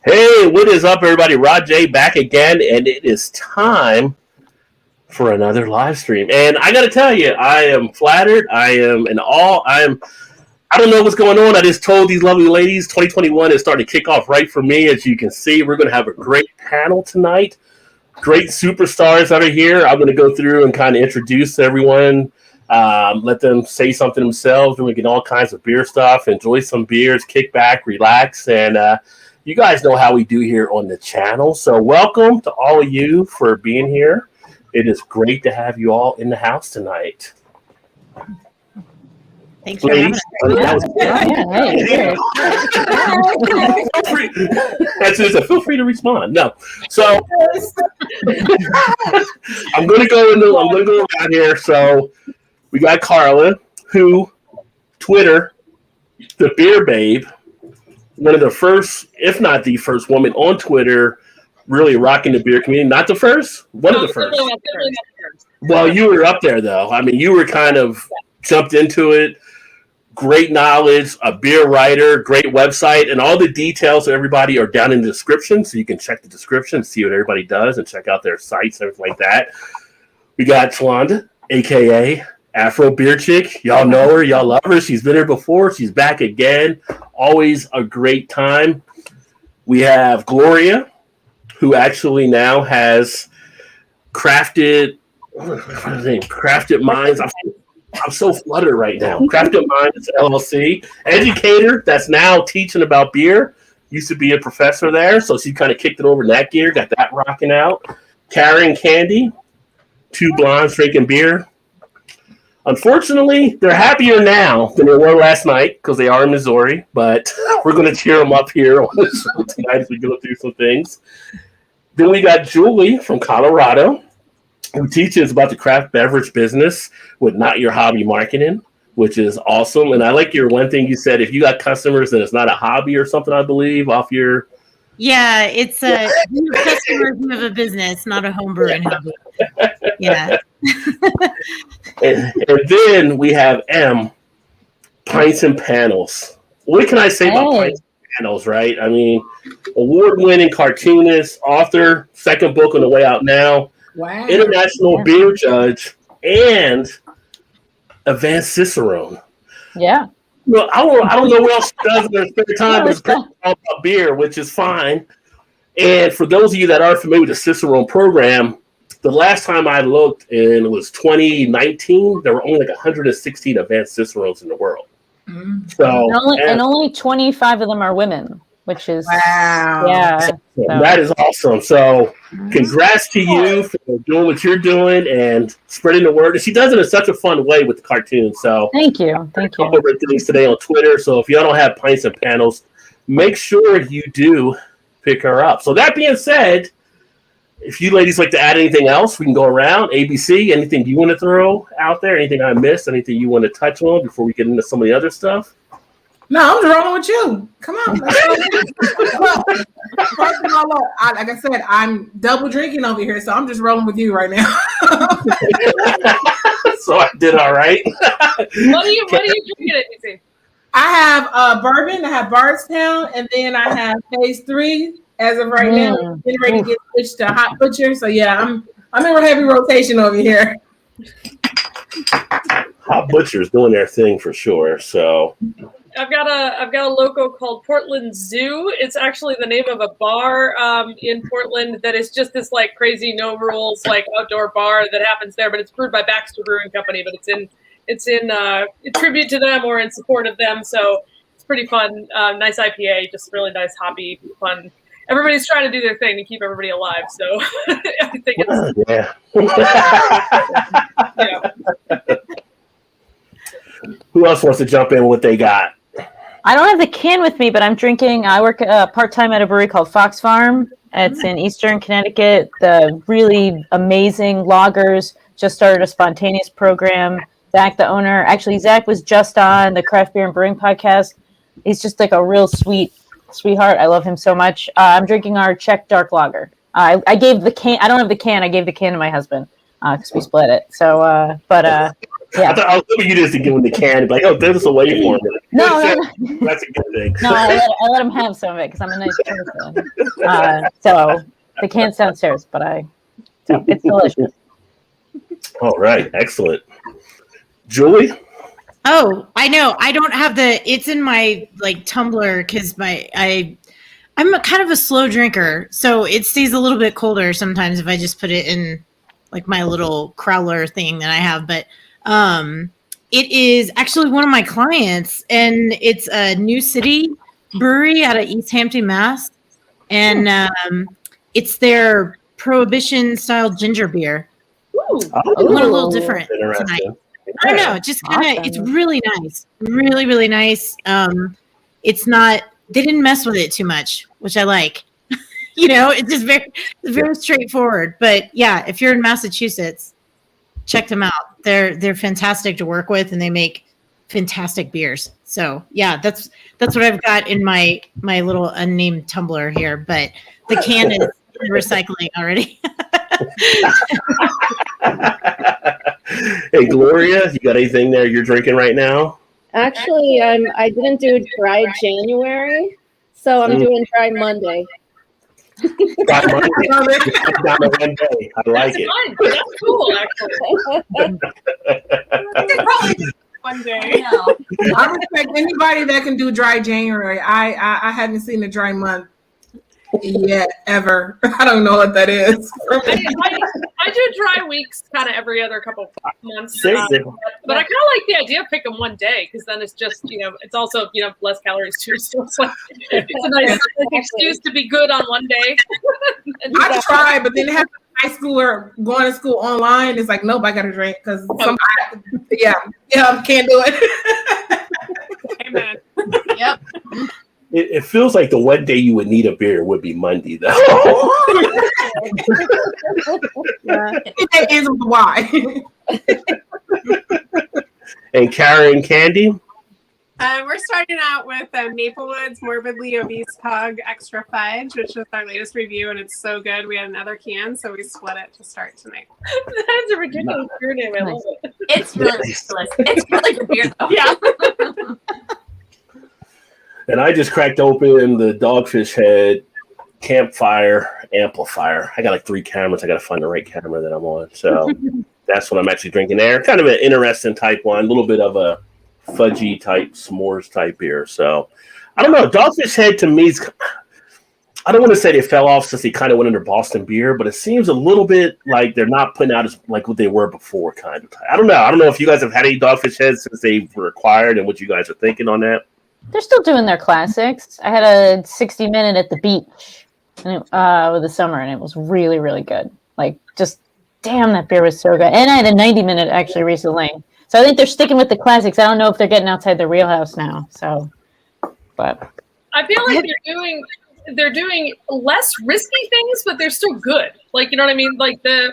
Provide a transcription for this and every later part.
Hey, what is up, everybody? Rod J back again, and it is time for another live stream. And I got to tell you, I am flattered. I am in awe. I don't know what's going on. I just told these lovely ladies 2021 is starting to kick off right for me. As you can see, we're going to have a great panel tonight. Great superstars that are here. I'm going to go through and kind of introduce everyone, let them say something themselves. We're going to get all kinds of beer stuff, enjoy some beers, kick back, relax, and you guys know how we do here on the channel. So welcome to all of you for being here. It is great to have you all in the house tonight. Thanks for having us. Feel free to respond. No, so I'm going to go around here. So we got Carla, who Twitter, the Beer Babe. One of the first, if not the first woman on Twitter really rocking the beer community. Not the first? One of the first. Well, you were up there, though. I mean, you were kind of jumped into it. Great knowledge, a beer writer, great website, and all the details of everybody are down in the description, so you can check the description, see what everybody does, and check out their sites, everything like that. We got Twanda, a.k.a. Afro Beer Chick. Y'all know her. Y'all love her. She's been here before. She's back again. Always a great time. We have Gloria, who actually now has Crafted Minds. I'm so fluttered right now. Crafted Minds LLC. Educator that's now teaching about beer. Used to be a professor there, so she kind of kicked it over in that gear. Got that rocking out. Carrie Candy, two blondes drinking beer. Unfortunately, they're happier now than they were last night because they are in Missouri, but we're going to cheer them up here on the show tonight as we go through some things. Then we got Julie from Colorado, who teaches about the craft beverage business with Not Your Hobby Marketing, which is awesome. And I like your one thing you said, if you got customers and it's not a hobby or something, I believe, off your... Yeah, it's a customers who have a business, not a home brewing hobby. Yeah. and then we have M, Pints and Panels. What can I say about Pints and Panels, right? I mean, award-winning cartoonist, author, second book on the way out now, wow. International beer judge, and advanced cicerone. Yeah. Well, I don't know what else she does in her spare time, but it's all about beer, which is fine. And for those of you that are familiar with the Cicerone program, the last time I looked, and it was 2019, there were only like 116 advanced Cicerones in the world. Mm-hmm. So and only 25 of them are women, which is wow. Yeah, so. That is awesome. So congrats to you for doing what you're doing and spreading the word. And she does it in such a fun way with the cartoons. So thank you. Over things today on Twitter. So if y'all don't have Pints and Panels, make sure you do pick her up. So that being said, if you ladies like to add anything else, we can go around. ABC, anything you want to throw out there? Anything I missed? Anything you want to touch on before we get into some of the other stuff? No, I'm just rolling with you. Come on. First of all, like I said, I'm double drinking over here, so I'm just rolling with you right now. So I did all right. What are you drinking at DC? I have bourbon, I have Bardstown, and then I have phase 3 as of right now. Getting ready to get switched to Hot Butcher. So yeah, I'm in a heavy rotation over here. Hot Butcher's doing their thing for sure. So I've got a loco called Portland Zoo. It's actually the name of a bar in Portland that is just this like crazy no rules like outdoor bar that happens there, but it's brewed by Baxter Brewing Company, but it's in tribute to them or in support of them. So it's pretty fun. Nice IPA, just really nice hoppy fun. Everybody's trying to do their thing to keep everybody alive. So I think it's yeah. Who else wants to jump in with what they got? I don't have the can with me, but I'm drinking. I work part-time at a brewery called Fox Farm. It's in Eastern Connecticut. The really amazing lagers just started a spontaneous program. Zach, the owner, actually, Zach was just on the Craft Beer and Brewing podcast. He's just like a real sweetheart. I love him so much. I'm drinking our Czech dark lager. I gave the can. I don't have the can. I gave the can to my husband because we split it. So, Yeah. I was hoping you just to give him the can, like, oh, there's a way for him. No, That's a good thing. no, I let him have some of it because I'm a nice person. So the can's downstairs, but so it's delicious. All right, excellent. Julie? Oh, I know. I don't have it's in my like tumbler because I'm kind of a slow drinker, so it stays a little bit colder sometimes if I just put it in like my little crowler thing that I have. But it is actually one of my clients, and it's a New City brewery out of East Hampton, Mass. And it's their Prohibition style ginger beer. Ooh. It went a little different tonight. Interesting. I don't know, just kind of, Awesome. it's really nice. Really, really nice. It's not, they didn't mess with it too much, which I like. It's just very straightforward. But yeah, if you're in Massachusetts, check them out. They're fantastic to work with, and they make fantastic beers. So yeah, that's what I've got in my little unnamed tumbler here. But the can is in recycling already. Hey, Gloria, you got anything there you're drinking right now? Actually, I didn't do dry January, so I'm doing dry Monday. Got Monday. Down to one day. I like it. Fun. That's cool, actually. One day. I respect anybody that can do dry January. I hadn't seen a dry month yet ever. I don't know what that is. I do dry weeks kind of every other couple months. Same. But I kind of like the idea of picking one day because then it's just, it's also, less calories too. So it's like, it's a nice excuse to be good on one day. I tried, but then have high schooler going to school online. It's like, nope, I got to drink because can't do it. Amen. Yep. It feels like the one day you would need a beer would be Monday, though. That is why. And Karen Candy? We're starting out with Maplewood's Morbidly Obese Pug Extra Fudge, which is our latest review, and it's so good. We had another can, so we split it to start tonight. That's a ridiculous beer name. I love it. It's really ridiculous. It's really good beer, though. Yeah. And I just cracked open the Dogfish Head Campfire Amplifier. I got like 3 cameras. I got to find the right camera that I'm on. So that's what I'm actually drinking there. Kind of an interesting type one, a little bit of a fudgy type, s'mores type beer. So I don't know. Dogfish Head to me is, I don't want to say they fell off since they kind of went under Boston Beer, but it seems a little bit like they're not putting out as like what they were before, kind of. I don't know. I don't know if you guys have had any Dogfish Heads since they were acquired and what you guys are thinking on that. They're still doing their classics. I had a 60-minute at the beach with the summer, and it was really, really good. Like, just, damn, that beer was so good. And I had a 90-minute actually recently. So I think they're sticking with the classics. I don't know if they're getting outside the wheelhouse now. So, but I feel like they're doing less risky things, but they're still good. Like, you know what I mean? Like they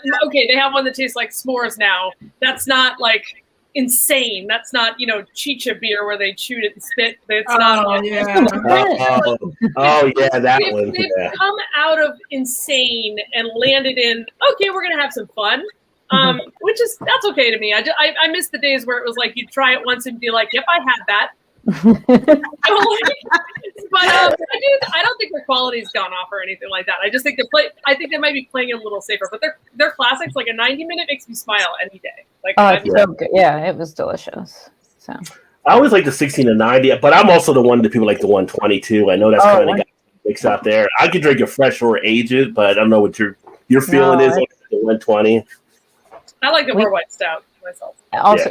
have one that tastes like s'mores now. That's not like insane. That's not, chicha beer where they chewed it and spit. It's not. Yeah. That one. They've come out of insane and landed in, okay, we're going to have some fun. That's okay to me. I miss the days where it was like, you'd try it once and be like, yep, I had that. But I don't think their quality's gone off or anything like that. I just think they might be playing it a little safer. But they're classics. Like a 90-minute makes me smile any day. Like it's so good. Yeah, it was delicious. So I always like the 16 to 90, but I'm also the one that people like the 122. I know that's kind of got mixed out there. I could drink it fresh or age it, but I don't know what your feeling is on the 120. I like the more white stout myself. Also,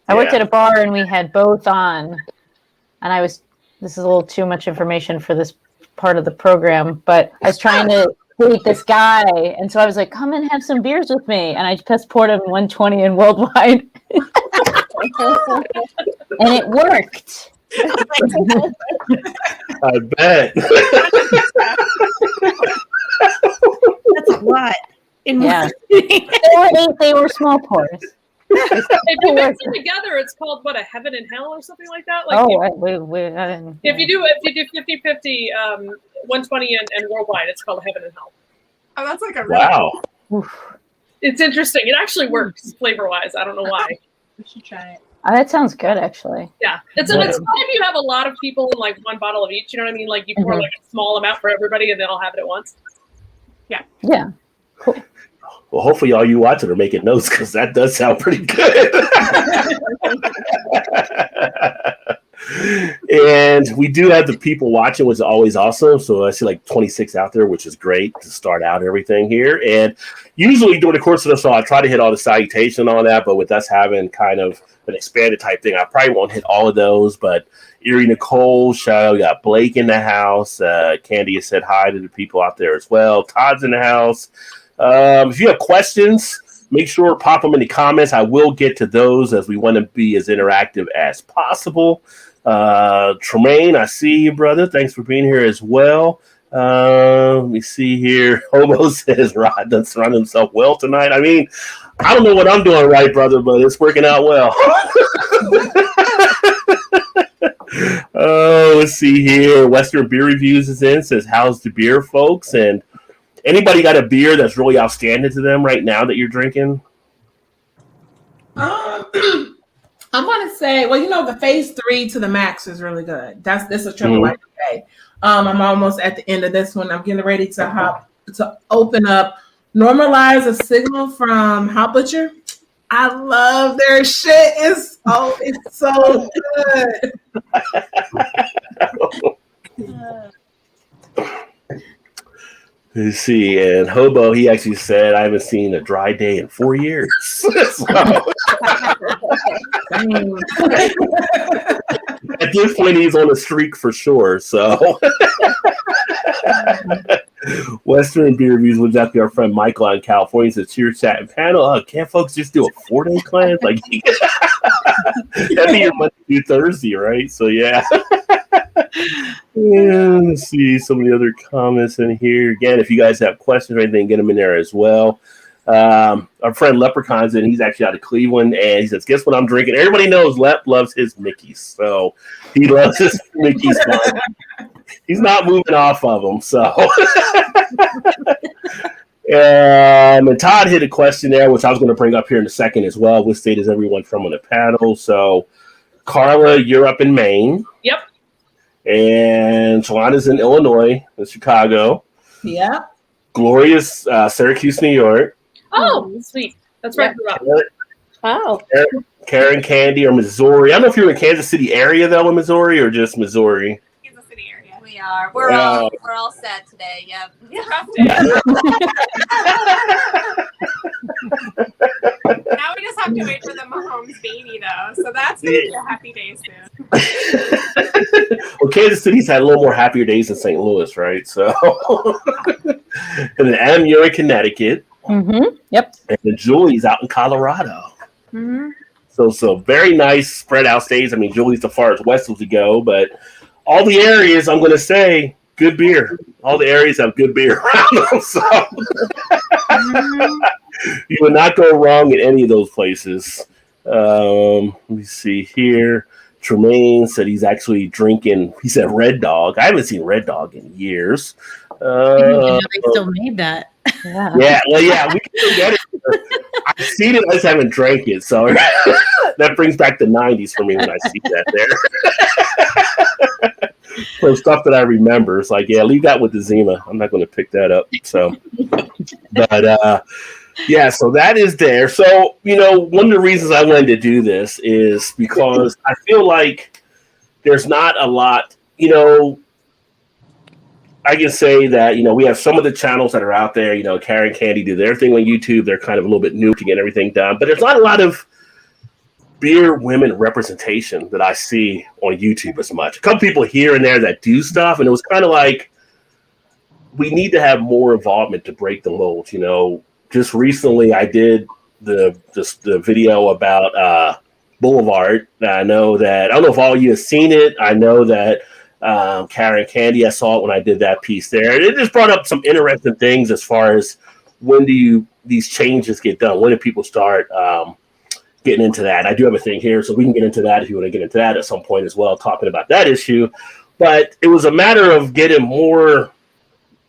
I worked at a bar and we had both on, and this is a little too much information for this part of the program, but I was trying to date this guy, and so I was like, come and have some beers with me, and I just poured him 120 and worldwide. And it worked. I bet. That's a lot. They were small pours. If you mix them together, it's called a heaven and hell or something like that. Like if you do 50-50 120 and worldwide, it's called heaven and hell. Oh, that's like a wow. It's interesting. It actually works flavor wise. I don't know why. We should try it. Oh, that sounds good, actually. Yeah, it's fine if you have a lot of people in like one bottle of each. You know what I mean? Like you pour like a small amount for everybody, and then I'll have it at once. Yeah. Well, hopefully all you watching are making notes because that does sound pretty good. And we do have the people watching, which is always awesome. So I see like 26 out there, which is great to start out everything here. And usually during the course of the show, I try to hit all the salutation on that. But with us having kind of an expanded type thing, I probably won't hit all of those. But Erie Nicole, show, we got Blake in the house. Candy has said hi to the people out there as well. Todd's in the house. If you have questions, make sure to pop them in the comments. I will get to those as we want to be as interactive as possible. Tremaine, I see you, brother. Thanks for being here as well. Let me see here. Hobo says Rod doesn't run himself well tonight. I mean, I don't know what I'm doing right, brother, but it's working out well. Let's see here. Western Beer Reviews is in, says, how's the beer, folks? And anybody got a beer that's really outstanding to them right now that you're drinking? I'm gonna say, well, the phase 3 to the max is really good. This is a triple IPA. I'm almost at the end of this one. I'm getting ready to open up Normalize a Signal from Hop Butcher. I love their shit. It's so good. Let's see, and Hobo, he actually said, I haven't seen a dry day in 4 years. At this point, he's on a streak for sure. So, Western Beer Reviews was actually our friend Michael out in California. Says, cheers, chat, and panel. Can't folks just do a 4-day class? Like, that'd be your Monday through Thursday, right? So, yeah. Yeah, let's see some of the other comments in here. Again, if you guys have questions or anything, get them in there as well. Our friend Leprechaun's in. He's actually out of Cleveland, and he says, guess what I'm drinking? Everybody knows Lep loves his Mickeys, so he loves his Mickeys. He's not moving off of them, so. And Todd hit a question there, which I was going to bring up here in a second as well. What state is everyone from on the panel? So, Carla, you're up in Maine. Yep. And Shalana's in Illinois, in Chicago. Yeah. Gloria's Syracuse, New York. Oh, sweet. That's right. Wow. Karen, Candy, or Missouri. I don't know if you're in Kansas City area, though, in Missouri, or just Missouri. Kansas City area. We are. We're all set today. Yep. Now we just have to wait for the Mahomes baby, though. So that's going to be a happy day soon. Well, Kansas City's had a little more happier days than St. Louis, right? So, and then Adam, you're in Connecticut. Mm-hmm. Yep. And then Julie's out in Colorado. Mm-hmm. So very nice spread out states. I mean, Julie's the farthest west as we go, but all the areas, I'm going to say, good beer. All the areas have good beer around them. So you would not go wrong in any of those places. Let me see here. Tremaine said he's actually drinking, he said Red Dog. I haven't seen Red Dog in years. I didn't even know they still made that. Yeah, we can still get it. I've seen it, I just haven't drank it. So that brings back the 90s for me when I see that there. For stuff that I remember. It's like, yeah, leave that with the Zima. I'm not going to pick that up. So, but yeah, so that is there. So, one of the reasons I wanted to do this is because I feel like there's not a lot, I can say that, we have some of the channels that are out there, Karen Candy do their thing on YouTube. They're kind of a little bit new to get everything done, but there's not a lot of beer women representation that I see on YouTube as much. A couple people here and there that do stuff, and it was kind of like, we need to have more involvement to break the mold, Just recently, I did the video about Boulevard. I don't know if all of you have seen it. I know that Karen Candy, I saw it when I did that piece there. It just brought up some interesting things as far as when do these changes get done? When do people start getting into that? I do have a thing here, so we can get into that if you want to get into that at some point as well, talking about that issue. But it was a matter of getting more.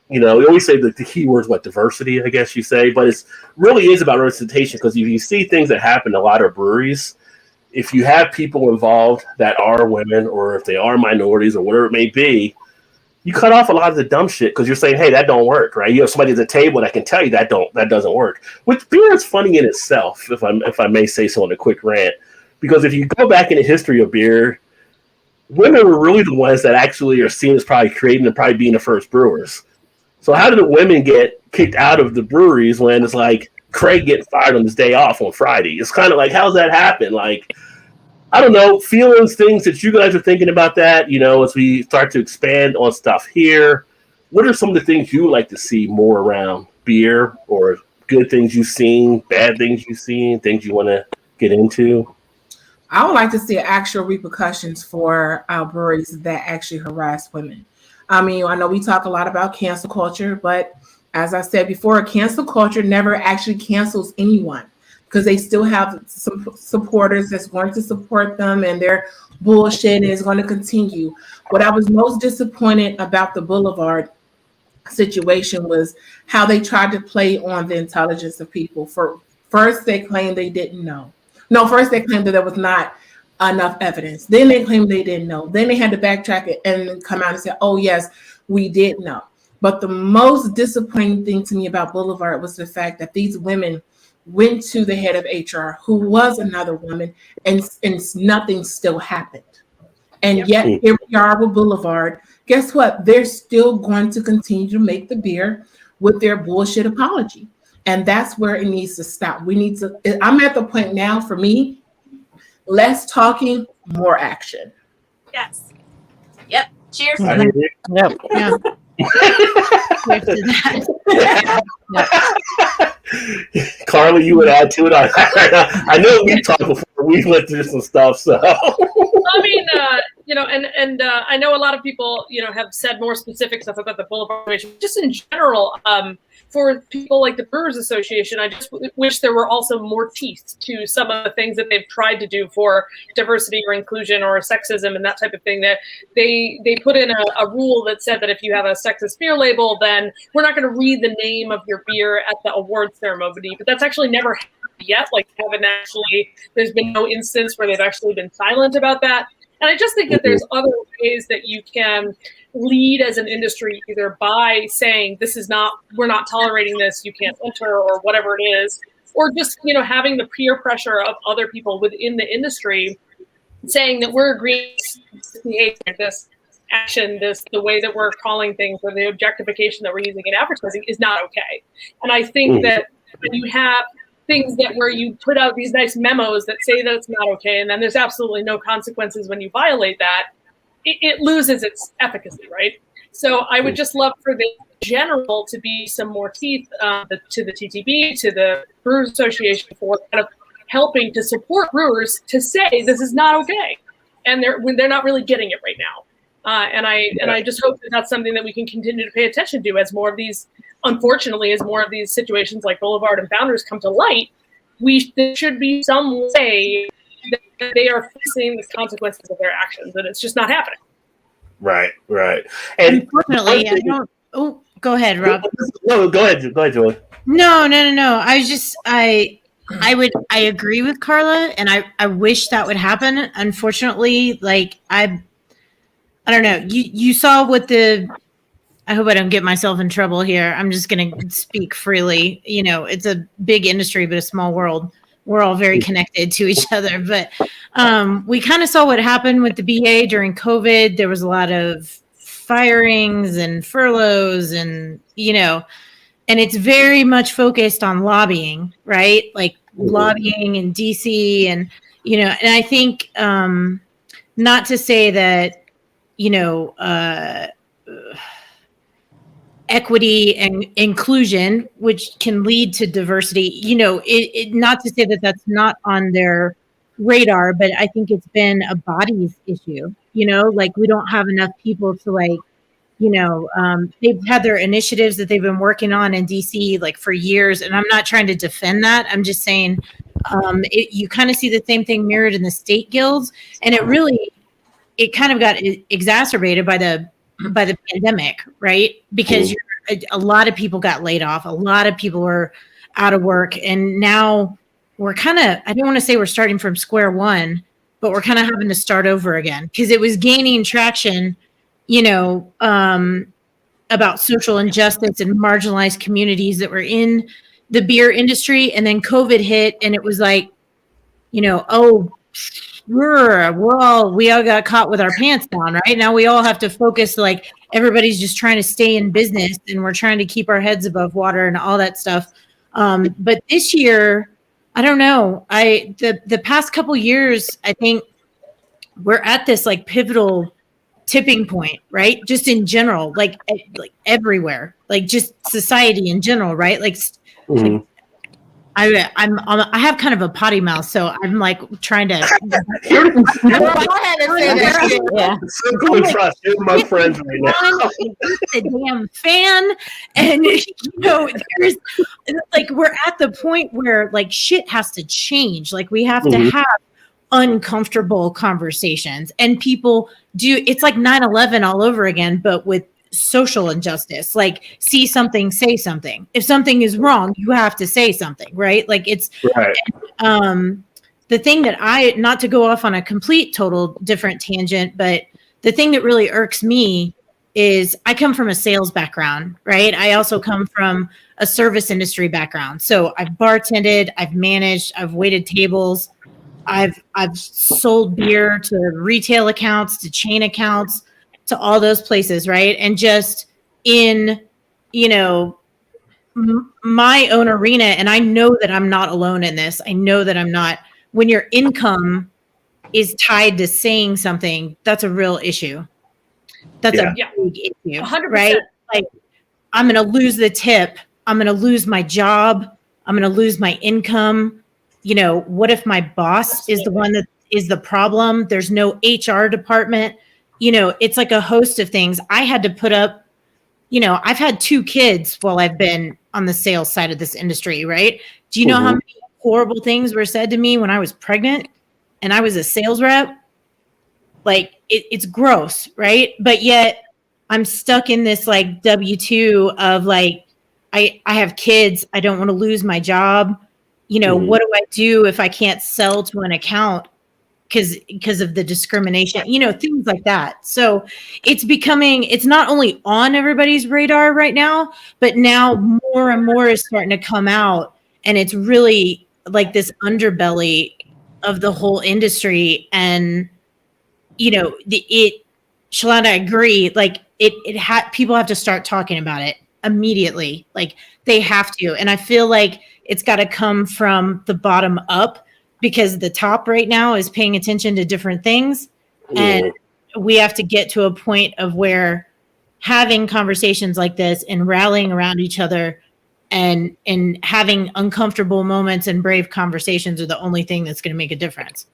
We always say that the key word is diversity, I guess you say, but it really is about representation, because if you see things that happen in a lot of breweries, if you have people involved that are women, or if they are minorities, or whatever it may be, you cut off a lot of the dumb shit because you're saying, hey, that don't work, right? You have somebody at the table that can tell you that doesn't work. Which beer is funny in itself, if I may say so in a quick rant. Because if you go back in the history of beer, women were really the ones that actually are seen as probably creating and probably being the first brewers. So how did the women get kicked out of the breweries when it's like Craig getting fired on his day off on Friday? It's kind of like, how's that happen? Like, I don't know, feelings, things that you guys are thinking about that, as we start to expand on stuff here. What are some of the things you would like to see more around beer, or good things you've seen, bad things you've seen, things you want to get into? I would like to see actual repercussions for breweries that actually harass women. I mean, I know we talk a lot about cancel culture, but as I said before, cancel culture never actually cancels anyone, because they still have some supporters that's going to support them, and their bullshit is going to continue. What I was most disappointed about the Boulevard situation was how they tried to play on the intelligence of people. First, they claimed they didn't know. No, first they claimed that there was not enough evidence. Then they claimed they didn't know. Then they had to backtrack it and come out and say, oh, yes, we did know. But the most disappointing thing to me about Boulevard was the fact that these women went to the head of HR, who was another woman, and nothing still happened. And yet here we are with Boulevard. Guess what? They're still going to continue to make the beer with their bullshit apology. And that's where it needs to stop. I'm at the point now, for me, less talking, more action. Yes. Yep. Cheers to that. Yep. Yeah. Carly, you would add to it. I know we talked before. We went through some stuff, so. I mean, I know a lot of people, have said more specific stuff about the Boulevard situation. Just in general, for people like the Brewers Association, I just wish there were also more teeth to some of the things that they've tried to do for diversity or inclusion or sexism and that type of thing. That they put in a rule that said that if you have a sexist beer label, then we're not going to read the name of your beer at the awards ceremony. But that's actually never happened yet. There's been no instance where they've actually been silent about that. And I just think that there's other ways that you can lead as an industry, either by saying we're not tolerating this, you can't enter, or whatever it is, or just, having the peer pressure of other people within the industry saying that we're agreeing with behavior, this action, the way that we're calling things, or the objectification that we're using in advertising is not okay. And I think that when you have things where you put out these nice memos that say that it's not okay, and then there's absolutely no consequences when you violate that, it loses its efficacy, right? So I would just love for the general to be some more teeth to the TTB, to the Brewers Association, for kind of helping to support brewers to say this is not okay, and they're not really getting it right now. And I just hope that that's something that we can continue to pay attention to as more of these situations like Boulevard and Founders come to light. There should be some way that they are facing the consequences of their actions, and it's just not happening. Right. And unfortunately, I don't. Oh, go ahead, Rob. No, go ahead, Julie. No. I agree with Carla, and I wish that would happen. Unfortunately, I don't know. You saw what I hope I don't get myself in trouble here. I'm just going to speak freely. It's a big industry, but a small world. We're all very connected to each other. But we kind of saw what happened with the BA during COVID. There was a lot of firings and furloughs and it's very much focused on lobbying, right? Like lobbying in DC and I think not to say that, equity and inclusion, which can lead to diversity, not to say that that's not on their radar, but I think it's been a bodies issue, we don't have enough people to they've had their initiatives that they've been working on in DC for years. And I'm not trying to defend that. I'm just saying you kind of see the same thing mirrored in the state guilds. And it kind of got exacerbated by the pandemic, right? Because a lot of people got laid off. A lot of people were out of work. And now we're I don't want to say we're starting from square one, but we're kind of having to start over again because it was gaining traction, you know, about social injustice and marginalized communities that were in the beer industry. And then COVID hit and it was like, you know, oh, we all got caught with our pants down, right? Now we all have to focus, like everybody's just trying to stay in business and we're trying to keep our heads above water and all that stuff. But this year, I don't know. The past couple years, I think we're at this like pivotal tipping point, right? Just in general, like everywhere, like just society in general, right? Like, like I have kind of a potty mouth, so I'm like trying to. Go ahead and say that shit. Yeah. Circle and trust. You're my friends right now. The damn fan, and you know, there's like we're at the point where like shit has to change. Like we have to have uncomfortable conversations, and people do. It's like 9/11 all over again, but with social injustice. Like see something, say something. If something is wrong, you have to say something, right? Like it's right. The thing that not to go off on a complete total different tangent, but the thing that really irks me is I come from a sales background, right? I also come from a service industry background. So I've bartended, I've managed, I've waited tables, I've sold beer to retail accounts, to chain accounts, to all those places, right? And just in, you know, my own arena, and I know that I'm not alone in this. I know that I'm not. When your income is tied to saying something, that's a real issue. That's a big issue, 100%. right? Like, I'm going to lose the tip. I'm going to lose my job. I'm going to lose my income. You know, what if my boss is the one that is the problem? There's no HR department. You know, it's like a host of things. I had to put up, you know, I've had 2 kids while I've been on the sales side of this industry, right? Do you know how many horrible things were said to me when I was pregnant and I was a sales rep? Like, it's gross, right? But yet I'm stuck in this like W-2 of like, I have kids. I don't want to lose my job. You know, what do I do if I can't sell to an account? Because of the discrimination, you know, things like that. So it's not only on everybody's radar right now, but now more and more is starting to come out. And it's really like this underbelly of the whole industry. And, you know, Shalanda, I agree. Like people have to start talking about it immediately. Like they have to. And I feel like it's got to come from the bottom up, because the top right now is paying attention to different things. And we have to get to a point of where having conversations like this and rallying around each other and having uncomfortable moments and brave conversations are the only thing that's going to make a difference.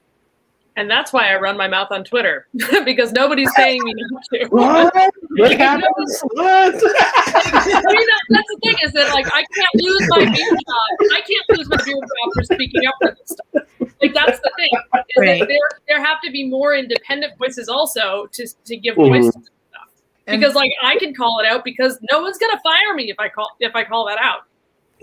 And that's why I run my mouth on Twitter, because nobody's paying me not to. What happens? What? I mean, that's the thing, is that like I can't lose my beer job. I can't lose my beer job for speaking up for this stuff. Like that's the thing. Is Right. that there have to be more independent voices also to give voice to stuff. Because like I can call it out because no one's gonna fire me if I call that out.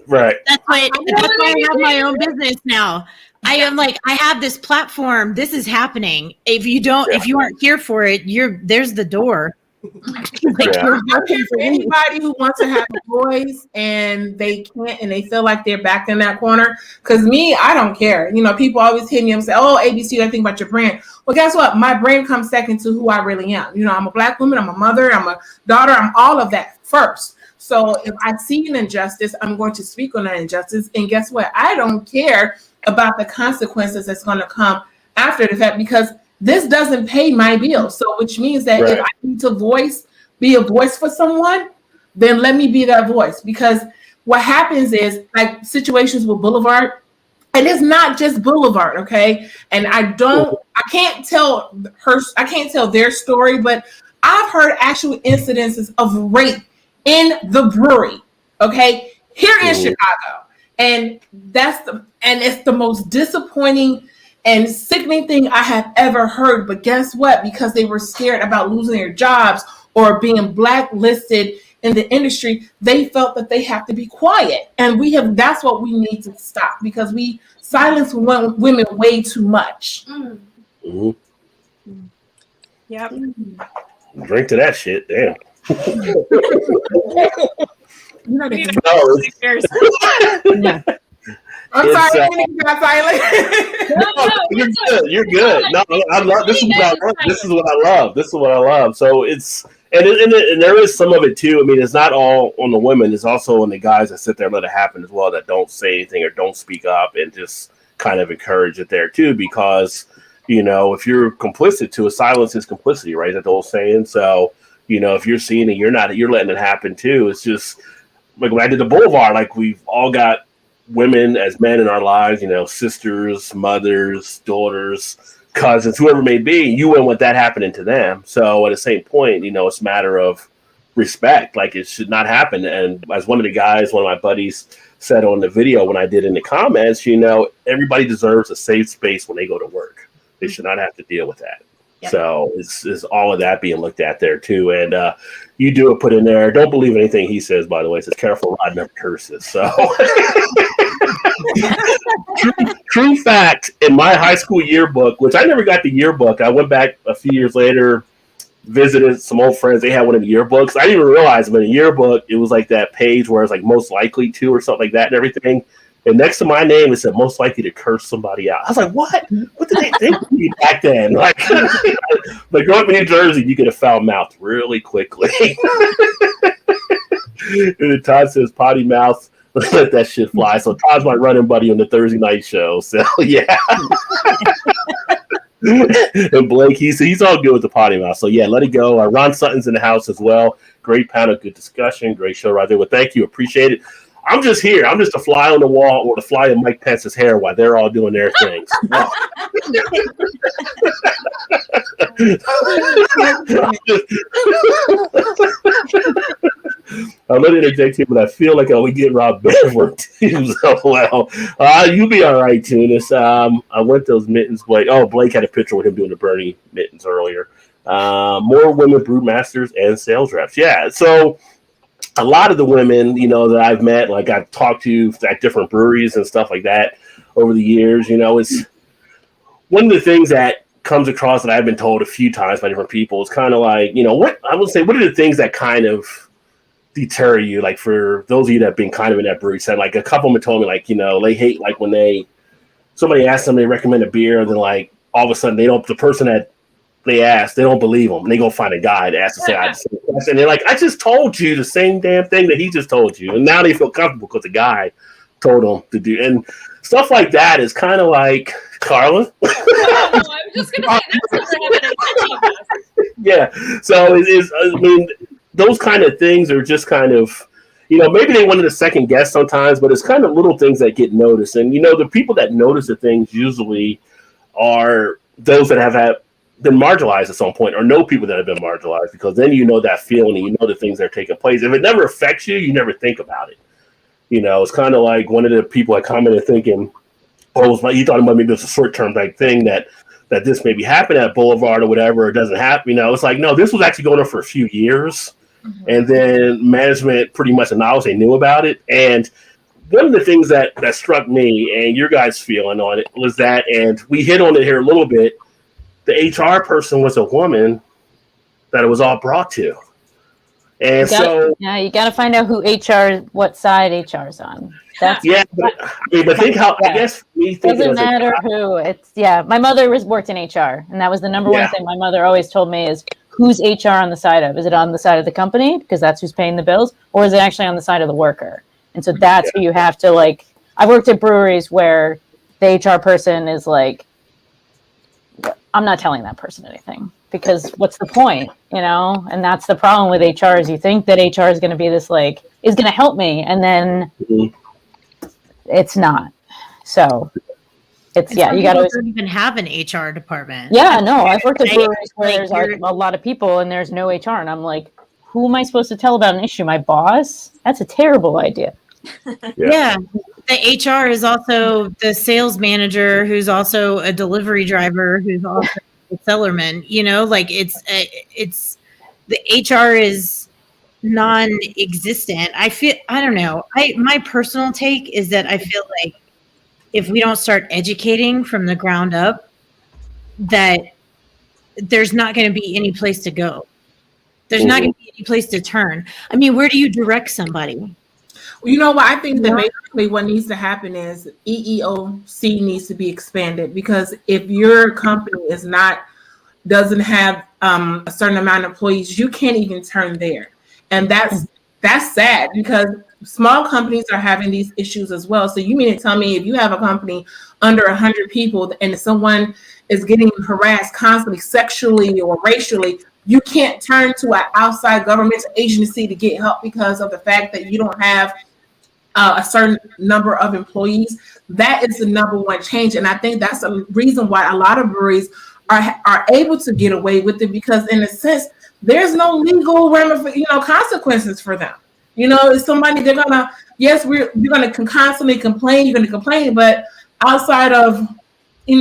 Right. That's why I have my own business now. I am like, I have this platform. This is happening. If you aren't here for it, there's the door. Like, I'm here for anybody who wants to have a voice and they can't, and they feel like they're back in that corner. Because me, I don't care. You know, people always hit me and say, "Oh, ABC, I think about your brand." Well, guess what? My brand comes second to who I really am. You know, I'm a Black woman. I'm a mother. I'm a daughter. I'm all of that first. So if I see an injustice, I'm going to speak on that injustice. And guess what? I don't care about the consequences that's going to come after the fact, because this doesn't pay my bills. So which means that if I need to be a voice for someone, then let me be that voice. Because what happens is like situations with Boulevard, and it's not just Boulevard, okay? And I can't tell their story, but I've heard actual incidences of rape in the brewery, okay, here in Chicago. And it's the most disappointing and sickening thing I have ever heard. But guess what? Because they were scared about losing their jobs or being blacklisted in the industry, they felt that they have to be quiet. And that's what we need to stop, because we silence women way too much. Mm-hmm. Yep. Drink to that shit, damn. No, We need to No, take beers. Yeah. I'm It's, sorry, you got silent. you're good. You're good. No, I love this. Is what I love. This is what I love. This is what I love. So it's and there is some of it too. I mean, it's not all on the women. It's also on the guys that sit there and let it happen as well. That don't say anything or don't speak up and just kind of encourage it there too. Because if you're complicit to it, silence is complicity, right? That's the old saying. So if you're seeing it, you're letting it happen too. It's just like when I did the Boulevard. Like we've all got women as men in our lives, sisters, mothers, daughters, cousins, whoever it may be, you wouldn't want that happening to them. So at the same point, it's a matter of respect. Like it should not happen. And as one of my buddies said on the video when I did in the comments, everybody deserves a safe space when they go to work. They should not have to deal with that. Yep. So it's all of that being looked at there too. And you do put in there, don't believe anything he says, by the way. It says careful, Rod never curses. So true fact, in my high school yearbook, which I never got the yearbook, I went back a few years later, visited some old friends. They had one of the yearbooks. I didn't even realize, but in the yearbook, it was like that page where it's like most likely to or something like that and everything. And next to my name, it said most likely to curse somebody out. I was like, what? What did they think of me back then? Like growing up in New Jersey, you get a foul mouth really quickly. And Todd says potty mouth, let that shit fly. So Todd's my running buddy on the Thursday night show. So yeah. And Blake, he's all good with the potty mouth. So yeah, let it go. Ron Sutton's in the house as well. Great panel, good discussion, great show right there. Well, thank you, appreciate it. I'm just here. I'm just a fly on the wall or the fly in Mike Pence's hair while they're all doing their things. I'm going to interject here, but I feel like we get Rob Bedford too. So, you'll be all right, Tunis. I went those mittens, Blake. Oh, Blake had a picture with him doing the Bernie mittens earlier. More women brewmasters and sales reps. Yeah, so a lot of the women, that I've met, like I've talked to at different breweries and stuff like that over the years, it's one of the things that comes across that I've been told a few times by different people. It's kind of like, what I would say, what are the things that kind of deter you? Like for those of you that have been kind of in that brewery set, like a couple of them told me, like, they hate like when somebody asks them, they recommend a beer, and then like all of a sudden the person that they ask, they don't believe them, and they go find a guy to ask to say, and they're like, I just told you the same damn thing that he just told you, and now they feel comfortable because the guy told them to do, and stuff like that is kind of like Carla. I'm just gonna say that's never happening. Yeah, so it is. I mean, those kind of things are just kind of, maybe they wanted a second guess sometimes, but it's kind of little things that get noticed, and the people that notice the things usually are those that have been marginalized at some point or know people that have been marginalized, because then that feeling and the things that are taking place. If it never affects you, you never think about it. It's kind of like one of the people I commented thinking, he thought it might be just a short-term type thing that this maybe happened at Boulevard or whatever, it doesn't happen. It's like, no, this was actually going on for a few years. Mm-hmm. And then management pretty much acknowledged they knew about it. And one of the things that struck me and your guys' feeling on it was that, and we hit on it here a little bit, the HR person was a woman that it was all brought to. And you got to find out who what side HR's on. That's but think how, I guess me thinking doesn't matter who it's. Yeah, my mother worked in HR, and that was the number one thing my mother always told me is, who's HR on the side of? Is it on the side of the company because that's who's paying the bills, or is it actually on the side of the worker? And so that's who you have to like. I worked at breweries where the HR person is like, I'm not telling that person anything because what's the point, And that's the problem with HR is you think that HR is going to be this like is going to help me, and then it's not. So it's you got to don't even have an HR department. Yeah, no, I've worked at breweries where there's a lot of people and there's no HR, and I'm like, who am I supposed to tell about an issue? My boss? That's a terrible idea. Yeah. The HR is also the sales manager, who's also a delivery driver, who's also a sellerman. Like it's the HR is non-existent. I don't know. My personal take is that I feel like if we don't start educating from the ground up, that there's not going to be any place to go. There's not going to be any place to turn. I mean, where do you direct somebody? Well, you know what? I think that basically what needs to happen is EEOC needs to be expanded, because if your company doesn't have a certain amount of employees, you can't even turn there. And that's sad, because small companies are having these issues as well. So you mean to tell me if you have a company under 100 people and someone is getting harassed constantly sexually or racially, you can't turn to an outside government agency to get help because of the fact that you don't have a certain number of employees? That is the number one change. And I think that's the reason why a lot of breweries are able to get away with it, because in a sense, there's no legal consequences for them. It's somebody you're gonna constantly complain, you're gonna complain, but outside of you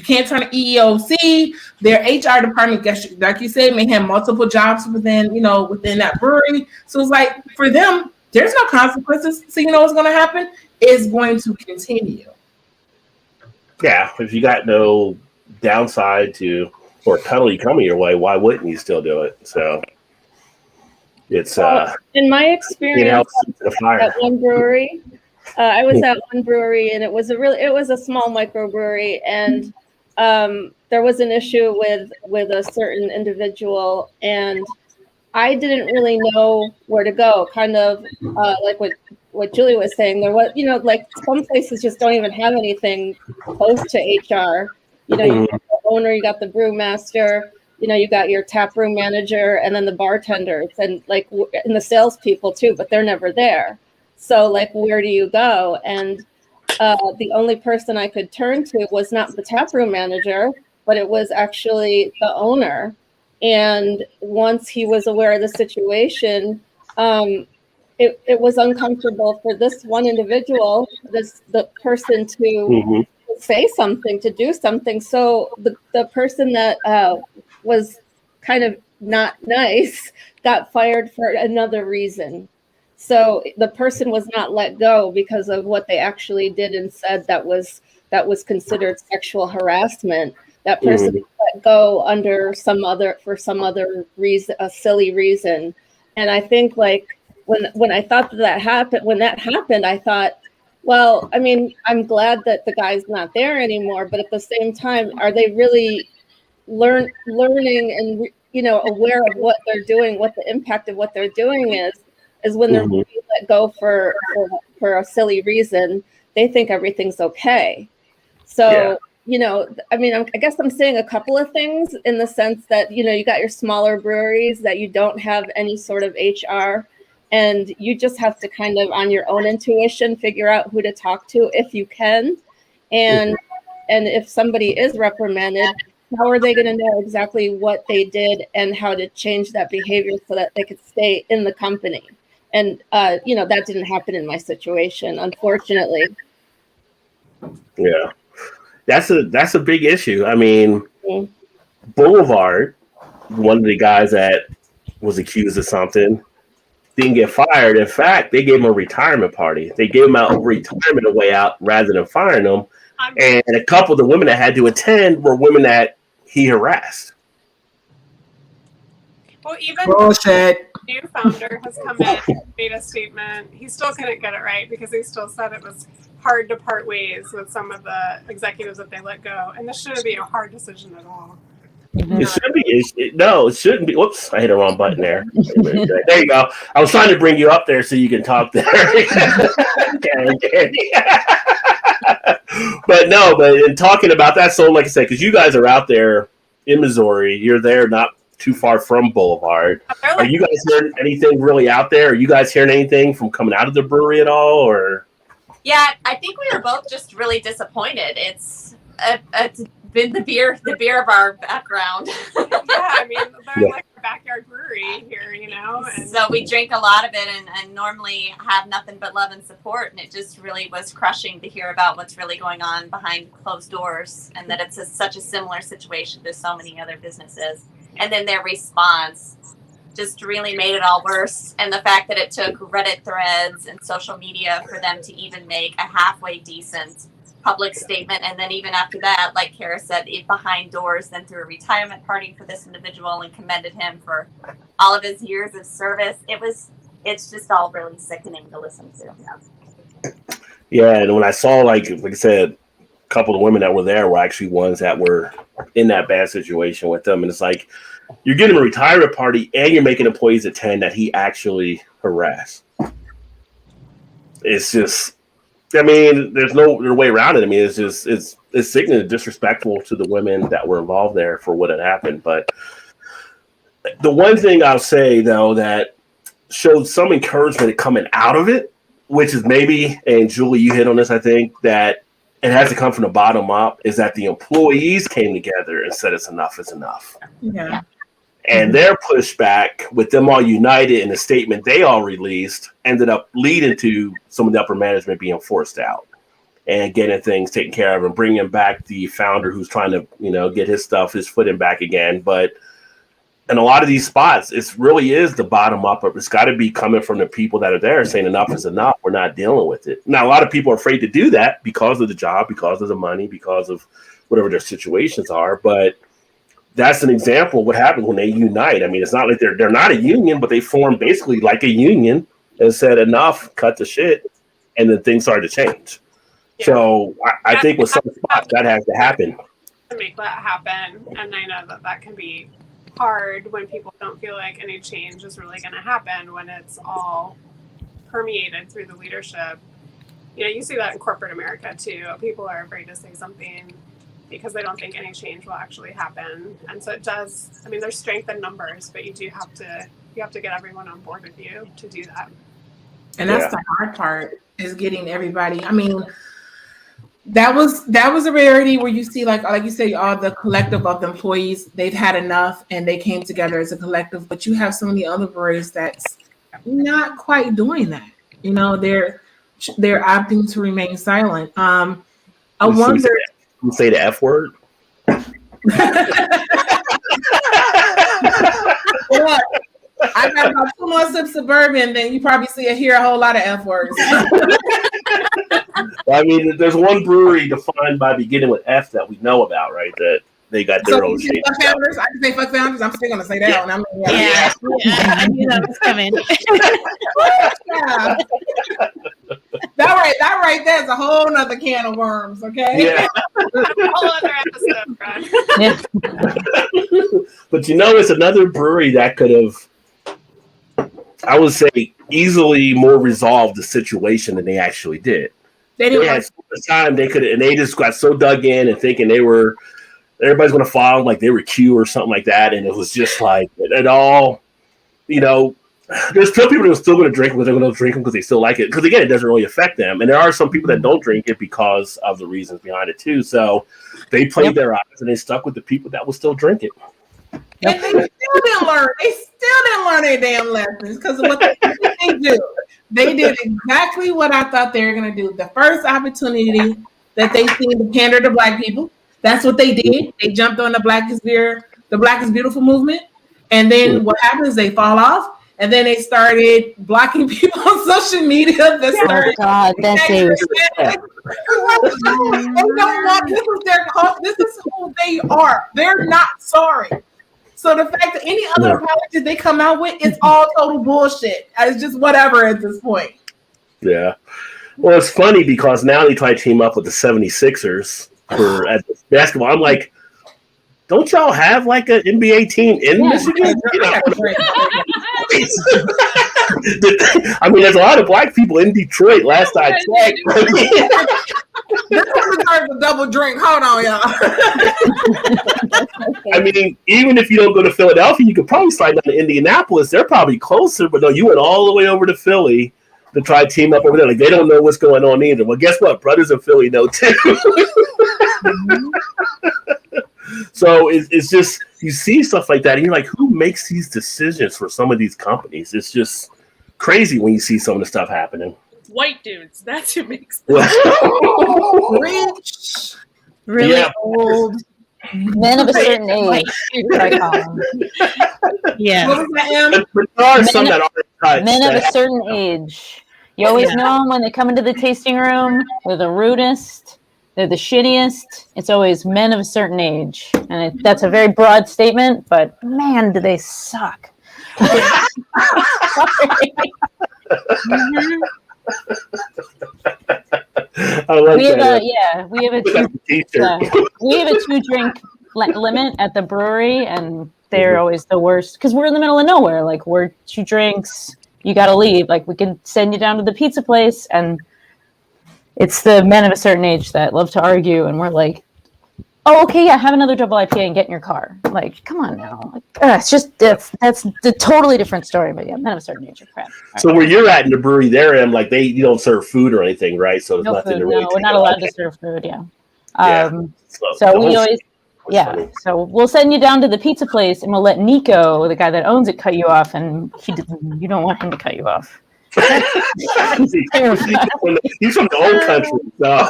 can't turn to EEOC, their HR department, like you said, may have multiple jobs within that brewery. So it's like, for them, there's no consequences. So what's going to happen? It's going to continue. Yeah, if you got no downside to or penalty coming your way, why wouldn't you still do it? So it's in my experience at one brewery, I was at one brewery, and it was a small microbrewery, and there was an issue with a certain individual, and I didn't really know where to go. Kind of like what Julie was saying. There was, like some places just don't even have anything close to HR. You got the owner, you got the brewmaster, you got your tap room manager, and then the bartenders, and and the salespeople too, but they're never there. So where do you go? And the only person I could turn to was not the taproom manager, but it was actually the owner. And once he was aware of the situation, it was uncomfortable for this one individual, the person to say something, to do something. So the person that was kind of not nice got fired for another reason. So the person was not let go because of what they actually did and said that was considered sexual harassment. That person was let go under some other reason, a silly reason. And I think when I thought that happened, I thought, well, I mean, I'm glad that the guy's not there anymore, but at the same time, are they really learning and aware of what they're doing, what the impact of what they're doing is when they're being let go for a silly reason, they think everything's okay. So, I mean, I guess I'm saying a couple of things in the sense that, you got your smaller breweries that you don't have any sort of HR, and you just have to kind of on your own intuition figure out who to talk to if you can. And if somebody is reprimanded, how are they going to know exactly what they did and how to change that behavior so that they could stay in the company? And, that didn't happen in my situation, unfortunately. Yeah, that's a big issue. I mean, Boulevard, one of the guys that was accused of something, didn't get fired. In fact, they gave him a retirement party. They gave him a retirement way out rather than firing him. And a couple of the women that had to attend were women that he harassed. Well, even bullshit. The new founder has come in and made a statement. He still couldn't get it right because he still said it was hard to part ways with some of the executives that they let go. And this shouldn't be a hard decision at all. It should be. It shouldn't be. Whoops, I hit the wrong button there. There you go. I was trying to bring you up there so you can talk there. But in talking about that, so like I said, because you guys are out there in Missouri, you're there not too far from Boulevard. Are you guys hearing anything really out there? Are you guys hearing anything from coming out of the brewery at all? Or yeah, I think we were both just really disappointed. It's been the beer of our background. Yeah, I mean, they're like a backyard brewery here, And so we drink a lot of it and normally have nothing but love and support. And it just really was crushing to hear about what's really going on behind closed doors and that it's such a similar situation to so many other businesses. And then their response just really made it all worse. And the fact that it took Reddit threads and social media for them to even make a halfway decent public statement. And then even after that, like Kara said, behind doors, then threw a retirement party for this individual and commended him for all of his years of service. It's just all really sickening to listen to. Yeah, and when I saw, like I said, a couple of women that were there were actually ones that were in that bad situation with them. And it's like, you're getting a retirement party and you're making employees attend that he actually harassed. It's just, I mean, there's no way around it. I mean, it's sickening and disrespectful to the women that were involved there for what had happened. But the one thing I'll say, though, that showed some encouragement coming out of it, which is maybe, and Julie, you hit on this, I think, that it has to come from the bottom up, is that the employees came together and said it's enough is enough. Yeah. And their pushback, with them all united in the statement they all released, ended up leading to some of the upper management being forced out and getting things taken care of and bringing back the founder who's trying to, get his footing back again. But in a lot of these spots, it really is the bottom up. It's got to be coming from the people that are there saying enough is enough. We're not dealing with it. Now, a lot of people are afraid to do that because of the job, because of the money, because of whatever their situations are. But that's an example of what happens when they unite. I mean, it's not like they're not a union, but they formed basically like a union and said enough, cut the shit, and then things started to change. Yeah. So I think with some spots that has to happen. To make that happen, and I know that can be hard when people don't feel like any change is really going to happen when it's all permeated through the leadership. You see that in corporate America too. People are afraid to say something because they don't think any change will actually happen. And so it does, I mean, there's strength in numbers, but you have to get everyone on board with you to do that. And that's the hard part, is getting everybody. I mean, that was a rarity where you see, like you say, all the collective of the employees, they've had enough and they came together as a collective. But you have so many other breweries that's not quite doing that. They're opting to remain silent. I wonder. You say the F word? Well, I got about 2 more sips of bourbon, then you probably hear a whole lot of F words. I mean, there's one brewery defined by beginning with F that we know about, right? That they got their own shape. Fuck founders? I can say fuck founders. I'm still gonna say that one. I knew that was coming. Yeah. That right there is a whole nother can of worms, okay? Yeah. A whole other episode, Brian. But it's another brewery that could have, I would say, easily more resolved the situation than they actually did. They had so much time they could, and they just got so dug in and thinking everybody's going to follow them like they were Q or something like that, and it was just like it all, there's still people that are still going to drink, but they're going to drink them because they still like it. Because again, it doesn't really affect them, and there are some people that don't drink it because of the reasons behind it too. So they played their odds and they stuck with the people that will still drink it. And they still didn't learn. They still didn't learn their damn lessons because of what they do. They did exactly what I thought they were going to do. The first opportunity that they seen to pander to Black people, that's what they did. They jumped on the Black is Beautiful movement. And then what happens? They fall off. And then they started blocking people on social media. That started, God, that day was they don't want, this is their cause. This is who they are. They're not sorry. So the fact that any other apologies they come out with, it's all total bullshit. It's just whatever at this point. Yeah. Well, it's funny because now they try to team up with the 76ers for basketball. I'm like, don't y'all have like an NBA team in Michigan? I mean, there's a lot of Black people in Detroit. Last I checked. This one deserves a double drink. Hold on, y'all. I mean, even if you don't go to Philadelphia, you could probably slide down to Indianapolis. They're probably closer, but no, you went all the way over to Philly to try to team up over there. Like, they don't know what's going on either. Well, guess what? Brothers in Philly know too. So it's just, you see stuff like that, and you're like, who makes these decisions for some of these companies? It's just crazy when you see some of the stuff happening. White dudes, that's who makes them. Rich, really old men of a certain age. I call them. Yeah. What was that, But there are some that are Men of a certain age. You always know them when they come into the tasting room. They're the rudest. They're the shittiest. It's always men of a certain age. And that's a very broad statement, but man, do they suck. Mhm. I like We have that. we have a two drink limit at the brewery, and they're always the worst because we're in the middle of nowhere. Like, we're 2 drinks, you got to leave. Like, we can send you down to the pizza place, and it's the men of a certain age that love to argue, and we're like, oh, okay, yeah, have another double IPA and get in your car. Like, come on now. Like, it's just that's the totally different story. But yeah, men of a certain age are crap. So where you're at in the brewery they're in, like you don't serve food or anything, right? So there's No nothing food. to really No, we're not allowed to serve food. Yeah. Yeah. So we always, so we'll send you down to the pizza place, and we'll let Nico, the guy that owns it, cut you off, and you don't want him to cut you off. He's from the old country, so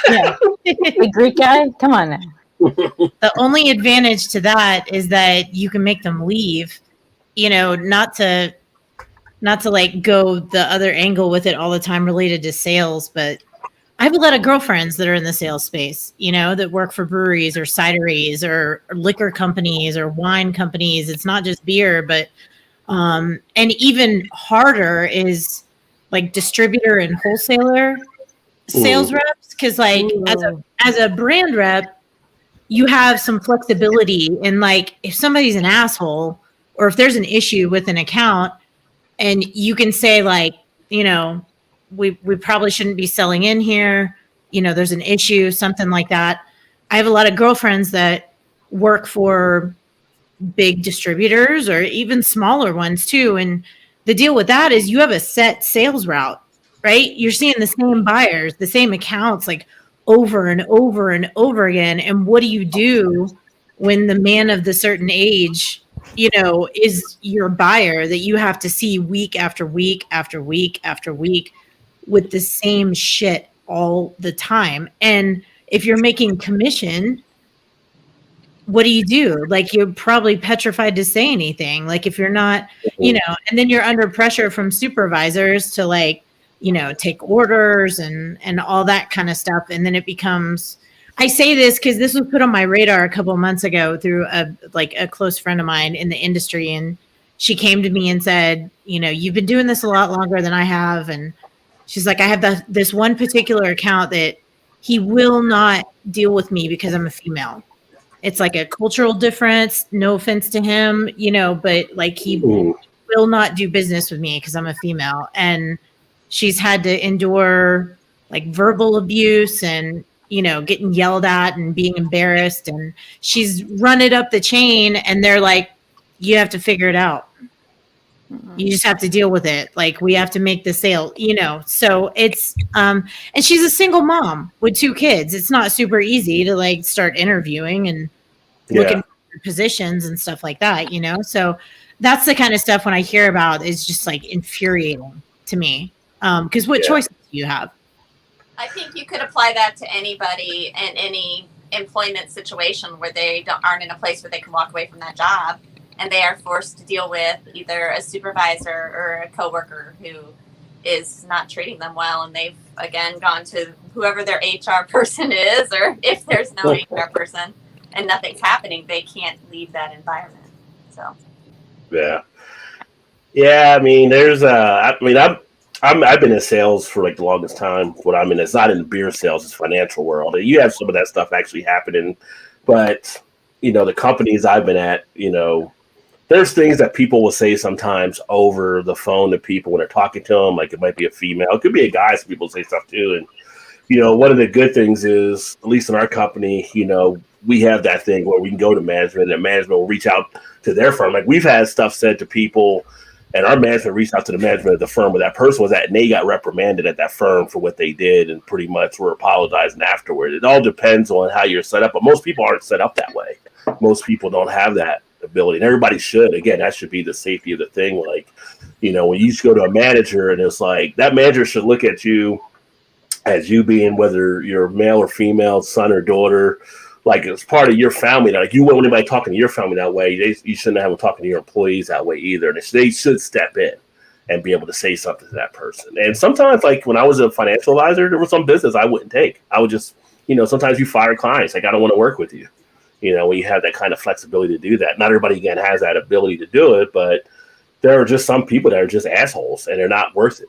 Yeah. The Greek guy, come on now. The only advantage to that is that you can make them leave, not to like go the other angle with it all the time related to sales, but I have a lot of girlfriends that are in the sales space, that work for breweries or cideries or liquor companies or wine companies. It's not just beer, but and even harder is like distributor and wholesaler sales reps, because like as a brand rep, you have some flexibility in, like, if somebody's an asshole or if there's an issue with an account, and you can say, like, we probably shouldn't be selling in here, there's an issue, something like that. I have a lot of girlfriends that work for big distributors or even smaller ones too, and the deal with that is you have a set sales route, right? You're seeing the same buyers, the same accounts, like, over and over and over again. And what do you do when the man of the certain age, is your buyer that you have to see week after week after week after week with the same shit all the time? And if you're making commission, what do you do? Like, you're probably petrified to say anything. Like, if you're not, and then you're under pressure from supervisors to, like, take orders and all that kind of stuff. And then it becomes, I say this because this was put on my radar a couple of months ago through a close friend of mine in the industry. And she came to me and said, you've been doing this a lot longer than I have. And she's like, I have this one particular account that he will not deal with me because I'm a female. It's like a cultural difference. No offense to him, but like, he will not do business with me because I'm a female. And she's had to endure like verbal abuse and, getting yelled at and being embarrassed. And she's run it up the chain, and they're like, you have to figure it out. You just have to deal with it. Like, we have to make the sale, so it's, and she's a single mom with 2 kids. It's not super easy to like start interviewing and looking for positions and stuff like that, so that's the kind of stuff when I hear about is just like infuriating to me. Because what choices do you have? I think you could apply that to anybody in any employment situation where they aren't in a place where they can walk away from that job, and they are forced to deal with either a supervisor or a coworker who is not treating them well, and they've again gone to whoever their HR person is, or if there's no HR person and nothing's happening, they can't leave that environment. So I mean, I've been in sales for like the longest time. What I'm in, it's not in the beer sales, it's financial world. And you have some of that stuff actually happening, but the companies I've been at, there's things that people will say sometimes over the phone to people when they're talking to them. Like, it might be a female, it could be a guy. Some people say stuff too. And one of the good things is, at least in our company, we have that thing where we can go to management, and management will reach out to their firm. Like, we've had stuff said to people, and our management reached out to the management of the firm where that person was at, and they got reprimanded at that firm for what they did, and pretty much were apologizing afterward. It all depends on how you're set up, but most people aren't set up that way. Most people don't have that ability, and everybody should. Again, that should be the safety of the thing. Like, when you just go to a manager, and it's like, that manager should look at you as you being, whether you're male or female, son or daughter, like it's part of your family. Like, you want anybody talking to your family that way, you shouldn't have them talking to your employees that way either. And they should step in and be able to say something to that person. And sometimes, like when I was a financial advisor, there was some business I wouldn't take. I would just sometimes you fire clients. Like, I don't want to work with you. When you have that kind of flexibility to do that. Not everybody, again, has that ability to do it, but there are just some people that are just assholes and they're not worth it.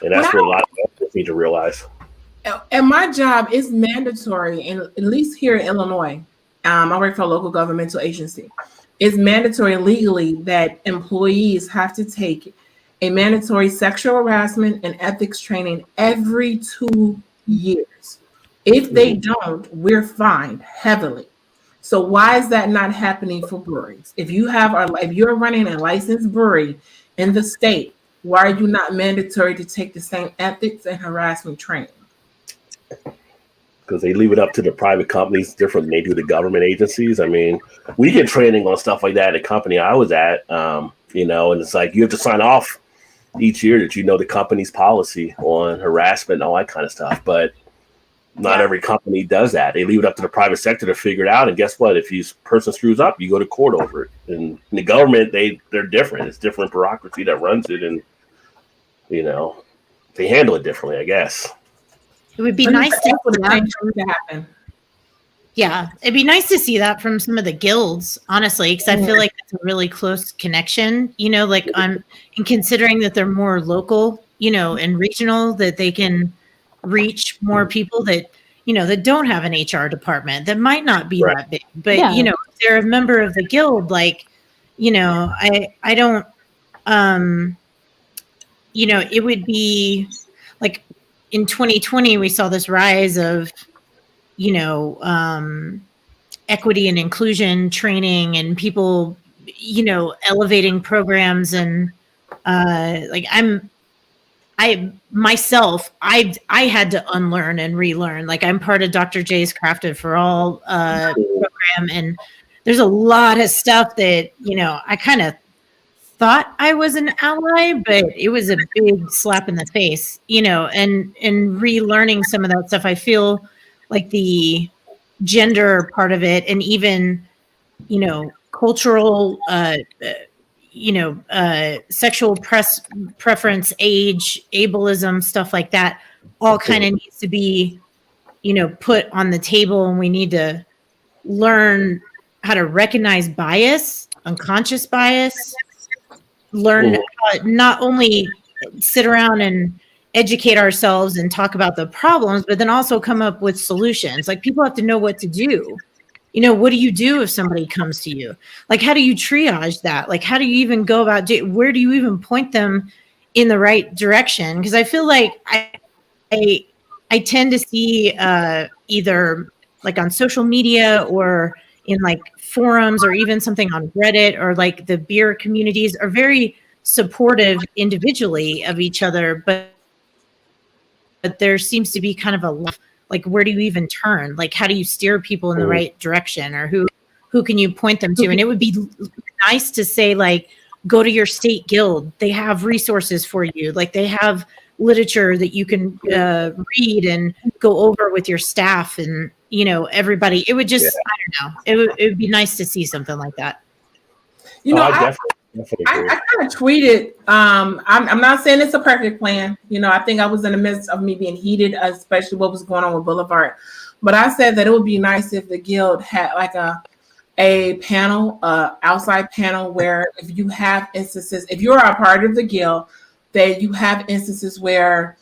And that's what a lot of people need to realize. And my job is mandatory, and at least here in Illinois, I work for a local governmental agency. It's mandatory legally that employees have to take a mandatory sexual harassment and ethics training every 2 years. If they don't, we're fined heavily. So why is that not happening for breweries? If you're running a licensed brewery in the state, why are you not mandatory to take the same ethics and harassment training? Because they leave it up to the private companies different than they do the government agencies. I mean, we get training on stuff like that at the company I was at, and it's like you have to sign off each year that the company's policy on harassment and all that kind of stuff. But not every company does that. They leave it up to the private sector to figure it out. And guess what? If this person screws up, you go to court over it. And in the government, they're different. It's different bureaucracy that runs it. And, they handle it differently, I guess. It would be nice to happen. Yeah, it'd be nice to see that from some of the guilds, honestly, because I feel like it's a really close connection, and considering that they're more local, and regional, that they can reach more people that, that don't have an HR department, that might not be that big, but, if they're a member of the guild, I don't, it would be like in 2020, we saw this rise of, equity and inclusion training and people, elevating programs. And I had to unlearn and relearn. Like, I'm part of Dr. J's Crafted for All program. And there's a lot of stuff that, I kind of thought I was an ally, but it was a big slap in the face, and relearning some of that stuff. I feel like the gender part of it, and even, cultural, sexual preference, age, ableism, stuff like that, all kind of needs to be, put on the table. And we need to learn how to recognize bias, unconscious bias, learn not only sit around and educate ourselves and talk about the problems, but then also come up with solutions. Like, people have to know what to do. What do you do if somebody comes to you? Like, how do you triage that? Like, how do you even go about where do you even point them in the right direction? Because I feel like I tend to see either like on social media or in like forums or even something on Reddit, or like the beer communities are very supportive individually of each other, but there seems to be kind of like, where do you even turn? Like, how do you steer people in the right direction, or who can you point them to? And it would be nice to say, like, go to your state guild. They have resources for you. Like, they have literature that you can read and go over with your staff and, everybody. It would just, I don't know. It would be nice to see something like that. I kind of tweeted, I'm not saying it's a perfect plan. I think I was in the midst of me being heated, especially what was going on with Boulevard. But I said that it would be nice if the guild had like a panel, outside panel, where if you have instances, if you're a part of the guild, that you have instances where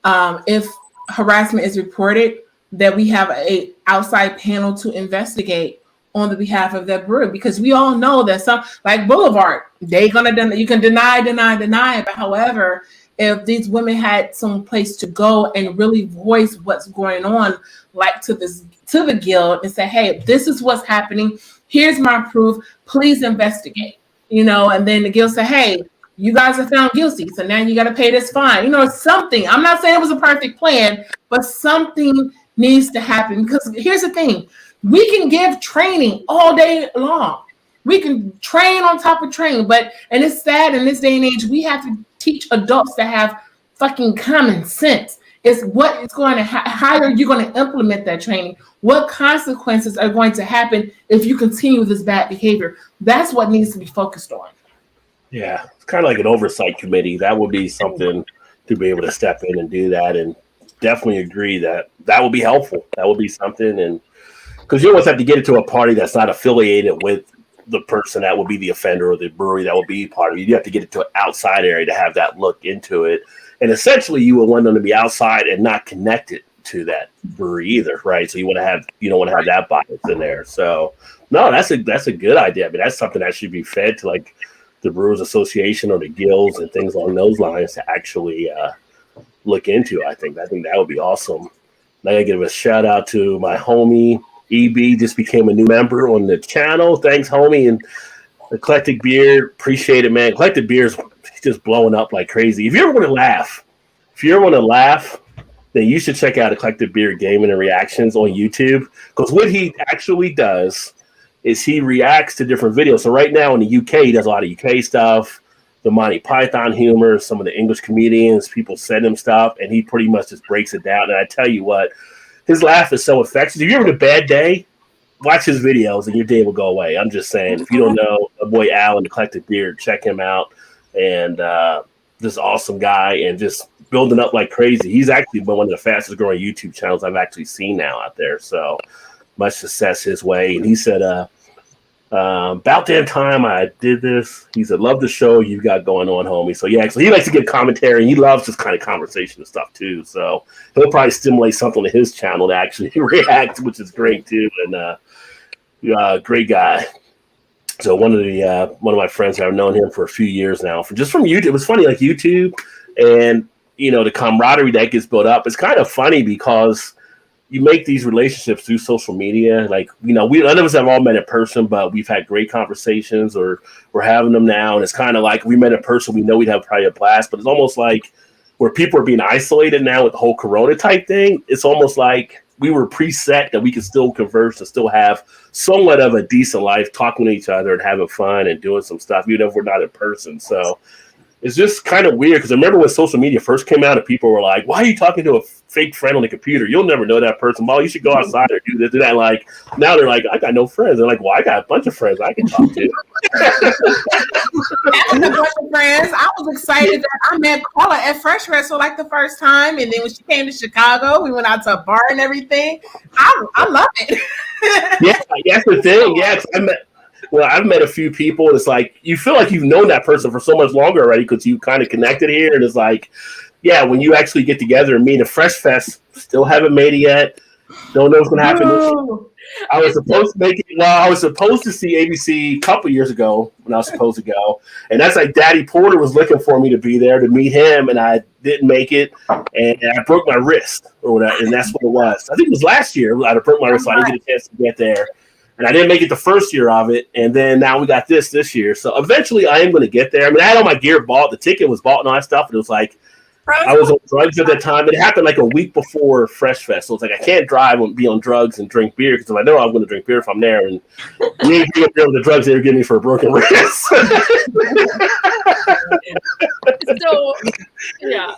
if harassment is reported, that we have a outside panel to investigate on the behalf of that brewery, because we all know that some, like Boulevard, you can deny, but however, if these women had some place to go and really voice what's going on, like to the guild, and say, hey, this is what's happening, here's my proof, please investigate, and then the guild say, hey, you guys are found guilty, so now you got to pay this fine, something. I'm not saying it was a perfect plan, but something needs to happen, because here's the thing. We can give training all day long. We can train on top of training, and it's sad in this day and age, we have to teach adults to have fucking common sense. It's what it's going to, how are you going to implement that training? What consequences are going to happen if you continue this bad behavior? That's what needs to be focused on. Yeah, it's kind of like an oversight committee. That would be something to be able to step in and do that. And definitely agree that will be helpful. That will be something, and because you always have to get it to a party that's not affiliated with the person that will be the offender or the brewery that will be part of it. You have to get it to an outside area to have that look into it. And essentially you would want them to be outside and not connected to that brewery either, right? So you don't want to have that bias in there. So no, that's a good idea. I mean, that's something that should be fed to like the Brewers Association or the guilds and things along those lines to actually look into. I think that would be awesome. I gotta give a shout out to my homie EB, just became a new member on the channel. Thanks, homie. And Eclectic Beer, appreciate it, man. Eclectic Beer is just blowing up like crazy. If you ever want to laugh, then you should check out Eclectic Beer Gaming and Reactions on YouTube. Because what he actually does is he reacts to different videos. So right now in the UK, he does a lot of UK stuff, the Monty Python humor, some of the English comedians, people send him stuff, and he pretty much just breaks it down. And I tell you what, his laugh is so infectious. If you're having a bad day, watch his videos and your day will go away. I'm just saying, if you don't know my boy Alan, Eclectic Beer, check him out. And this awesome guy and just building up like crazy. He's actually been one of the fastest growing YouTube channels I've actually seen now out there. So much success his way. And he said, about damn time I did this. He said, love the show you got going on, homie. So yeah, actually he likes to give commentary and he loves this kind of conversation and stuff too. So he'll probably stimulate something to his channel to actually react, which is great too. And great guy. So one of my friends, I've known him for a few years now, from YouTube. It was funny, like YouTube and the camaraderie that gets built up. It's kind of funny because you make these relationships through social media. Like, none of us have all met in person, but we've had great conversations or we're having them now. And it's kind of like we met in person, we know we'd have probably a blast, but it's almost like where people are being isolated now with the whole Corona type thing. It's almost like we were preset that we could still converse and still have somewhat of a decent life, talking to each other and having fun and doing some stuff, even if we're not in person. So it's just kind of weird because I remember when social media first came out and people were like, why are you talking to a fake friend on the computer? You'll never know that person. Well, you should go outside or do this, do that. Like, now they're like, I got no friends. They're like, well, I got a bunch of friends I can talk to. A bunch of friends. I was excited that I met Paula at Fresh Fest for like the first time. And then when she came to Chicago, we went out to a bar and everything. I love it. Yeah, that's the thing. Yeah, I've met a few people, and it's like you feel like you've known that person for so much longer already because you kind of connected here. And it's like, yeah, when you actually get together and meet at Fresh Fest, still haven't made it yet. Don't know what's going to happen. No. I was supposed to make it. Well, I was supposed to see ABC a couple years ago when I was supposed to go, and that's like Daddy Porter was looking for me to be there to meet him, and I didn't make it, and I broke my wrist or whatever, and that's what it was. I think it was last year I broke my wrist, so I didn't get a chance to get there. And I didn't make it the first year of it, and then now we got this year. So eventually, I am going to get there. I mean, I had all my gear bought, the ticket was bought, and all that stuff. And it was like I was on drugs at that time. It happened like a week before Fresh Fest, so it's like I can't drive and be on drugs and drink beer because I know I'm going to drink beer if I'm there. And we ain't going to the drugs they were giving me for a broken wrist. So, yeah.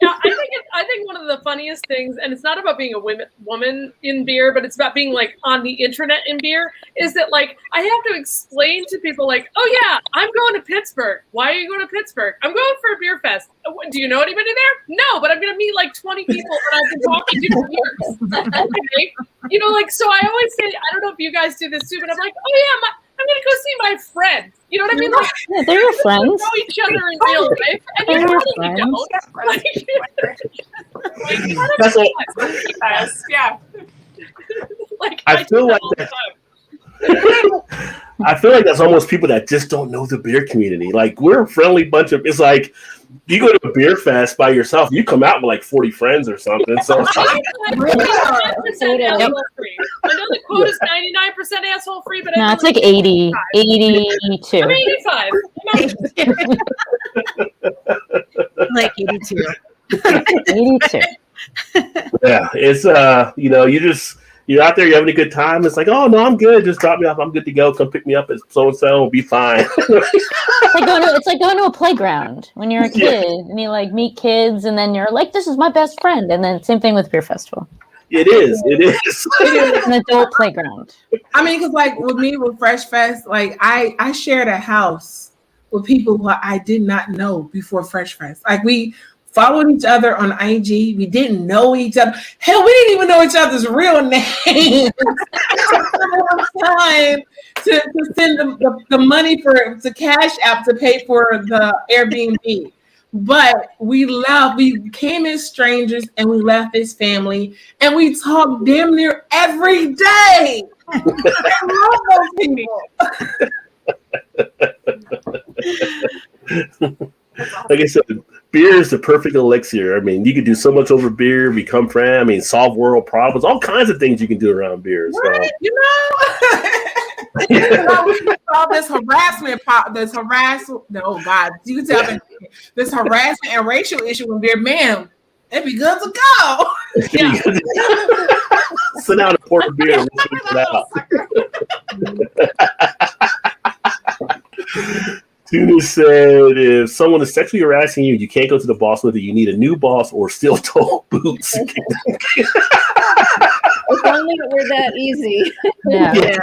Yeah, I think one of the funniest things, and it's not about being a woman in beer, but it's about being like on the internet in beer, is that like I have to explain to people like, oh yeah, I'm going to Pittsburgh. Why are you going to Pittsburgh? I'm going for a beer fest. Do you know anybody there? No, but I'm going to meet like 20 people that I've been talking to for years. Okay, so I always say, I don't know if you guys do this too, but I'm like, oh yeah, I'm going to go see my friend. You know what I mean? Like, yeah, they're your friends. We know each other in real life, and you probably don't. That's all. Yeah. Like, I feel like that. I feel like that's almost people that just don't know the beer community. Like, we're a friendly bunch of. It's like you go to a beer fest by yourself, you come out with like 40 friends or something. So 99% asshole free. I know the quote is 99% asshole free, but no, it's like 80, 82. I'm 85. Like 82. 82. Yeah, it's you're out there, you're having a good time. It's like, oh no, I'm good. Just drop me off. I'm good to go. Come pick me up at so and so. We'll be fine. It's like going to a playground when you're a kid and you like meet kids, and then you're like, this is my best friend. And then same thing with beer festival. It is. It is an adult playground. I mean, because like with me with Fresh Fest, like I shared a house with people who I did not know before Fresh Fest. Like we followed each other on IG. We didn't know each other. Hell, we didn't even know each other's real names. Time to send the money to Cash App to pay for the Airbnb. But we left. We came as strangers and we left as family. And we talked damn near every day. I love those people. Like I said, beer is the perfect elixir. I mean, you can do so much over beer, become friends. I mean, solve world problems, all kinds of things you can do around beer. So. Right, you know, we saw this harassment. Oh God, you can tell me this harassment and racial issue in beer. Man, it'd be good to go. Yeah. Sit down and pour a beer and we'll figure it out. Tuna said, if someone is sexually harassing you, you can't go to the boss with it. You need a new boss or steel-toe boots. If only it were that easy. Yeah.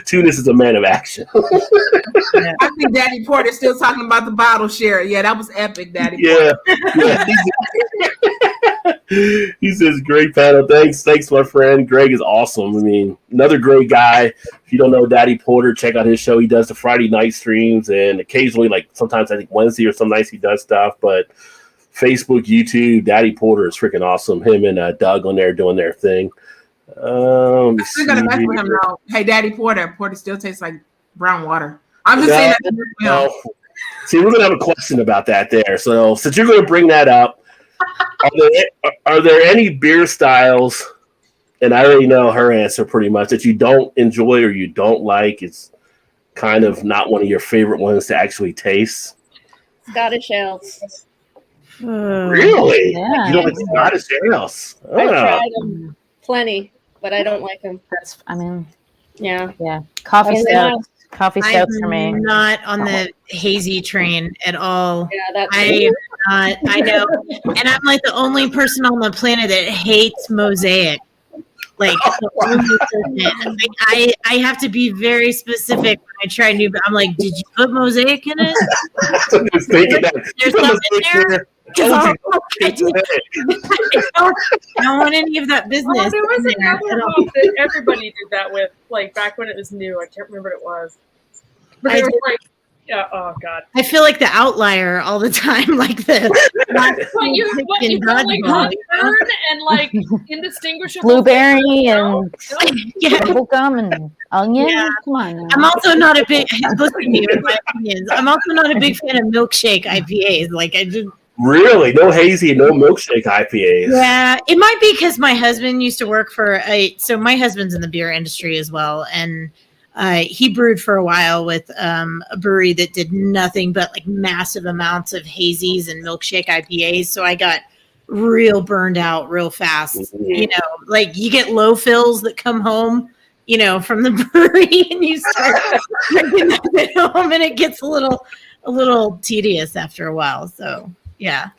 Tunis is a man of action. I think Daddy Porter's still talking about the bottle share. Yeah, that was epic, Daddy Porter. Yeah. He says, great panel. Thanks, my friend. Greg is awesome. I mean, another great guy. If you don't know Daddy Porter, check out his show. He does the Friday night streams and occasionally, like sometimes I think Wednesday or some nights he does stuff. But Facebook, YouTube, Daddy Porter is freaking awesome. Him and Doug on there doing their thing. I'm still gonna mess with him now. Hey, Daddy Porter. Porter still tastes like brown water. I'm just saying that. No. See, we're gonna have a question about that there. So since you're gonna bring that up, are there any beer styles, and I already know her answer pretty much, that you don't enjoy or you don't like? It's kind of not one of your favorite ones to actually taste. Scottish ales. Really? Yeah. You don't like Scottish ales? I've tried them plenty, but I don't like them. Yeah. Yeah. Coffee Yeah. stouts for me. I'm not on the hazy train at all. Yeah, that's I know. And I'm like the only person on the planet that hates mosaic. Like, the only person. Like I have to be very specific when I try new. I'm like, did you put mosaic in it? There's something there. I don't want any of that business. Well, there was another one that everybody did that with, like back when it was new. I can't remember what it was. But they were like, yeah, oh God. I feel like the outlier all the time, like the what you call like heartburn and like indistinguishable blueberry and yeah. bubblegum and onion. Yeah. Come on now. I'm also not a big listen to me with my opinions. I'm also not a big fan of milkshake IPAs. Like I just Really? No hazy, no milkshake IPAs. Yeah, it might be because my husband used to work for so my husband's in the beer industry as well, and he brewed for a while with a brewery that did nothing but like massive amounts of hazies and milkshake IPAs. So I got real burned out real fast. Mm-hmm. You know, like you get low fills that come home, you know, from the brewery, and you start drinking that at home, and it gets a little tedious after a while. So yeah.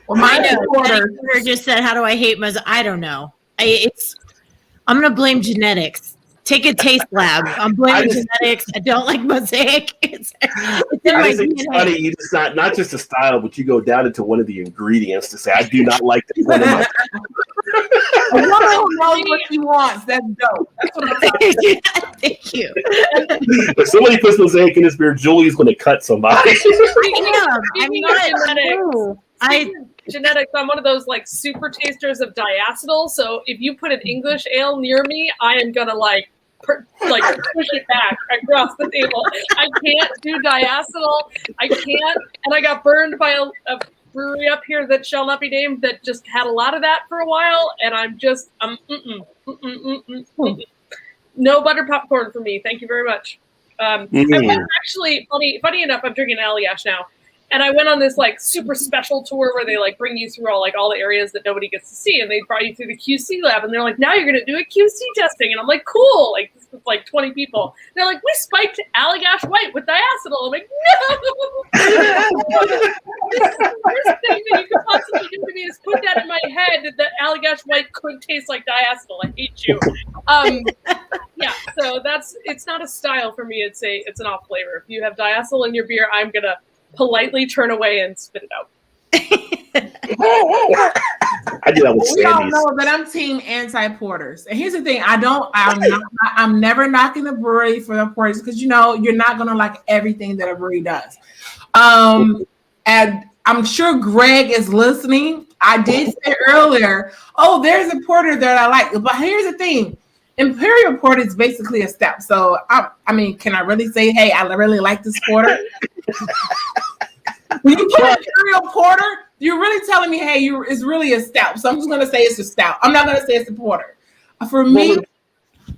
Well, my Porter just said, "How do I hate mosaic?" I don't know. I'm gonna blame genetics. Take a taste lab. I'm blaming genetics. I don't like mosaic. It's in my think it's funny. You just not just the style, but you go down into one of the ingredients to say, "I do not like this one of my." A woman who knows what she wants. That's dope. That's what I'm saying. Thank you. If somebody puts mosaic in this beer, Julie's going to cut somebody. Genetics, I'm one of those like super tasters of diacetyl. So if you put an English ale near me, I am gonna push it back across the table. I can't do diacetyl. I can't. And I got burned by a brewery up here that shall not be named that just had a lot of that for a while, and no butter popcorn for me. Thank you very much. I went actually funny enough. I'm drinking Allagash now. And I went on this like super special tour where they like bring you through all the areas that nobody gets to see, and they brought you through the QC lab, and they're like, now you're gonna do a QC testing, and I'm like, cool, like this was like 20 people. And they're like, we spiked Allagash White with diacetyl. I'm like, no. The worst thing that you could possibly do to me is put that in my head that Allagash White could taste like diacetyl. I hate you. Yeah, so it's not a style for me. It's an off flavor. If you have diacetyl in your beer, I'm gonna politely turn away and spit it out. I do that with We all Sandy's. know that I'm team anti-porters. And here's the thing: I'm never knocking the brewery for the porters because you're not gonna like everything that a brewery does. And I'm sure Greg is listening. I did say earlier, oh, there's a porter that I like, but here's the thing: Imperial Porter is basically a stout. So I mean, can I really say, hey, I really like this porter? When you put Imperial Porter, you're really telling me, hey, it's really a stout. So I'm just going to say it's a stout. I'm not going to say it's a porter. For me,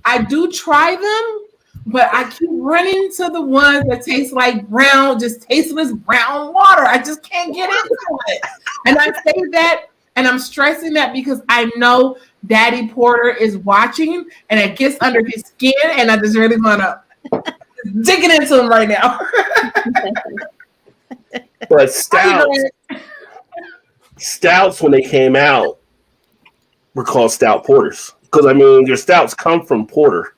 I do try them, but I keep running to the ones that taste like brown, just tasteless brown water. I just can't get into it. And I say that, and I'm stressing that because I know Daddy Porter is watching, and it gets under his skin, and I just really want to dig it into him right now. But stouts, when they came out, were called stout porters because I mean, your stouts come from porter.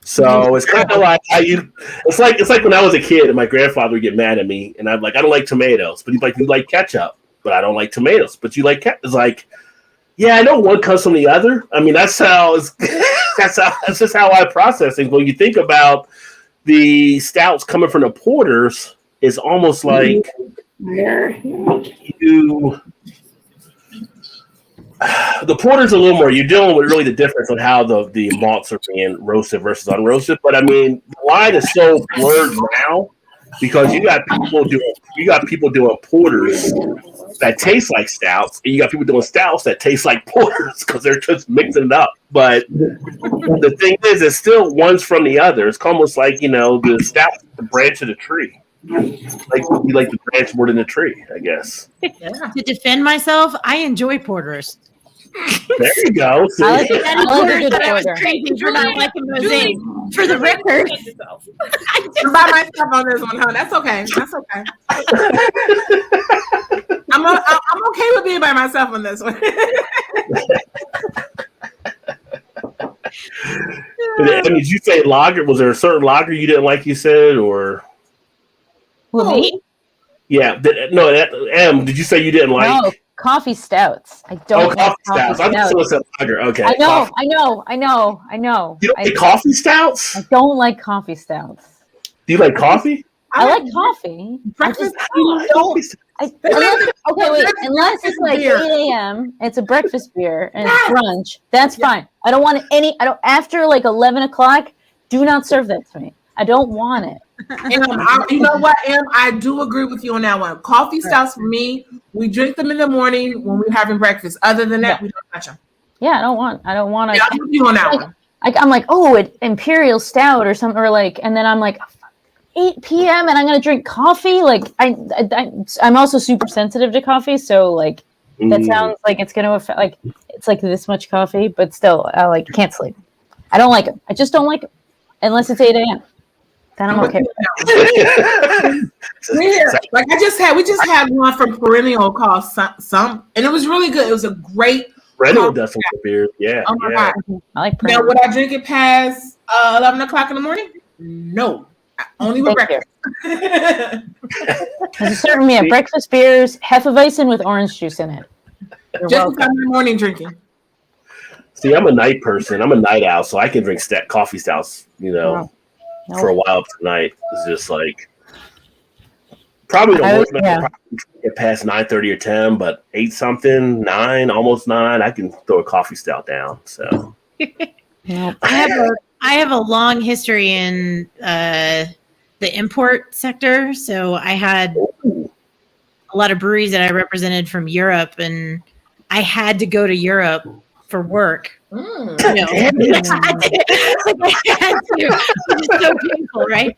So it's kind of like how it's like when I was a kid and my grandfather would get mad at me, and I'm like, I don't like tomatoes, but he's like, you like ketchup, but I don't like tomatoes, but you like ketchup. It's like, yeah, I know one comes from the other. I mean, that's just how I process things. When you think about the stouts coming from the porters, it's almost like the porter's a little more. You're dealing with really the difference on how the malts are being roasted versus unroasted. But I mean, the line is so blurred now because you got people doing porters that taste like stouts, and you got people doing stouts that taste like porters because they're just mixing it up. But the thing is, it's still one's from the other. It's almost like the stout, the branch of the tree. Like you like the branch more than the tree, I guess. To defend myself, I enjoy porters. There you go. See? I like a good porter. Crazy for not liking those things. For the record, I'm by myself on this one, huh? That's okay. That's okay. I'm okay with being by myself on this one. Did you say lager? Was there a certain lager you didn't like? You said, or Me? Yeah. Did you say you didn't like? No, coffee stouts. I don't. Coffee stouts. I thought someone said lager. Okay. I know. You don't like coffee stouts? I don't like coffee stouts. Do you like coffee? I like coffee. Breakfast. Unless it's like 8 a.m. It's a breakfast beer and it's brunch. That's fine. I don't want after like 11 o'clock. Do not serve that to me. I don't want it. You know what, Em? I do agree with you on that one. Coffee stouts for me, we drink them in the morning when we're having breakfast. Other than that, we don't touch them. Yeah, I don't want to. Yeah, I'm with you on that one. I'm like, imperial stout or something, or like, and then I'm like, 8 p.m. and I'm gonna drink coffee. Like, I'm also super sensitive to coffee, so like, that sounds like it's gonna affect. Like, it's like this much coffee, but still, I can't sleep. I don't like it. I just don't like it unless it's 8 a.m. Then I'm okay with it. Like we just had one from Perennial called Some, and it was really good. It was a great. Perennial does some good beers. Yeah. Oh my God. I like Perennial. Now, would I drink it past 11 o'clock in the morning? No. Only with breakfast. There's a certain breakfast beers, Hefeweizen with orange juice in it. Just in the morning drinking. See, I'm a night person. I'm a night owl, so I can drink coffee stouts, for a while tonight. It's just like probably don't work get past 9:30 or 10, but 8 something, 9, almost 9, I can throw a coffee stout down. So I have a long history in the import sector. So I had a lot of breweries that I represented from Europe, and I had to go to Europe for work. It's so painful, right?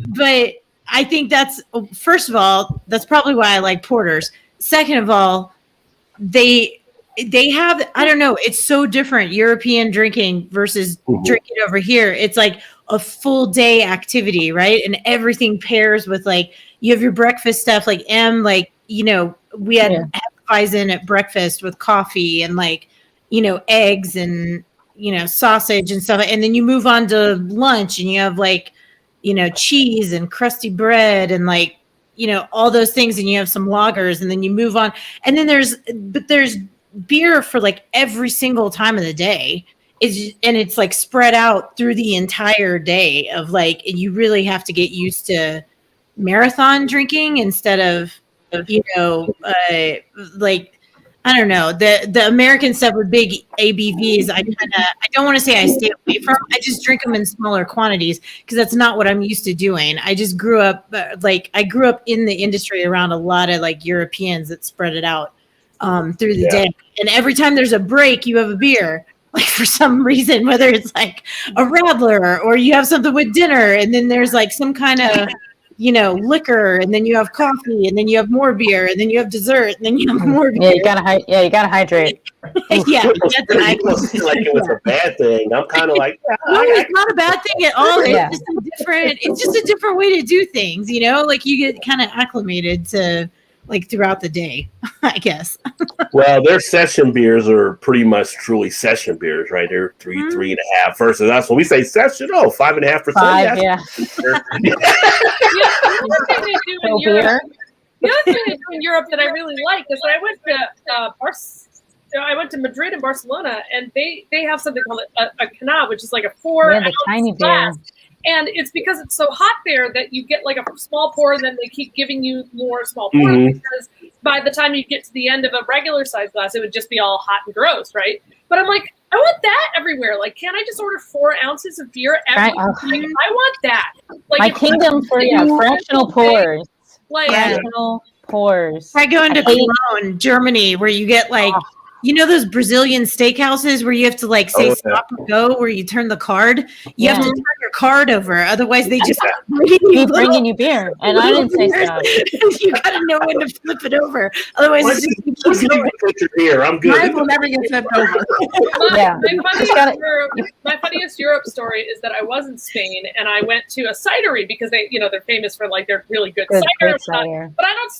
But I think that's, first of all, that's probably why I like porters. Second of all, they have, I don't know, it's so different. European drinking versus drinking over here. It's like a full day activity, right? And everything pairs with, like, you have your breakfast stuff, like we had Hefeweizen at breakfast with coffee and eggs and sausage and stuff, and then you move on to lunch and you have cheese and crusty bread and all those things, and you have some lagers, and then you move on. And then there's beer for like every single time of the day. And it's like spread out through the entire day of like, you really have to get used to marathon drinking instead of, like, I don't know, the American stuff with big ABVs. I don't want to say I stay away from. I just drink them in smaller quantities because that's not what I'm used to doing. I just grew up in the industry around a lot of like Europeans that spread it out through the day. And every time there's a break, you have a beer. Like for some reason, whether it's like a Radler or you have something with dinner, and then there's like some kind of liquor, and then you have coffee, and then you have more beer, and then you have dessert, and then you have more beer. You gotta hydrate. Yeah, that's like it was a bad thing. I'm kind of like, no, it's not a bad thing at all. It's just a different way to do things. Like you get kind of acclimated to like throughout the day, I guess. Well, their session beers are pretty much truly session beers, right? They're 3.5 versus us. When we say session, 5.5%. Yeah. The other thing they do in Europe that I really like is I went to Madrid and Barcelona, and they have something called a cana, which is like a 4-ounce tiny glass. beer. And it's because it's so hot there that you get like a small pour, and then they keep giving you more small pours, because by the time you get to the end of a regular size glass, it would just be all hot and gross, right? But I'm like, I want that everywhere. Like, can't I just order 4 ounces of beer every week? I want that. Like, my kingdom for fractional pours. Like fractional pours. I go into Cologne, Germany, where you get like, those Brazilian steakhouses where you have to like say stop and go, where you turn the card. You have to turn your card over, otherwise they just keep bringing you beer. And I didn't say stop. You got to know when to flip it over, otherwise it's just beer. I'm good. Mine will never get flipped over. My funniest Europe story is that I was in Spain, and I went to a cidery because they're famous for like their really good cider. But I don't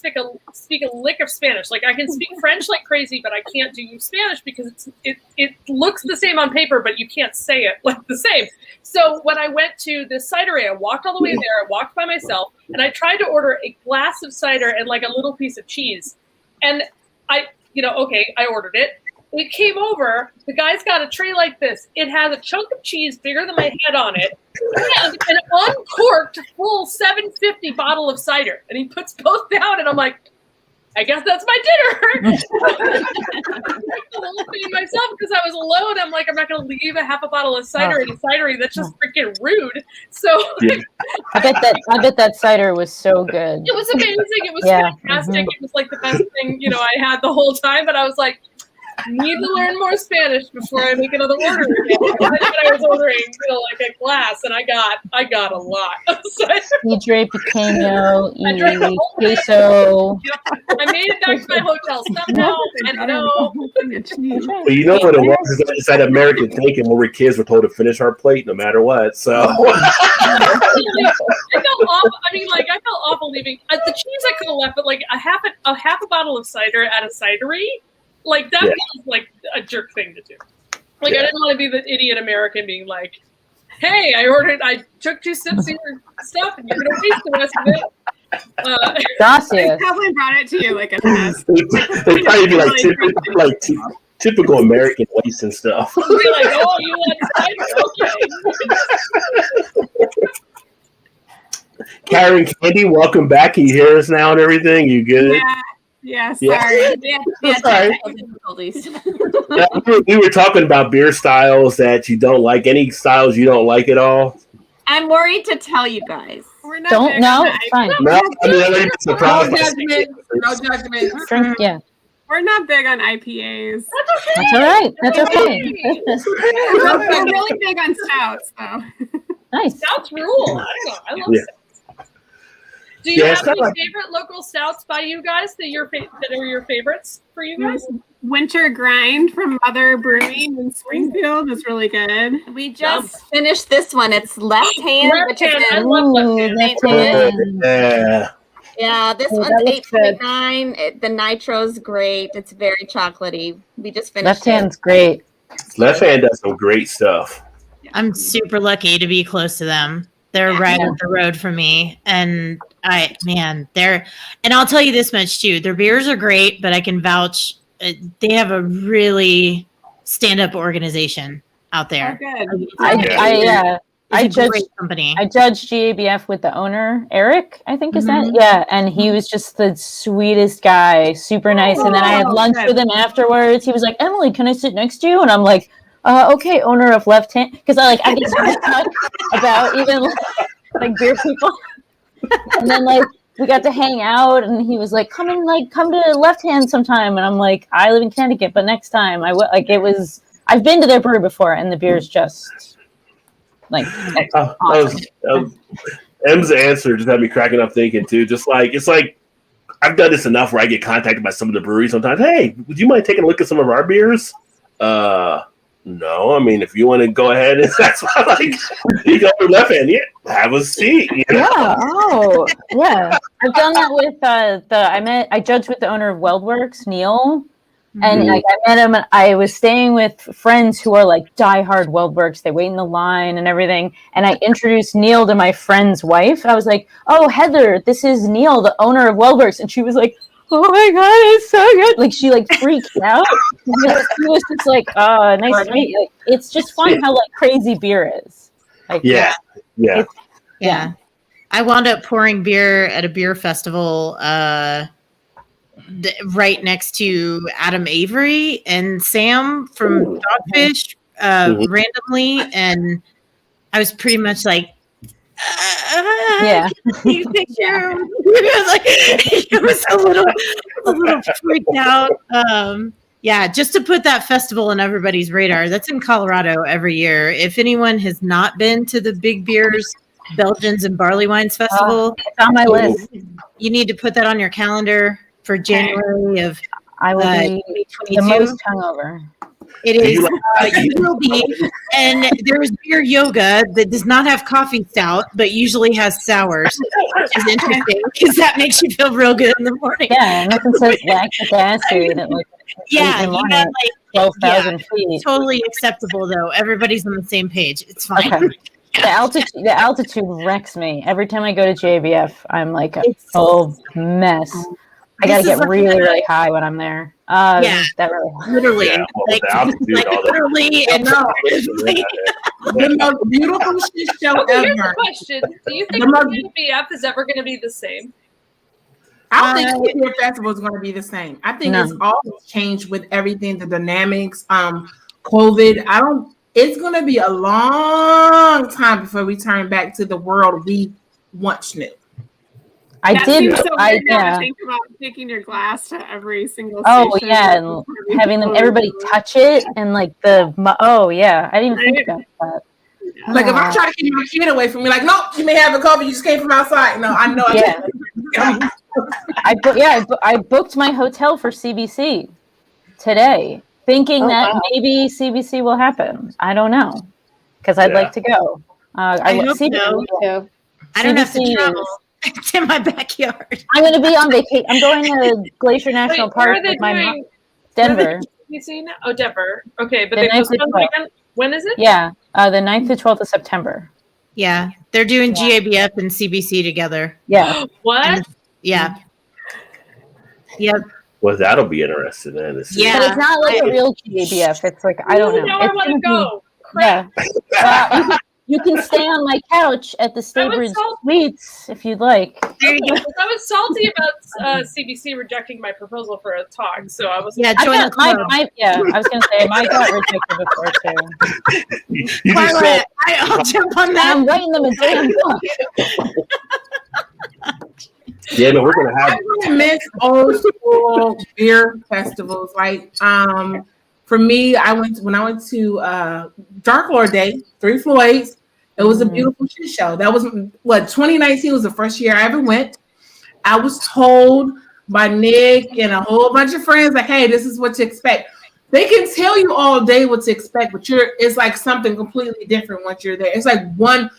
speak a lick of Spanish. Like I can speak French like crazy, but I can't do Spanish because it looks the same on paper, but you can't say it like the same. So when I went to the cidery, I walked all the way there. I walked by myself, and I tried to order a glass of cider and like a little piece of cheese. And I ordered it. It came over. The guy's got a tray like this. It has a chunk of cheese bigger than my head on it, and an uncorked full 750 bottle of cider. And he puts both down, and I'm like, I guess that's my dinner. I the whole thing myself because I was alone. I'm like, I'm not going to leave a half a bottle of cider in a cidery. That's just freaking rude. So I bet that cider was so good. It was amazing. It was fantastic. It was like the best thing I had the whole time. But I was like, need to learn more Spanish before I make another order again. I was ordering, like a glass, and I got a lot. Hidre Pequeño y queso. I made it back to my hotel somehow. I know. Well, you know what it was? Is I just had American thinking when we were kids, we're told to finish our plate no matter what. So I felt awful. I felt awful leaving. The cheese I could have left, but like a half a bottle of cider at a cidery. Like, that feels like a jerk thing to do. Like, I didn't want to be the idiot American being like, hey, I took 2 sips of your stuff, and you're going to waste the rest of it. They probably brought it to you like a mess. They probably be like typical American waste and stuff. Be like, oh, you want cider? Okay. Karen Candy, welcome back. Can you hear us now and everything? You good? Yeah, sorry. We were talking about beer styles that you don't like. Any styles you don't like at all? I'm worried to tell you guys. We're not fine. No, I'm surprised. No judgment. Yeah. We're not big on IPAs. That's all right. That's okay. We're really big on stouts, though. Nice. Stouts rule. I don't know. I love stouts. Do you have any favorite local stouts by you guys that are your favorites for you guys? Winter Grind from Mother Brewing in Springfield is really good. We just finished this one. It's Left Hand. I love Left Hand. Yeah, this one's 8.9. The nitro's great. It's very chocolatey. We just finished Left Hand's great. Left Hand does some great stuff. I'm super lucky to be close to them. They're right up the road from me. And I'll tell you this much too. Their beers are great, but I can vouch they have a really stand-up organization out there. Oh, good. I judged great company. I judged GABF with the owner, Eric, I think is that? Yeah. And he was just the sweetest guy, super nice. And then I had lunch with him afterwards. He was like, Emily, can I sit next to you? And I'm like, okay, owner of Left Hand. Because I get so talk about even like beer people. And then we got to hang out and he was like, come to Left Hand sometime. And I'm like, I live in Connecticut, but next time I've been to their brewery before and the beer's just awesome. M's answer just had me cracking up thinking too. Just it's like I've done this enough where I get contacted by some of the breweries sometimes. Hey, would you mind taking a look at some of our beers? No, I mean if you want to go ahead, and that's why you go to Left Hand, have a seat. You know? Yeah. Oh, yeah. I've done that with I judged with the owner of WeldWorks, Neil. And I met him and I was staying with friends who are diehard WeldWorks. They wait in the line and everything. And I introduced Neil to my friend's wife. I was like, oh, Heather, this is Neil, the owner of WeldWorks. And she was like, oh my God, it's so good. She freaked out. She was just like, oh, nice to meet you. It's just fun how crazy beer is. Yeah. I wound up pouring beer at a beer festival right next to Adam Avery and Sam from Dogfish randomly, and I was pretty much like, picture. It was a little freaked out. Just to put that festival on everybody's radar. That's in Colorado every year. If anyone has not been to the Big Beers, Belgians, and Barley Wines Festival, it's on my list. You need to put that on your calendar for January of I will be the most hungover. It is. You will be. And there's beer yoga that does not have coffee stout, but usually has sours, which is interesting because that makes you feel real good in the morning. Yeah, nothing says lactic acid at you got 12,000 feet. Totally acceptable though. Everybody's on the same page. It's fine. Okay. The altitude wrecks me. Every time I go to JBF, I'm like a mess. I gotta get really, really high when I'm there. That really literally, the altitude, literally, and the most beautiful shit show Here's ever. a question: do you think BF is ever going to be the same? I don't think the festival is going to be the same. I think it's always changed with everything, the dynamics, COVID. It's going to be a long time before we turn back to the world we once knew. Think about taking your glass to every single station. Oh yeah, and having everybody touch it and I didn't even think about that. If I try to keep my kid away from me, nope, you may have a COVID, you just came from outside. No, I know. I booked my hotel for CBC today, thinking that maybe CBC will happen. I don't know because I'd like to go. I hope so. I don't have to travel. It's in my backyard. I'm going to be on vacation. I'm going to Glacier National Park with my mom. Denver. Denver. Okay, but when is it? Yeah, the 9th to 12th of September. Yeah, they're doing GABF and CBC together. Yeah. What? Yeah. Yep. Well, that'll be interesting then. Yeah, but it's not a real GABF. It's I don't know. Now I want to go. Crap. Yeah. You can stay on my couch at the Staybridge Suites if you'd like. There you go. I was salty about CBC rejecting my proposal for a talk, so I was join the club. I was going to say my got rejected before too. I'll jump on that. I'm writing them a damn book. Yeah, no, we're going to have. I'm going to miss old school beer festivals. For me, when I went to Dark Lord Day, Three Floyds. It was a beautiful shit show. That was 2019 was the first year I ever went. I was told by Nick and a whole bunch of friends hey, this is what to expect. They can tell you all day what to expect, but it's something completely different once you're there. It's one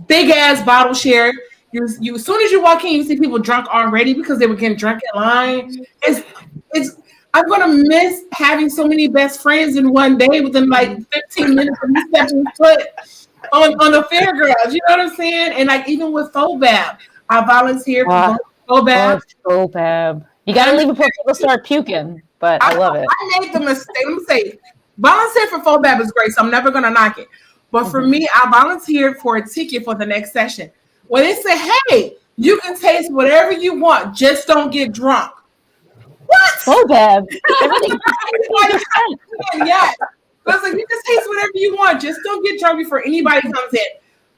big ass bottle share. You as soon as you walk in, you see people drunk already because they were getting drunk in line. It's I'm gonna miss having so many best friends in one day within 15 minutes of me stepping foot on the fairgrounds. You know what I'm saying? And like even with FOBAB, I volunteered for FOBAB. Oh, FOBAB. You got to leave before people start puking, but I love it. I made the mistake. Let me say, volunteer for FOBAB is great, so I'm never going to knock it. But for me, I volunteered for a ticket for the next session. When they say, hey, you can taste whatever you want, just don't get drunk. What? FOBAB. Yeah. I was like, you can taste whatever you want, just don't get drunk before anybody comes in.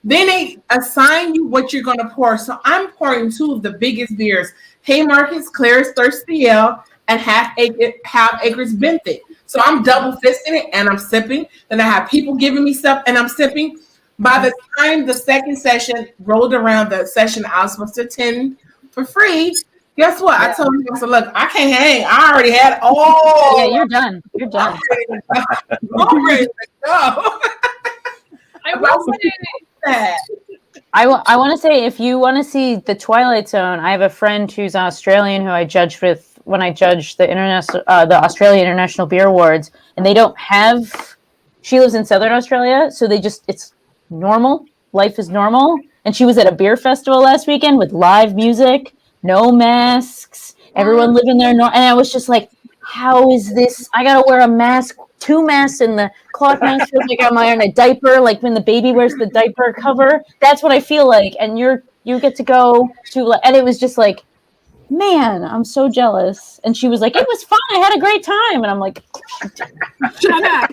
Then they assign you what you're going to pour. So I'm pouring 2 of the biggest beers, Haymarket's Claire's Thirsty Ale and Half Acres Benthic. So I'm double fisting it and I'm sipping. Then I have people giving me stuff and I'm sipping. By the time the second session rolled around, the session I was supposed to attend for free, guess what? I told him, I said, look, I can't hang. I already had all. Yeah, you're done. You're done. I'm ready to go. I want to say, if you want to see the Twilight Zone, I have a friend who's Australian who I judged with when I judged the Australia International Beer Awards, and they don't have. She lives in Southern Australia, so it's normal. Life is normal, and she was at a beer festival last weekend with live music, no masks, everyone living there, and I was just like, how is this? I gotta wear a mask. 2 masks, and the cloth mask feels like I'm wearing a diaper, like when the baby wears the diaper cover. That's what I feel like. And you get to go to, and it was just like, man, I'm so jealous. And she was like, it was fun. I had a great time. And I'm like, shut up.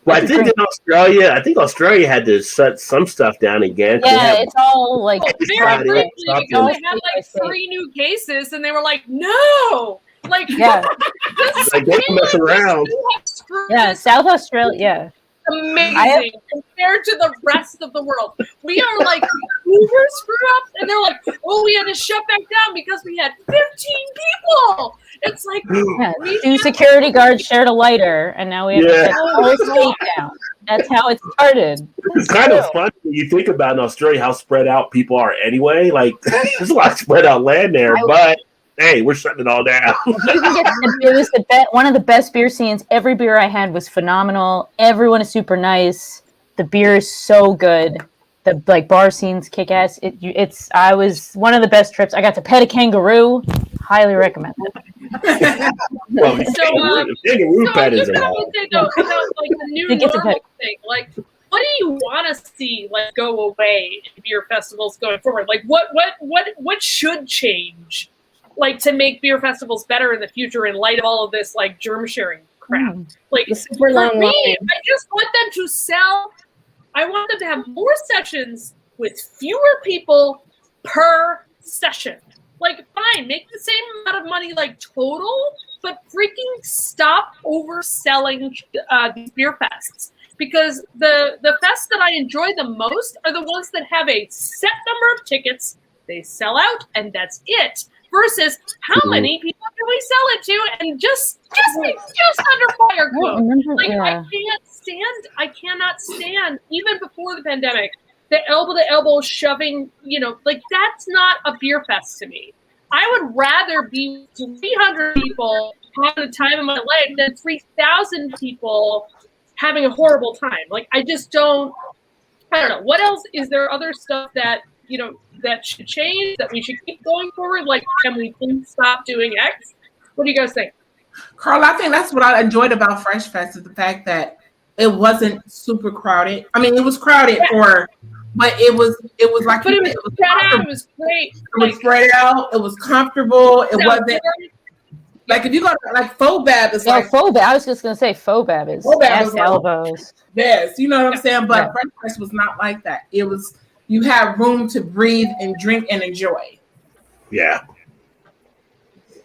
Well, I think Australia had to shut some stuff down again. Yeah, it's all like very briefly because they had like 3 new cases, and they were like, no. Like, yeah, like they mess around. Yeah, South Australia, yeah. Amazing compared to the rest of the world. We are like uber screw ups, and they're like, "Oh, we had to shut back down because we had 15 people." It's like 2 security guards shared a lighter, and now we have to shut the whole state down. That's how it started. It's kind of funny when you think about in Australia how spread out people are anyway. Like, there's a lot of spread out land there, but hey, we're shutting it all down. It was one of the best beer scenes. Every beer I had was phenomenal. Everyone is super nice. The beer is so good. The bar scenes kick ass. I was one of the best trips. I got to pet a kangaroo. Highly recommend that. Kangaroo pet is about like the new normal thing. Like, what do you want to see go away in beer festivals going forward? Like, what should change? Like, to make beer festivals better in the future in light of all of this germ sharing crap. Like, for me, I just want them to sell. I want them to have more sessions with fewer people per session. Like, fine, make the same amount of money total, but freaking stop overselling these beer fests. Because the fests that I enjoy the most are the ones that have a set number of tickets, they sell out, and that's it. Versus how many people can we sell it to, and just under fire quote. I cannot stand even before the pandemic the elbow to elbow shoving. That's not a beer fest to me. I would rather be 300 people having the time of my life than 3,000 people having a horrible time. I just don't. I don't know. What else is there? Other stuff that that should change, that we should keep going forward? Can we please stop doing X? What do you guys think? Carl, I think that's what I enjoyed about Fresh Fest is the fact that it wasn't super crowded. I mean, it was crowded but it was like, but it was spread out. It was great. It was spread out. It was comfortable. It wasn't if you go to FOBAB, it's FOBAB. I was just gonna say FOBAB is ass elbows. Yes, you know what I'm saying. But Fresh Fest was not like that. It was. You have room to breathe and drink and enjoy. Yeah.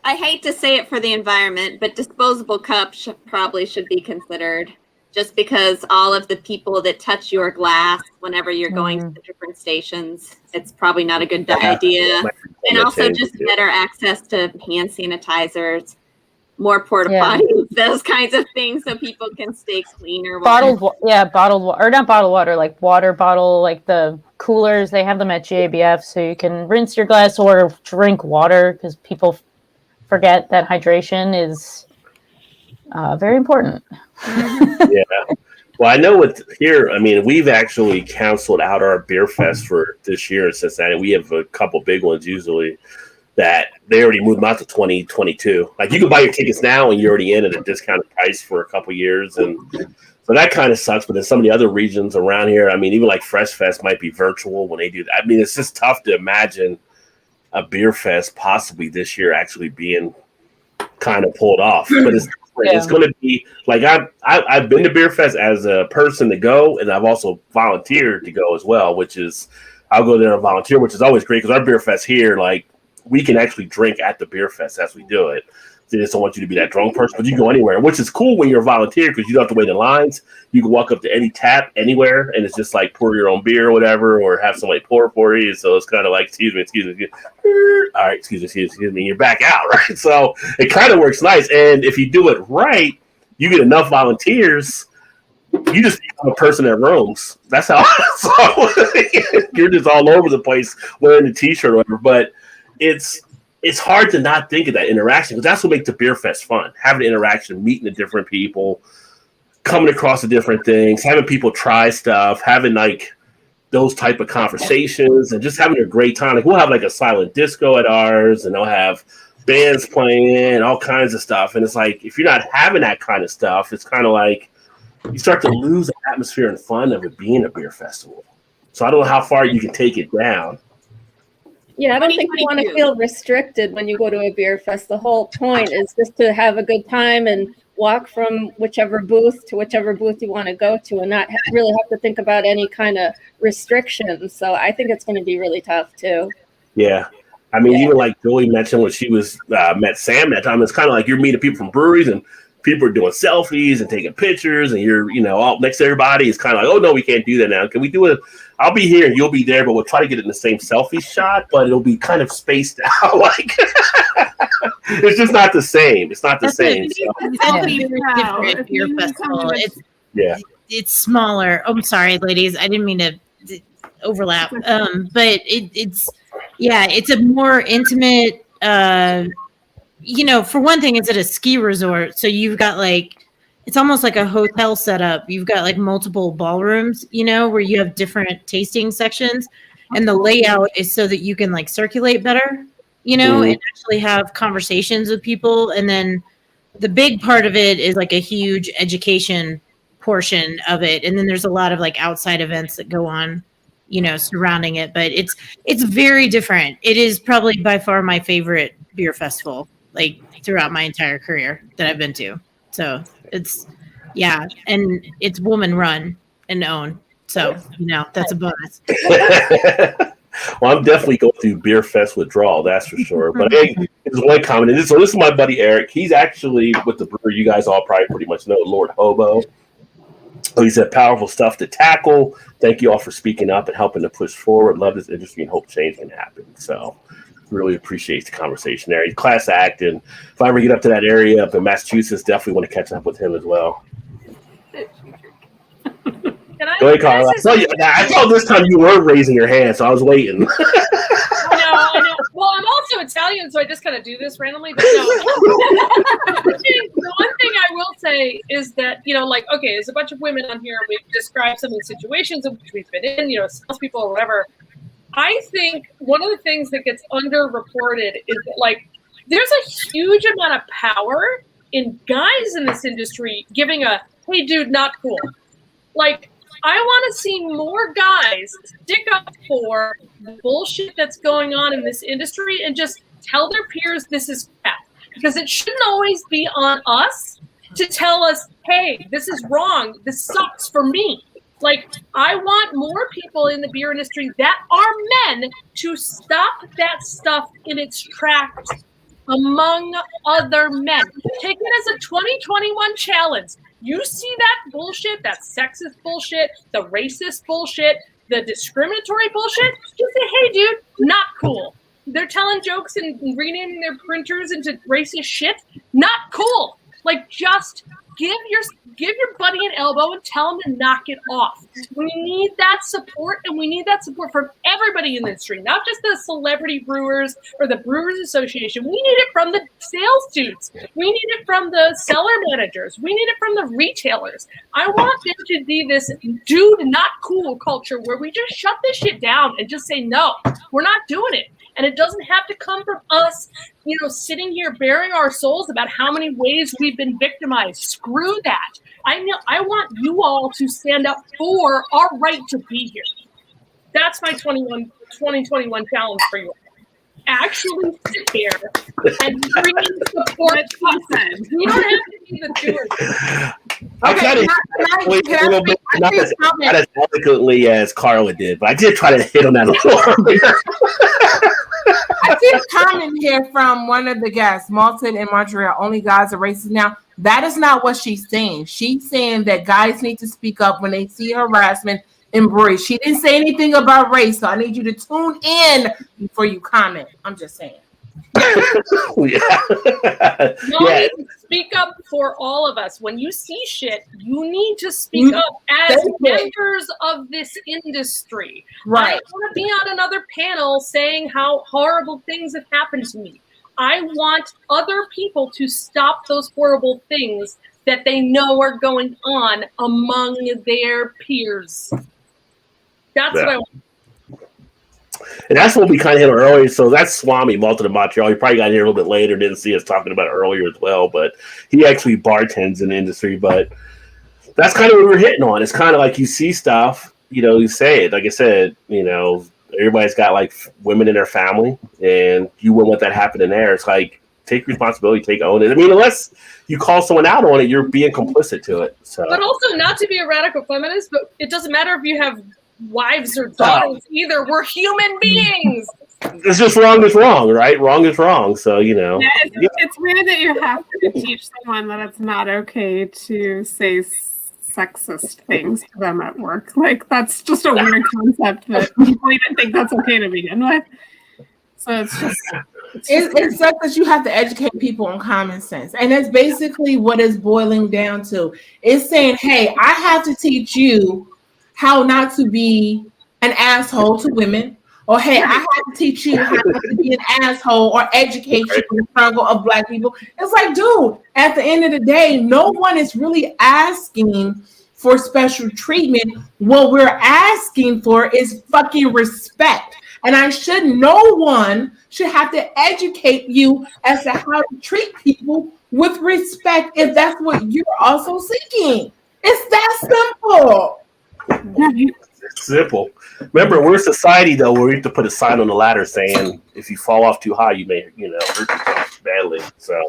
I hate to say it for the environment, but disposable cups probably should be considered, just because all of the people that touch your glass whenever you're going to the different stations, it's probably not a good idea. And also just better access to hand sanitizers, more porta potties, those kinds of things, so people can stay cleaner. Bottled water, or not bottled water, water bottle, the coolers. They have them at GABF, so you can rinse your glass or drink water, because people forget that hydration is very important. Yeah. Well, I know with here, I mean, we've actually canceled out our beer fest for this year in Cincinnati. We have a couple big ones usually that they already moved them out to 2022. Like you can buy your tickets now and you're already in at a discounted price for a couple years. And so that kind of sucks. But then some of the other regions around here, I mean, even like Fresh Fest might be virtual when they do that. I mean, it's just tough to imagine a beer fest possibly this year actually being kind of pulled off. But it's going to be like I've been to Beer Fest as a person to go, and I've also volunteered to go as well, which is I'll go there and volunteer, which is always great because our Beer Fest here, like we can actually drink at the Beer Fest as we do it. They just don't want you to be that drunk person, but you can go anywhere, which is cool when you're a volunteer because you don't have to wait in lines. You can walk up to any tap anywhere, and it's just like pour your own beer or whatever, or have somebody pour for you. So it's kind of like, excuse me. All right, excuse me. And you're back out, right? So it kind of works nice. And if you do it right, you get enough volunteers, you just become a person that roams. That's how you're just all over the place wearing the T-shirt or whatever. But it's hard to not think of that interaction because that's what makes the Beer Fest fun. Having an interaction, meeting the different people, coming across the different things, having people try stuff, having like those type of conversations and just having a great time. Like we'll have like a silent disco at ours and they'll have bands playing, all kinds of stuff. And it's like, if you're not having that kind of stuff, it's kind of like you start to lose the atmosphere and fun of it being a beer festival. So I don't know how far you can take it down. Yeah, I don't think you want to feel restricted when you go to a beer fest. The whole point is just to have a good time and walk from whichever booth to whichever booth you want to go to and not really have to think about any kind of restrictions. So I think it's going to be really tough too. Yeah. I mean, even like Joey mentioned when she was met Sam that time, it's kind of like you're meeting people from breweries and people are doing selfies and taking pictures and you're, all next to everybody. It's kind of like, oh, no, we can't do that now. Can we do it? I'll be here and you'll be there, but we'll try to get it in the same selfie shot, but it'll be kind of spaced out. Like it's just not the same. It's not the same. Beer festival. It's smaller. Oh, I'm sorry, ladies. I didn't mean to overlap. But it's a more intimate, for one thing, it's at a ski resort. So you've got it's almost like a hotel setup. You've got like multiple ballrooms, where you have different tasting sections, and the layout is so that you can like circulate better, and actually have conversations with people. And then the big part of it is like a huge education portion of it. And then there's a lot of like outside events that go on, surrounding it. But it's very different. It is probably by far my favorite beer festival, like throughout my entire career that I've been to. So it's, and it's woman run and owned. So, that's a bonus. Well, I'm definitely going through Beer Fest withdrawal, that's for sure. But hey, there's one comment. So this is my buddy Eric. He's actually with the brewer you guys all probably pretty much know, Lord Hobo. So he said, powerful stuff to tackle. Thank you all for speaking up and helping to push forward. Love this industry and hope change can happen. So really appreciate the conversation there. He's class act, and if I ever get up to that area up in Massachusetts, definitely want to catch up with him as well. Go ahead, Carla. I thought this time you were raising your hand, so I was waiting. I know. Well, I'm also Italian, so I just kind of do this randomly. But no. The one thing I will say is that, okay, there's a bunch of women on here, and we've described some of the situations in which we've been in, salespeople or whatever. I think one of the things that gets underreported is that, there's a huge amount of power in guys in this industry giving a, hey, dude, not cool. I want to see more guys stick up for the bullshit that's going on in this industry and just tell their peers this is crap. Because it shouldn't always be on us to tell us, hey, this is wrong. This sucks for me. I want more people in the beer industry that are men to stop that stuff in its tracks among other men. Take it as a 2021 challenge. You see that bullshit, that sexist bullshit, the racist bullshit, the discriminatory bullshit, just say, hey, dude, not cool. They're telling jokes and renaming their printers into racist shit. Not cool. Just give your buddy an elbow and tell him to knock it off. We need that support, and we need that support from everybody in the industry, not just the celebrity brewers or the Brewers Association. We need it from the sales dudes. We need it from the seller managers. We need it from the retailers. I want there to be this dude not cool culture where we just shut this shit down and just say, no, we're not doing it. And it doesn't have to come from us, sitting here bearing our souls about how many ways we've been victimized. Screw that. I want you all to stand up for our right to be here. That's my 2021 challenge for you. Actually sit here and bring support. You don't have to be the doer. I tried to not as eloquently as Carla did, but I did try to hit on that a little earlier. I see a comment here from one of the guests, Malton in Montreal. Only guys are racist now. That is not what she's saying. She's saying that guys need to speak up when they see harassment in breweries. She didn't say anything about race, so I need you to tune in before you comment. I'm just saying. Yeah. Speak up for all of us. When you see shit, you need to speak up as members of this industry. Right. I want to be on another panel saying how horrible things have happened to me. I want other people to stop those horrible things that they know are going on among their peers. That's what I want. And that's what we kind of hit on earlier. So that's Swami, Malton in Montreal. He probably got here a little bit later, didn't see us talking about it earlier as well. But he actually bartends in the industry. But that's kind of what we were hitting on. It's kind of like you see stuff, you say it. Like I said, everybody's got like women in their family, and you wouldn't want that happening there. It's like, take responsibility, take own it. I mean, unless you call someone out on it, you're being complicit to it. So, but also not to be a radical feminist, but it doesn't matter if you have wives or daughters either. We're human beings. It's just wrong is wrong, right? Wrong is wrong. So, Yeah, it's weird that you have to teach someone that it's not okay to say sexist things to them at work. Like, that's just a weird concept that people even think that's okay to begin with. So it's just... It's such that you have to educate people on common sense. And that's basically what it's boiling down to. It's saying, hey, I have to teach you how not to be an asshole to women. Or, hey, I have to teach you how not to be an asshole or educate you in the struggle of Black people. It's like, dude, at the end of the day, no one is really asking for special treatment. What we're asking for is fucking respect. And no one should have to educate you as to how to treat people with respect if that's what you're also seeking. It's that simple. It's simple. Remember, we're a society, though, where we have to put a sign on the ladder saying if you fall off too high, you may, hurt yourself badly. So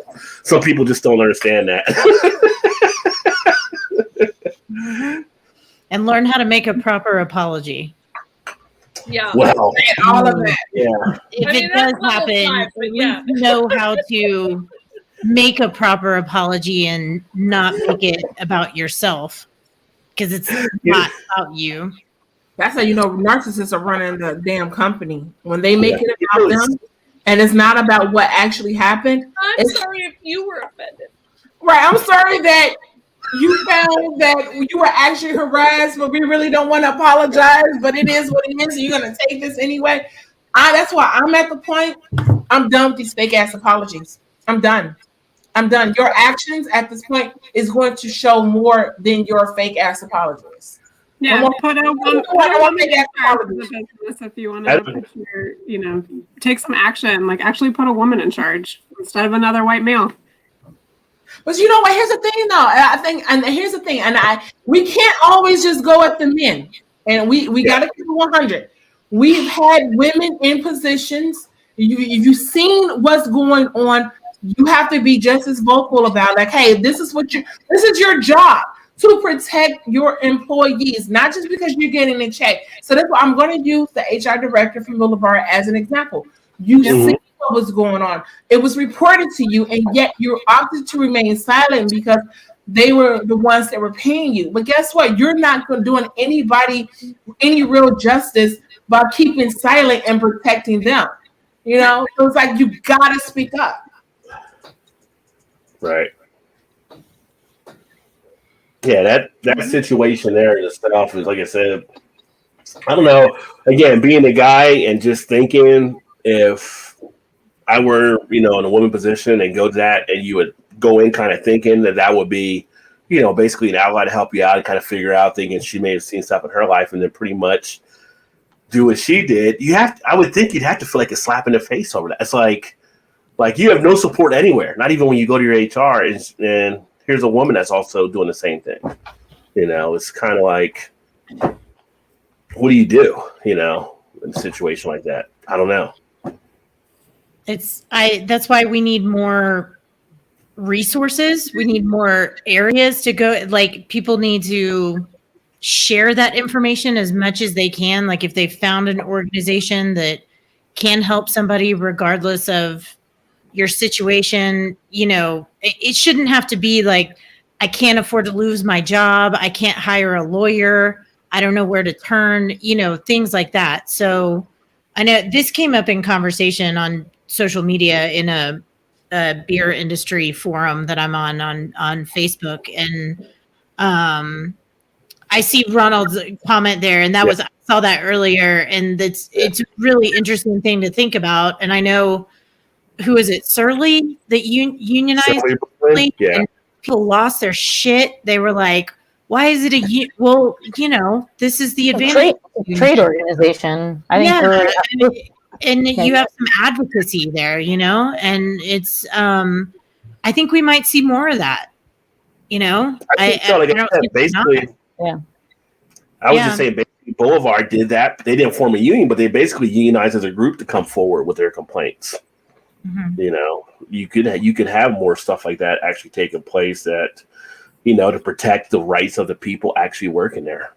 some people just don't understand that. And learn how to make a proper apology. Yeah. Well, all of that. Yeah. If it does happen, you know how to make a proper apology and not make it about yourself, because it's not about you. That's how you know narcissists are running the damn company. When they make it about them and it's not about what actually happened. I'm sorry if you were offended. Right. I'm sorry that you found that you were actually harassed, but we really don't want to apologize. But it is what it is. You're going to take this anyway. That's why I'm at the point. I'm done with these fake ass apologies. I'm done. Your actions at this point is going to show more than your fake ass apologies. Yeah, put a woman in charge of the business if you want to, take some action. Like, actually put a woman in charge instead of another white male. But you know what? Here's the thing, though. We can't always just go at the men, and we got to keep it 100. We've had women in positions. You've seen what's going on. You have to be just as vocal about, like, hey, this is your job. To protect your employees, not just because you're getting a check. So that's why I'm going to use the HR director from Boulevard as an example. You see what was going on. It was reported to you, and yet you opted to remain silent because they were the ones that were paying you. But guess what? You're not doing anybody any real justice by keeping silent and protecting them. So it's like you got to speak up. Right. Yeah, that situation there in itself is, like I said, I don't know. Again, being a guy and just thinking, if I were, in a woman position and go to that, and you would go in kind of thinking that would be, basically an ally to help you out and kind of figure out, thinking she may have seen stuff in her life and then pretty much do what she did. I would think you'd have to feel like a slap in the face over that. It's like you have no support anywhere, not even when you go to your HR, and here's a woman that's also doing the same thing. It's kind of like, what do you do, in a situation like that? I don't know. That's why we need more resources. We need more areas to go. Like, people need to share that information as much as they can. Like, if they found an organization that can help somebody regardless of your situation, it shouldn't have to be like, I can't afford to lose my job, I can't hire a lawyer, I don't know where to turn, things like that. So I know this came up in conversation on social media in a beer industry forum that I'm on Facebook, and I see Ronald's comment there, and I saw that earlier, and it's a really interesting thing to think about. And I know, who is it, Surly, that unionized? Surly, yeah. And people lost their shit. They were like, why is it well, this is the advantage. Trade organization. I think you have some advocacy there, and it's I think we might see more of that. I think so. Like I said, basically, yeah. I was just saying, basically, Boulevard did that. They didn't form a union, but they basically unionized as a group to come forward with their complaints. Mm-hmm. You could have more stuff like that actually taking place, that to protect the rights of the people actually working there.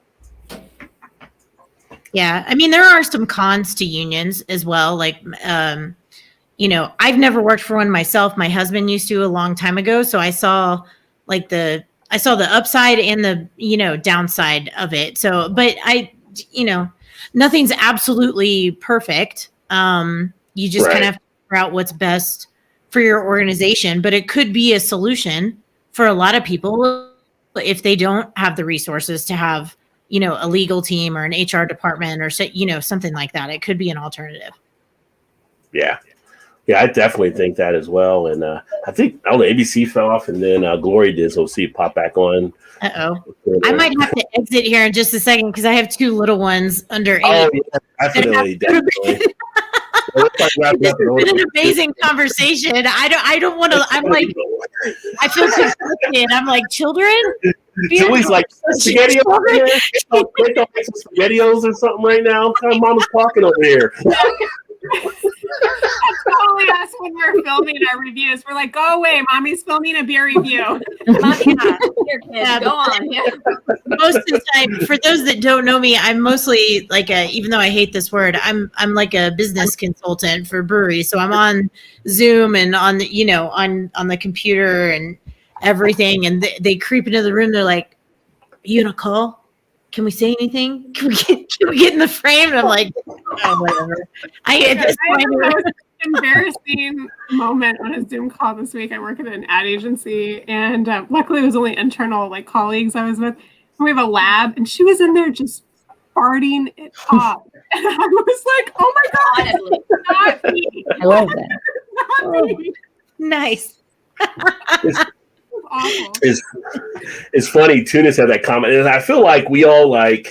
Yeah, I mean, there are some cons to unions as well. Like, I've never worked for one myself. My husband used to a long time ago, so I saw the upside and the downside of it. So, but nothing's absolutely perfect. You just kind of have to figure out what's best for your organization. But it could be a solution for a lot of people if they don't have the resources to have a legal team or an HR department or something like that. It could be an alternative. Yeah, I definitely think that as well. And I think ABC fell off, and then Glory did, so we'll see it pop back on. I might have to exit here in just a second because I have two little ones under 8. Oh, yeah, definitely. It's been an amazing conversation. I don't want to. I'm like, I feel conflicted. I'm like, children. Julie's like, spaghetti over here. Don't make some spaghettios or something right now. What kind of mama's talking over here? That's totally us when we're filming our reviews. We're like, go away, mommy's filming a beer review. Mommy, your kids, go on. Yeah. Most of the time, for those that don't know me, I'm mostly like even though I hate this word, I'm like a business consultant for breweries. So I'm on Zoom and on the computer and everything, and they creep into the room. They're like, "Are you on a call? Can we say anything? Can we get in the frame?" And I'm like, oh, whatever. I had this embarrassing moment on a Zoom call this week. I work at an ad agency, and luckily it was only internal colleagues I was with. And we have a lab, and she was in there just farting it up, and I was like, "Oh my god, not me!" I love that. Not me. Nice. It's funny. Tunis had that comment, and I feel like we all I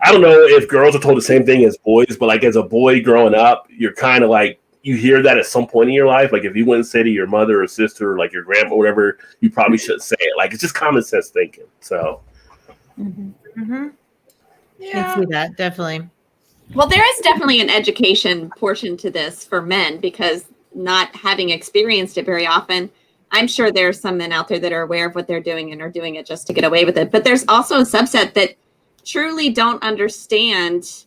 don't know if girls are told the same thing as boys, but as a boy growing up, you're kind of you hear that at some point in your life. Like if you wouldn't say to your mother or sister or your grandma or whatever, you probably shouldn't say it. It's just common sense thinking. So, Yeah, I see that definitely. Well, there is definitely an education portion to this for men, because not having experienced it very often, I'm sure there are some men out there that are aware of what they're doing and are doing it just to get away with it. But there's also a subset that truly don't understand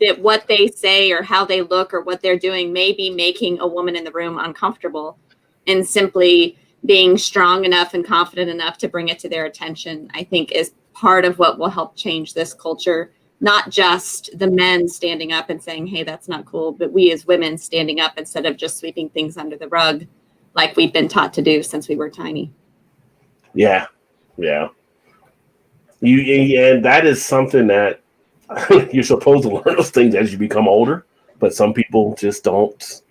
that what they say or how they look or what they're doing may be making a woman in the room uncomfortable, and simply being strong enough and confident enough to bring it to their attention, I think, is part of what will help change this culture. Not just the men standing up and saying, hey, that's not cool, but we as women standing up instead of just sweeping things under the rug like we've been taught to do since we were tiny. Yeah. And that is something that you're supposed to learn those things as you become older, but some people just don't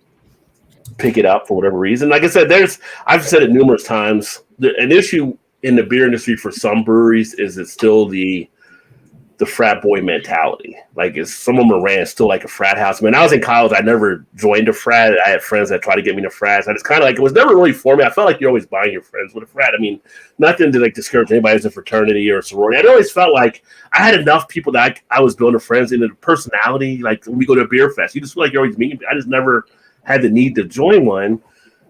pick it up for whatever reason. Like I said, I've said it numerous times. An issue in the beer industry for some breweries is it's still the frat boy mentality. Like some of them ran still like a frat house. When I was in college, I never joined a frat. I had friends that tried to get me to frats. I just kind of like, it was never really for me. I felt like you're always buying your friends with a frat. I mean, nothing to like discourage anybody who's a fraternity or a sorority. I always felt like I had enough people that I was building friends in, the personality. Like when we go to a beer fest, you just feel like you're always meeting. I just never had the need to join one,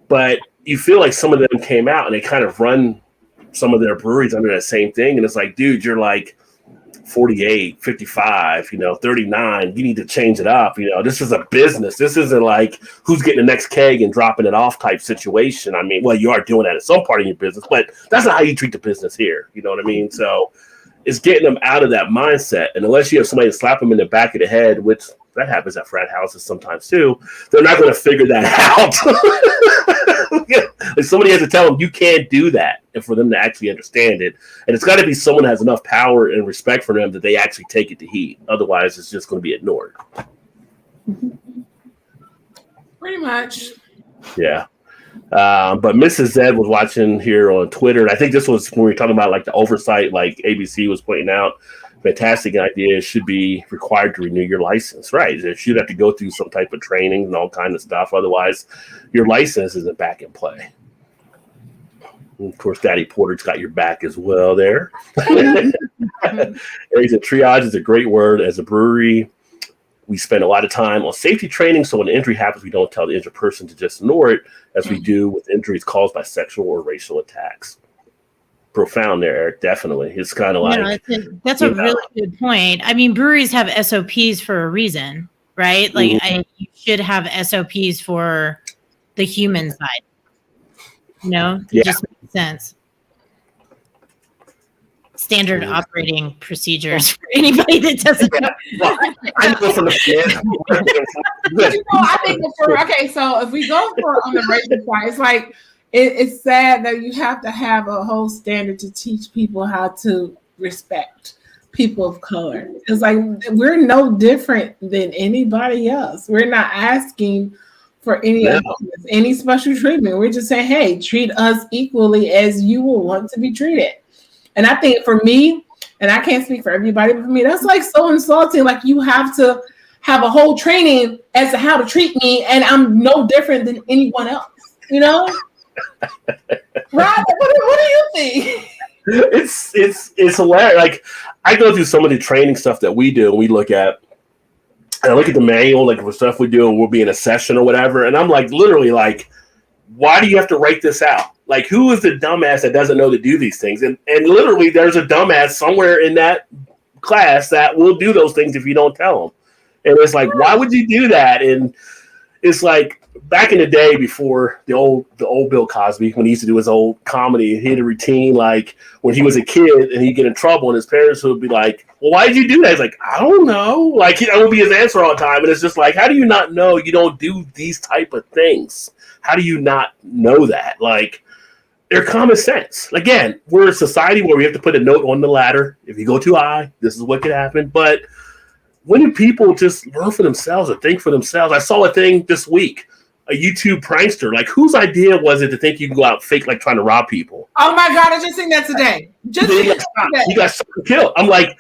but you feel like some of them came out and they kind of run some of their breweries under that same thing. And it's like, dude, you're like 48, 55, 39. You need to change it up. This is a business. This isn't like who's getting the next keg and dropping it off type situation. I mean, well, you are doing that at some part of your business, but that's not how you treat the business here. You know what I mean? So it's getting them out of that mindset. And unless you have somebody to slap them in the back of the head, which that happens at frat houses sometimes too, they're not going to figure that out. Like somebody has to tell them you can't do that, and for them to actually understand it. And it's got to be someone that has enough power and respect for them that they actually take it to heat. Otherwise, it's just going to be ignored. Pretty much. Yeah. But Mrs. Zed was watching here on Twitter, and I think this was when we were talking about like the oversight, like ABC was pointing out. Fantastic idea. Should be required to renew your license, right? You should have to go through some type of training and all kind of stuff. Otherwise, your license isn't back in play. And of course, Daddy Porter's got your back as well there. He said, triage is a great word. As a brewery, we spend a lot of time on safety training. So when an injury happens, we don't tell the injured person to just ignore it, as we do with injuries caused by sexual or racial attacks. Profound there, Eric. Definitely. It's kind of like that's a really good point. I mean, breweries have SOPs for a reason, right? Like you should have SOPs for the human side. It just makes sense. Standard operating procedures for anybody that doesn't know. I go from the I think so if we go for on the racial side, it's like it's sad that you have to have a whole standard to teach people how to respect people of color. It's like we're no different than anybody else. We're not asking for any special treatment. We're just saying, hey, treat us equally as you will want to be treated. And I think for me, and I can't speak for everybody, but for me, that's like so insulting. Like you have to have a whole training as to how to treat me, and I'm no different than anyone else. Rob, what do you think? It's hilarious. Like I go through some of the training stuff that we do, and we look at, and I look at the manual, like for stuff we do, and we'll be in a session or whatever, and I'm like, literally, like, why do you have to write this out? Like, who is the dumbass that doesn't know to do these things? And literally, there's a dumbass somewhere in that class that will do those things if you don't tell them. And it's like, why would you do that? And it's like, back in the day before the old Bill Cosby, when he used to do his old comedy, he had a routine like when he was a kid and he'd get in trouble and his parents would be like, well, why did you do that? He's like, I don't know. Like that would be his answer all the time. And it's just like, how do you not know you don't do these type of things? How do you not know that? Like they're common sense. Again, we're a society where we have to put a note on the ladder. If you go too high, this is what could happen. But when do people just learn for themselves or think for themselves? I saw a thing this week. A YouTube prankster. Like, whose idea was it to think you can go out fake, like trying to rob people? Oh my God, I just seen that today. He got killed. I'm like,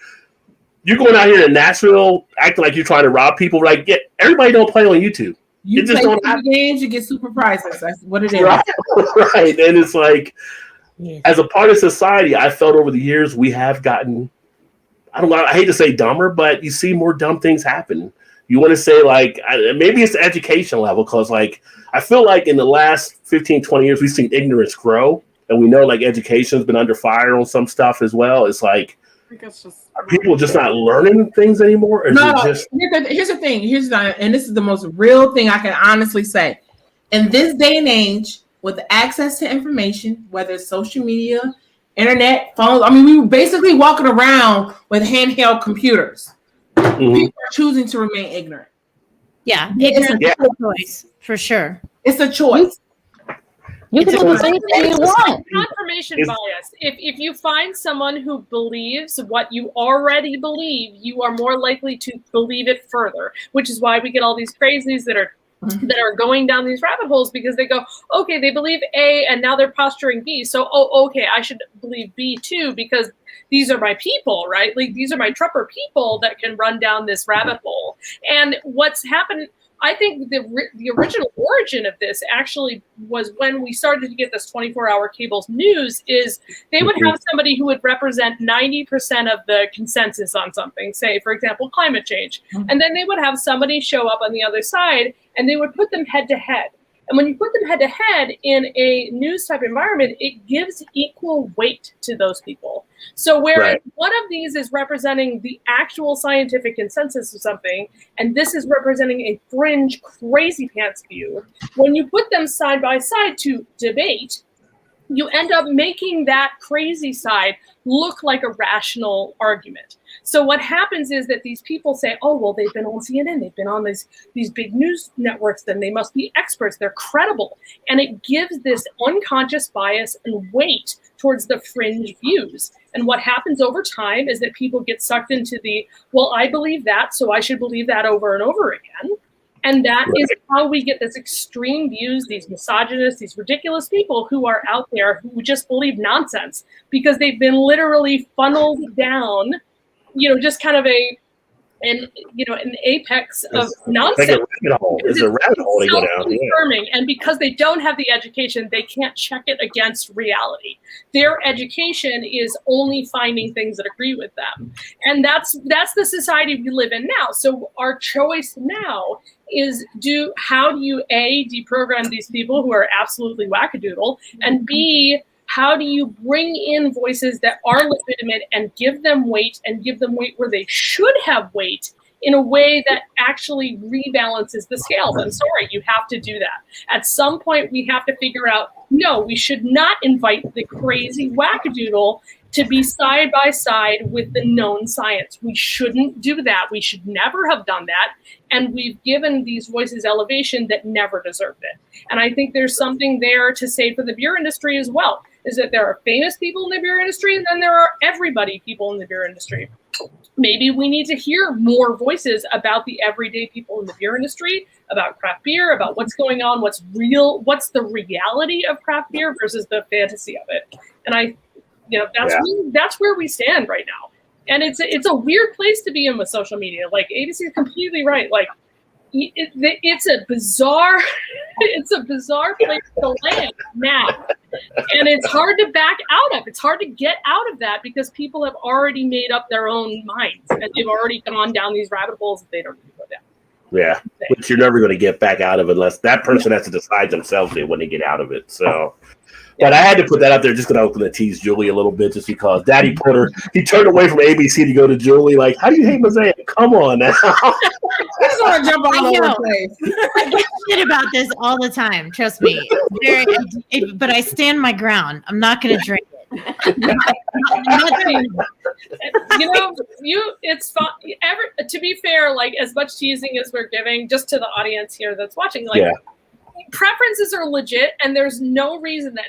you're going out here in Nashville acting like you're trying to rob people. Like, yeah, everybody don't play on YouTube. You just play video games, you get super prizes. That's what it is. Right. And it's like, as a part of society, I felt over the years we have gotten, I hate to say dumber, but you see more dumb things happen. You want to say like, maybe it's the education level, because like, I feel like in the last 15, 20 years, we've seen ignorance grow, and we know like education's been under fire on some stuff as well. It's like, are people just not learning things anymore? Or no, here's the thing. And this is the most real thing I can honestly say. In this day and age, with access to information, whether it's social media, internet, phones, I mean, we were basically walking around with handheld computers. People are choosing to remain ignorant. Yeah, ignorant is a choice for sure. It's a choice. You can do anything you want. Confirmation bias. If you find someone who believes what you already believe, you are more likely to believe it further, which is why we get all these crazies that are going down these rabbit holes, because they go, okay, they believe A and now they're posturing B. So, okay, I should believe B too, because these are my people, right? Like, these are my Trumper people that can run down this rabbit hole. And what's happened, I think the original origin of this actually was when we started to get this 24-hour cable news, is they would have somebody who would represent 90% of the consensus on something, say, for example, climate change. And then they would have somebody show up on the other side and they would put them head to head. And when you put them head to head in a news type environment, it gives equal weight to those people. So whereas one of these is representing the actual scientific consensus of something, and this is representing a fringe crazy pants view, when you put them side by side to debate, you end up making that crazy side look like a rational argument. So what happens is that these people say, oh, well, they've been on CNN, they've been on these big news networks, then they must be experts, they're credible. And it gives this unconscious bias and weight towards the fringe views. And what happens over time is that people get sucked into the, well, I believe that, so I should believe that over and over again. And that is how we get this extreme views, these misogynists, these ridiculous people who are out there who just believe nonsense because they've been literally funneled down, just kind of an apex of nonsense. It's a rabbit hole to go down. Yeah. And because they don't have the education, they can't check it against reality. Their education is only finding things that agree with them. And that's the society we live in now. So our choice now is how do you A, deprogram these people who are absolutely wackadoodle, and B, how do you bring in voices that are legitimate and give them weight where they should have weight in a way that actually rebalances the scales? I'm sorry, you have to do that. At some point, we have to figure out, no, we should not invite the crazy wackadoodle to be side by side with the known science. We shouldn't do that. We should never have done that. And we've given these voices elevation that never deserved it. And I think there's something there to say for the beer industry as well, is that there are famous people in the beer industry, and then there are everybody people in the beer industry. Maybe we need to hear more voices about the everyday people in the beer industry, about craft beer, about what's going on, what's real, what's the reality of craft beer versus the fantasy of it. And that's where we stand right now. And it's a weird place to be in with social media. Like, ABC is completely right. Like, it's a bizarre place to land now. And it's hard to back out of. It's hard to get out of that because people have already made up their own minds and they've already gone down these rabbit holes that they don't need to go down. Yeah, which you're never going to get back out of unless that person has to decide themselves when they get out of it. So, but I had to put that out there just because I was going to tease Julie a little bit, just because Daddy Porter, he turned away from ABC to go to Julie. Like, how do you hate Mosaic? Come on now. I just want to jump all over the place. I get shit about this all the time. Trust me. But I stand my ground. I'm not going to drink it. It's fun. To be fair, like, as much teasing as we're giving, just to the audience here that's watching, like, preferences are legit, and there's no reason that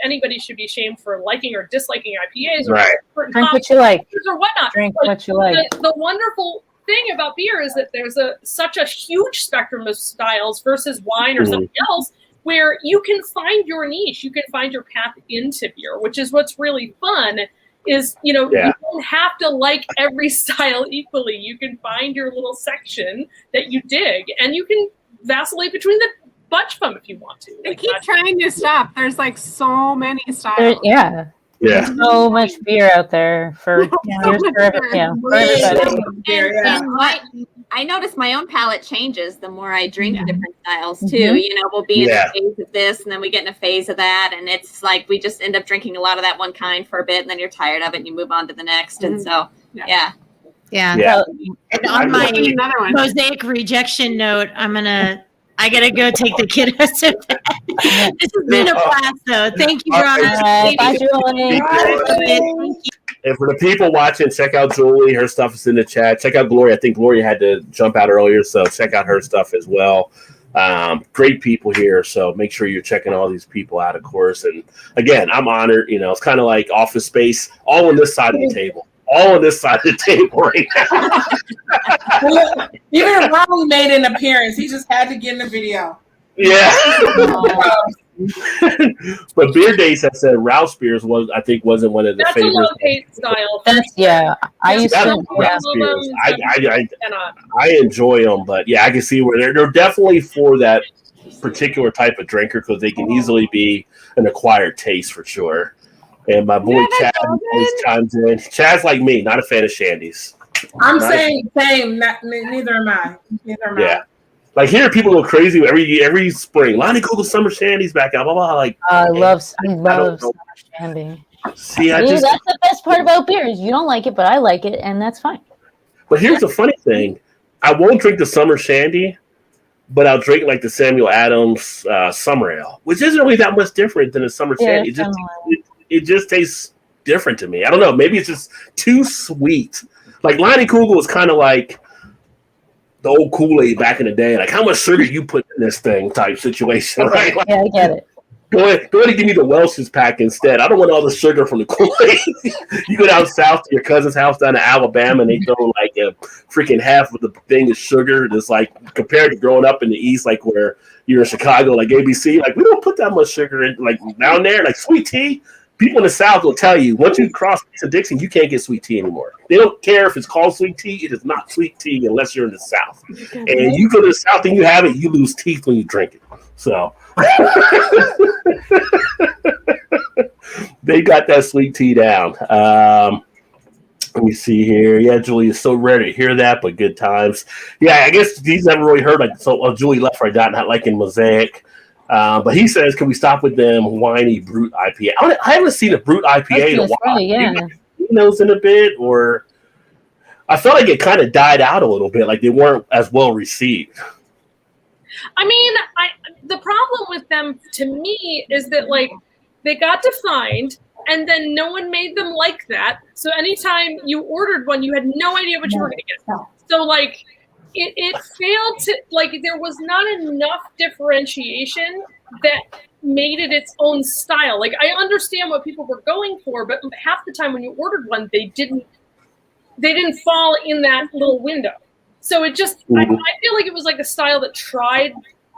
anybody should be shamed for liking or disliking IPAs or drink what you like or whatnot. Drink what you like. The wonderful thing about beer is that there's such a huge spectrum of styles versus wine or something else, where you can find your niche, you can find your path into beer, which is what's really fun. Is you don't have to like every style equally. You can find your little section that you dig, and you can vacillate between the bunch of them if you want to. They keep trying to stop. There's like so many styles. There's so much beer out there for everybody. I notice my own palate changes the more I drink different styles too. We'll be in a phase of this, and then we get in a phase of that, and it's like we just end up drinking a lot of that one kind for a bit, and then you're tired of it, and you move on to the next. And so, Yeah. And on my Mosaic rejection note, I gotta go take the kiddos to bed. This has been a blast, though. Thank you, Ron. Bye, Julie. Thank you. And for the people watching, check out Julie. Her stuff is in the chat. Check out Gloria. I think Gloria had to jump out earlier, so check out her stuff as well. Great people here, so make sure you're checking all these people out, of course. And again, I'm honored. You know, it's kind of like Office Space, all on this side of the table. All on this side of the table right now. Even Ronnie made an appearance. He just had to get in the video. Yeah. But Beer Days has said Rouse beers wasn't one of the That's favorites. That's a low-pace style. I used to. I enjoy them, but yeah, I can see where they're definitely for that particular type of drinker because they can easily be an acquired taste for sure. And my boy Chad always chimes in. Chad's like me, not a fan of shandies. I'm saying same. Neither am I. Yeah. Like here, people go crazy every spring. Lonnie Google summer shandies back out. Blah, blah, like I love summer shandy. See, that's the best part about beer is you don't like it, but I like it, and that's fine. But here's the funny thing: I won't drink the summer shandy, but I'll drink like the Samuel Adams summer ale, which isn't really that much different than a summer shandy. It just tastes different to me. I don't know. Maybe it's just too sweet. Like Lonnie Kugel was kind of like the old Kool-Aid back in the day. Like how much sugar you put in this thing type situation, right? Like, yeah, I get it. Go ahead and give me the Welch's pack instead. I don't want all the sugar from the Kool-Aid. You go down south to your cousin's house down in Alabama and they throw like a freaking half of the thing of sugar. It's like compared to growing up in the East, like where you're in Chicago, like ABC, like we don't put that much sugar in. Like down there, like sweet tea. People in the South will tell you once you cross Dixon, you can't get sweet tea anymore. They don't care if it's called sweet tea; it is not sweet tea unless you're in the South. And you go to the South and you have it, you lose teeth when you drink it. So they got that sweet tea down. Let me see here. Yeah, Julie is so rare to hear that, but good times. Yeah, I guess these never really heard like so. Julie left right out, not liking Mosaic. But he says, can we stop with them whiny Brute IPA? I haven't seen a Brute IPA in a while. Yeah. You know, in a bit, or I felt like it kind of died out a little bit, like they weren't as well received. I mean, the problem with them to me is that like they got defined and then no one made them like that. So anytime you ordered one, you had no idea what you were going to get. So like it failed to, like, there was not enough differentiation that made it its own style. Like, I understand what people were going for, but half the time when you ordered one, they didn't fall in that little window. So it just, I feel like it was like a style that tried,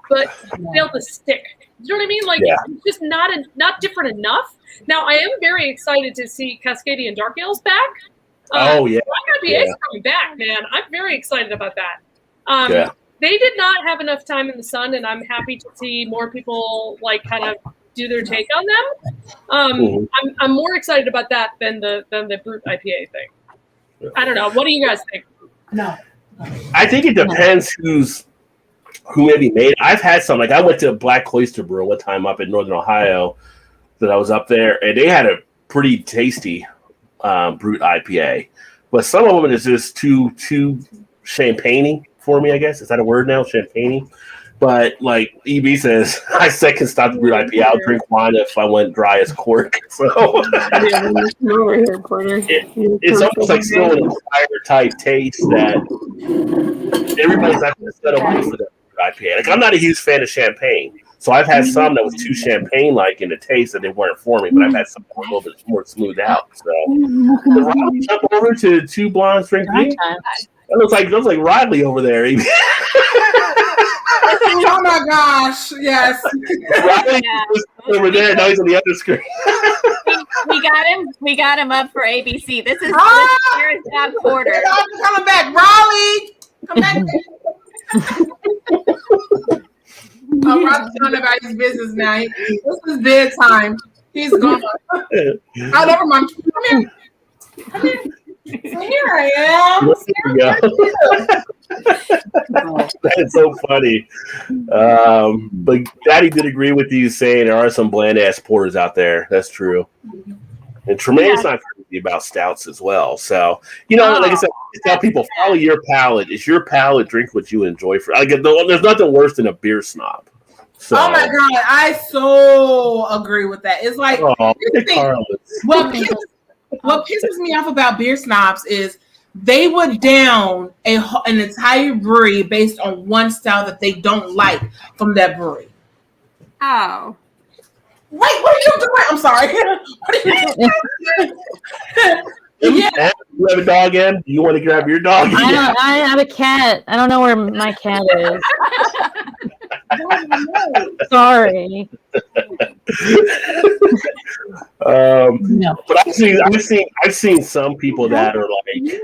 but failed to stick. You know what I mean? Like, it's just not different enough. Now, I am very excited to see Cascadian Dark Ales back. Oh, yeah. IPA is coming back, man. I'm very excited about that. They did not have enough time in the sun, and I'm happy to see more people like kind of do their take on them. I'm more excited about that than the Brute IPA thing. I don't know. What do you guys think? No. I think it depends who maybe made it. I've had some, like I went to Black Cloister Brew one time up in Northern Ohio that I was up there, and they had a pretty tasty Brute IPA. But some of them is just too champagne-y for me, I guess. Is that a word now? Champagne-y? But like EB says, I second stop the Brute IPA. I'll drink wine if I went dry as cork. So it's almost like still an acquired type taste that everybody's not going to settle for the IPA. Like I'm not a huge fan of champagne, so I've had some that was too champagne-like in the taste that they weren't for me. But I've had some that were a little bit more smoothed out. So jump over to Two Blondes Drink Beer. That looks like Riley over there. Oh my gosh! Yes, Riley over there. Now he's on the other screen. We got him up for ABC. This is Top Quarter. I'm coming back, Raleigh. Come back. Rob's talking about his business now. This is bedtime. He's gone. Oh, never mind. Come here. Come here. So here I am. That is so funny. But Daddy did agree with you saying there are some bland ass porters out there. That's true. And Tremaine's not crazy about stouts as well. So, like I said, I tell people, follow your palate. It's your palate. Drink what you enjoy. There's nothing worse than a beer snob. So, oh my God. I so agree with that. It's like, what pisses me off about beer snobs is they would down an entire brewery based on one style that they don't like from that brewery. Oh. Wait, what are you doing? I'm sorry. What are you doing? Yeah. You have a dog, Em? Do you want to grab your dog? I have a cat. I don't know where my cat is. Sorry. No. But I've seen some people that are like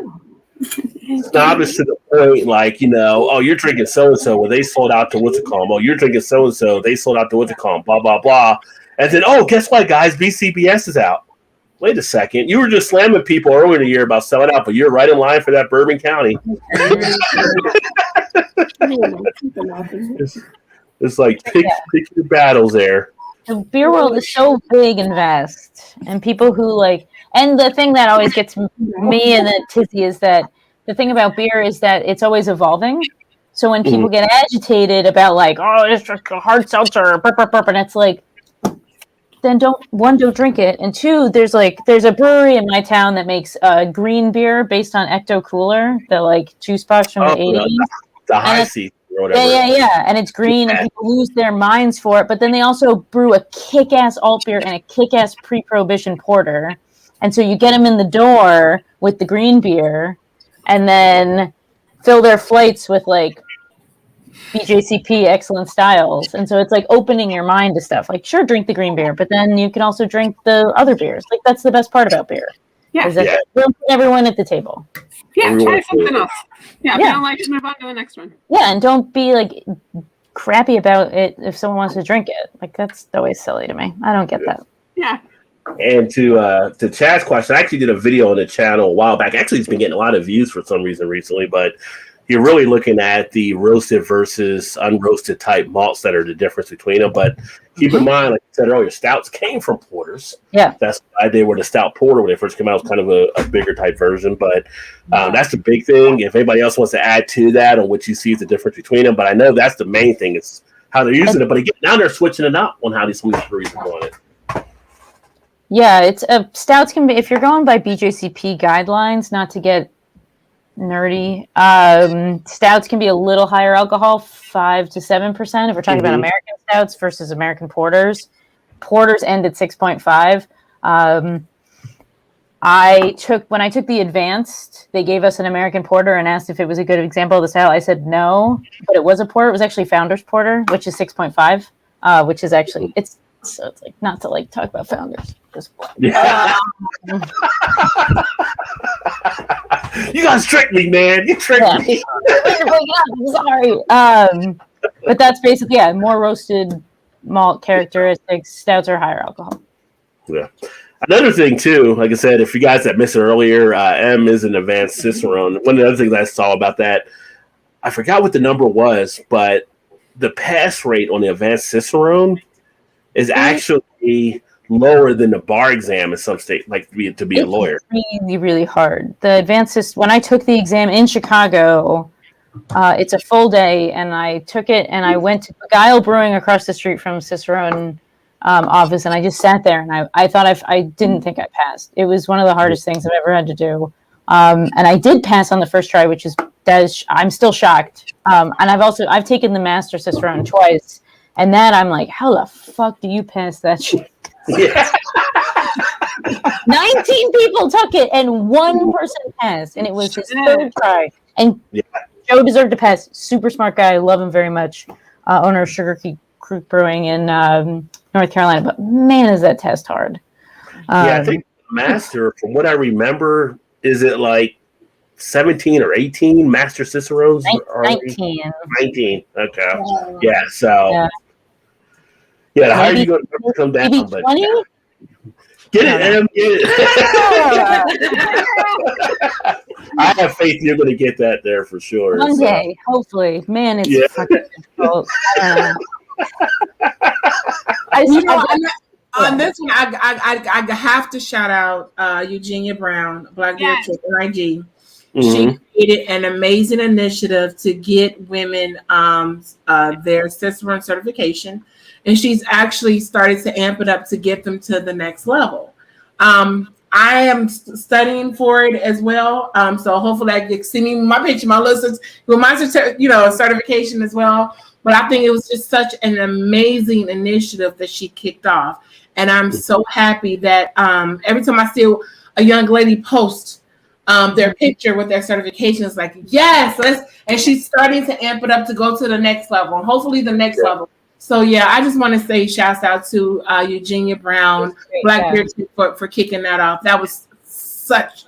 snobbish to the point, like, you know, oh, you're drinking so and so, well, they sold out to what's it called? Oh, you're drinking so and so, they sold out to what's it called? Blah blah blah, and then oh, guess what, guys? BCBS is out. Wait a second, you were just slamming people earlier in the year about selling out, but you're right in line for that Bourbon County. It's like pick your battles there. The beer world is so big and vast, and people who like, and the thing that always gets me and the tizzy is that the thing about beer is that it's always evolving. So when people get agitated about like, oh, it's just a hard seltzer, burp, burp, burp, and it's like, then don't drink it, and two, there's a brewery in my town that makes green beer based on Ecto Cooler, the like juice box from the 80s. The high seat. Yeah, and it's green, and people lose their minds for it. But then they also brew a kick-ass alt beer and a kick-ass pre-prohibition porter, and so you get them in the door with the green beer, and then fill their flights with like BJCP excellent styles. And so it's like opening your mind to stuff. Like, sure, drink the green beer, but then you can also drink the other beers. Like, that's the best part about beer. Yeah. We'll put everyone at the table. Yeah, try something else. Yeah, if you don't like it, move on to the next one. Yeah, and don't be like crappy about it if someone wants to drink it. Like, that's always silly to me. I don't get that. Yeah. And to Chad's question, I actually did a video on the channel a while back. Actually, it's been getting a lot of views for some reason recently, but you're really looking at the roasted versus unroasted type malts that are the difference between them. But keep in mind, like I said earlier, stouts came from porters. Yeah. That's why they were the stout porter when they first came out. It was kind of a bigger type version. But that's the big thing. If anybody else wants to add to that on what you see is the difference between them. But I know that's the main thing is how they're using it. But again, now they're switching it up on how these breweries are doing it. Yeah, it's stouts can be, if you're going by BJCP guidelines, not to get nerdy, stouts can be a little higher alcohol, 5 to 7% if we're talking about American stouts versus American porters. Porters end at 6.5. When I took the advanced, they gave us an American porter and asked if it was a good example of the style. I said no, but it was a porter. It was actually Founders Porter, which is 6.5, which is actually so it's like not to like talk about Founders. Yeah. You guys tricked me, man. You tricked me. I'm sorry. But that's basically more roasted malt characteristics. Stouts are higher alcohol. Yeah. Another thing too, like I said, if you guys that missed it earlier, M is an advanced Cicerone. One of the other things I saw about that, I forgot what the number was, but the pass rate on the advanced Cicerone is actually lower than the bar exam in some state, like to be a lawyer. Really, really hard. The advanced, when I took the exam in Chicago, it's a full day, and I took it, and I went to Guile Brewing across the street from Cicerone office, and I just sat there, and I thought I didn't think I passed. It was one of the hardest things I've ever had to do, and I did pass on the first try, I'm still shocked. And I've taken the Master Cicerone twice. And that I'm like, how the fuck do you pass that shit? Yeah. 19 people took it and one person passed. And it was his third try. And Joe deserved to pass. Super smart guy. Love him very much. Owner of Sugar Creek Brewing in North Carolina. But man, is that test hard. I think Master, from what I remember, is it like 17 or 18 Master Cicerones? 19. 19. Okay. Yeah, so... Yeah, the higher you go, to come down. Maybe 20? Get it, Em. Get it. I have faith you're going to get that there for sure. One day, hopefully. Man, it's fucking difficult. On this one, I have to shout out Eugenia Brown, Black Beer Chick, NIG. She created an amazing initiative to get women their Cicerone certification. And she's actually started to amp it up to get them to the next level. I I am studying for it as well. So hopefully I get see me my picture, my listens with my certification as well. But I think it was just such an amazing initiative that she kicked off. And I'm so happy that every time I see a young lady post their picture with their certification, it's like, yes, and she's starting to amp it up to go to the next level, and hopefully the next level. So yeah, I just want to say shouts out to Eugenia Brown, Black Beer for kicking that off. That was such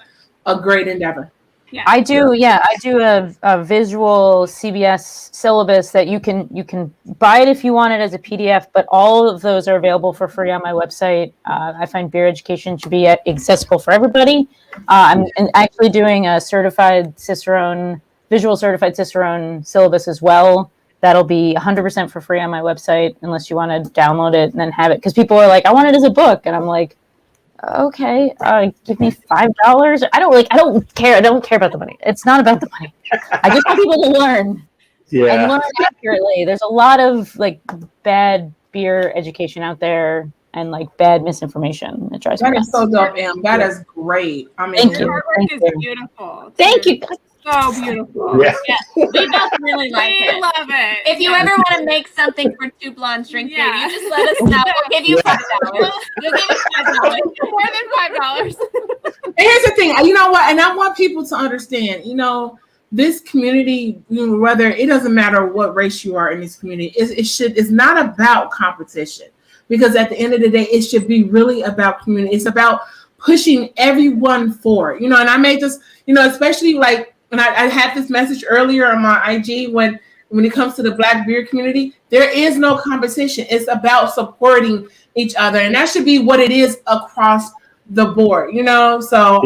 a great endeavor. Yeah. I do a visual CBS syllabus that you can buy it if you want it as a PDF, but all of those are available for free on my website. I find beer education should be accessible for everybody. I'm actually doing a visual certified Cicerone syllabus as well. That'll be 100% for free on my website, unless you want to download it and then have it. Because people are like, I want it as a book, and I'm like, okay, give me $5. I don't care. I don't care about the money. It's not about the money. I just want people to learn and learn accurately. There's a lot of like bad beer education out there and like bad misinformation. It drives me nuts. That is so dope, Em. That is great. I mean, your work is beautiful. Thank you. So beautiful. Yeah, we both really like it. We love it. If you ever want to make something for Two Blondes Drink Beer, you just let us know. We'll give you $5. We'll give you $5. More than $5. And here's the thing, you know what? And I want people to understand, this community, whether it doesn't matter what race you are in this community, it's not about competition, because at the end of the day, it should be really about community. It's about pushing everyone forward, and I made this, especially like when I had this message earlier on my IG when it comes to the Black beer community, there is no competition. It's about supporting each other, and that should be what it is across the board, So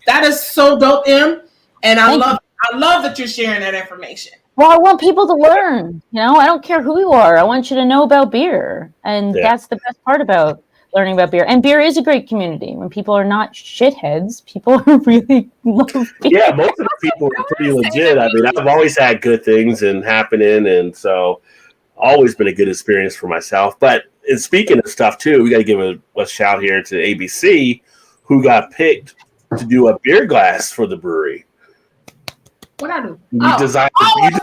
that is so dope, Em, and I love that you're sharing that information. Well, I want people to learn. I don't care who you are. I want you to know about beer, and that's the best part about learning about beer. And beer is a great community. When people are not shitheads, people really love beer. Yeah, most of the people are pretty legit. I mean, I've always had good things happening, and so always been a good experience for myself. But and speaking of stuff too, we got to give a shout here to ABC, who got picked to do a beer glass for the brewery. What I do? You designed. Wait a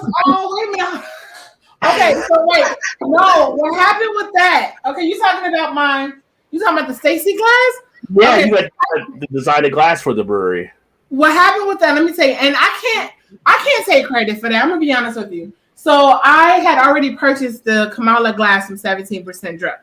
minute. Okay, so wait. No, what happened with that? Okay, you talking about the Stacy glass? Yeah, okay. You had to design a glass for the brewery. What happened with that? Let me tell you, and I can't take credit for that. I'm gonna be honest with you. So I had already purchased the Kamala glass from 17% Drug,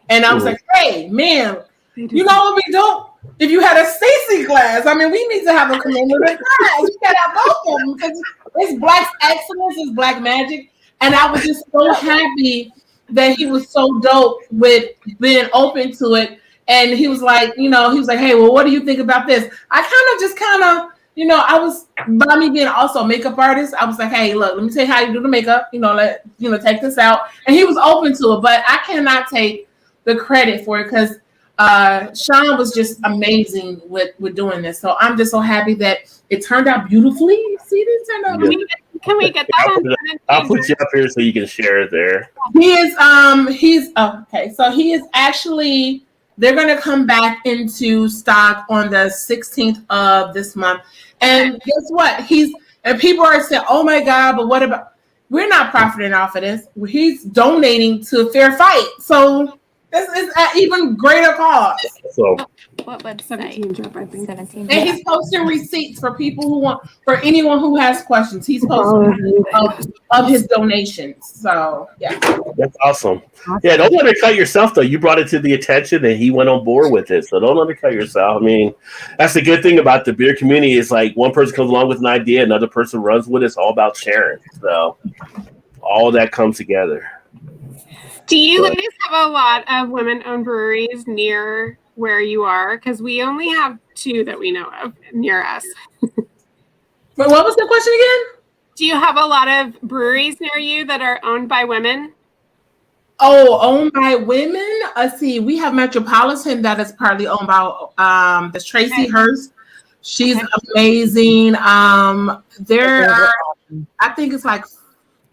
and I was like, "Hey, man, you know what we do? If you had a Stacy glass, I mean, we need to have a commemorative glass. We gotta have both of them because it's Black excellence, it's Black magic." And I was just so happy that he was so dope with being open to it. And he was like, he was like, hey, well, what do you think about this? I I was, by me being also a makeup artist, I was like, hey, look, let me tell you how you do the makeup, take this out. And he was open to it, but I cannot take the credit for it because Sean was just amazing with doing this. So I'm just so happy that it turned out beautifully. See, it turned out beautifully. Can we get that? I'll put you up here so you can share it there. He's okay. So he is actually, they're going to come back into stock on the 16th of this month. And guess what? And people are saying, oh my God, but what about, we're not profiting off of this. He's donating to Fair Fight. So this is an even greater cause. So what website? 17 Drip, I think. 17. And he's posting receipts for people for anyone who has questions. He's posting of his donations. So yeah, that's awesome. Yeah, don't undercut yourself though. You brought it to the attention, and he went on board with it. So don't undercut yourself. I mean, that's the good thing about the beer community. Is like one person comes along with an idea, another person runs with it. It's all about sharing. So all that comes together. Do you guys have a lot of women-owned breweries near where you are? Because we only have 2 that we know of near us. But what was the question again? Do you have a lot of breweries near you that are owned by women? Oh, owned by women? Let's see. We have Metropolitan that is partly owned by this Tracy Hurst. She's amazing. There are, I think it's like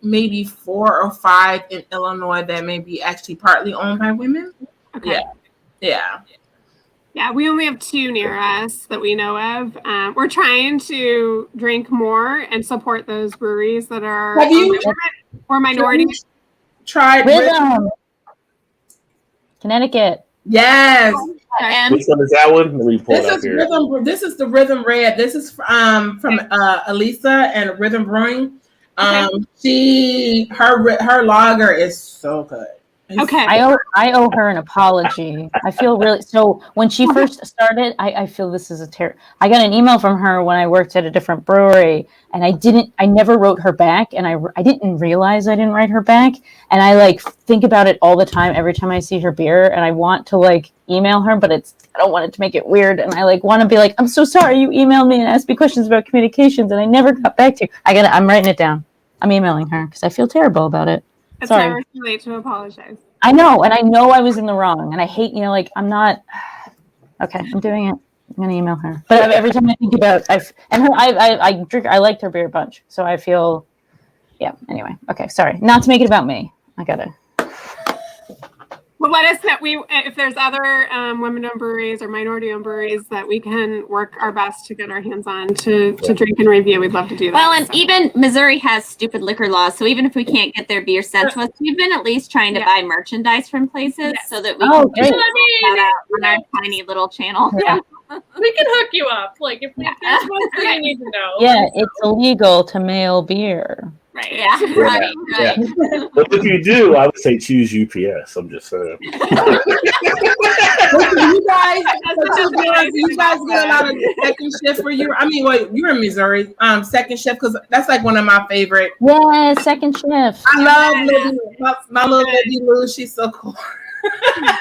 maybe 4 or 5 in Illinois. that may be actually partly owned by women. Okay. Yeah. Yeah, we only have 2 near us that we know of. We're trying to drink more and support those breweries that are Have you or minorities. tried Rhythm. Connecticut. Yes. And Which one is that one? Let me pull it This up is here. Rhythm. This is the Rhythm Red. This is from Elisa and Rhythm Brewing. Her lager is so good. Okay. I owe her an apology. I feel really so when she first started, I feel this is I got an email from her when I worked at a different brewery, and I never wrote her back, and I didn't realize I didn't write her back, and I like think about it all the time every time I see her beer, and I want to like email her, but I don't want it to make it weird, and I like want to be like, I'm so sorry you emailed me and asked me questions about communications, and I never got back to you. I'm writing it down. I'm emailing her because I feel terrible about it. It's Sorry. never too late to apologize. I know, and I know I was in the wrong, and I hate, I'm not. Okay, I'm doing it. I'm gonna email her. But every time I think about, I liked her beer a bunch, so I feel, yeah. Anyway, okay, sorry, not to make it about me. I gotta. Well, let us know if there's other women-owned breweries or minority-owned breweries that we can work our best to get our hands on to drink and review. We'd love to do that. well, and even Missouri has stupid liquor laws, so even if we can't get their beer sent to us, we've been at least trying to buy merchandise from places so that we can great. shout out on our tiny little channel. Yeah. We can hook you up. Like if there's one thing you need to know. Yeah, it's illegal to mail beer. Right. Yeah. Right. But if you do, I would say choose UPS. I'm just saying. You guys get a lot of second shift for you. I mean, wait, you're in Missouri. Second shift because that's like one of my favorite. Yeah, second shift. I love my little Libby Lou. She's so cool. I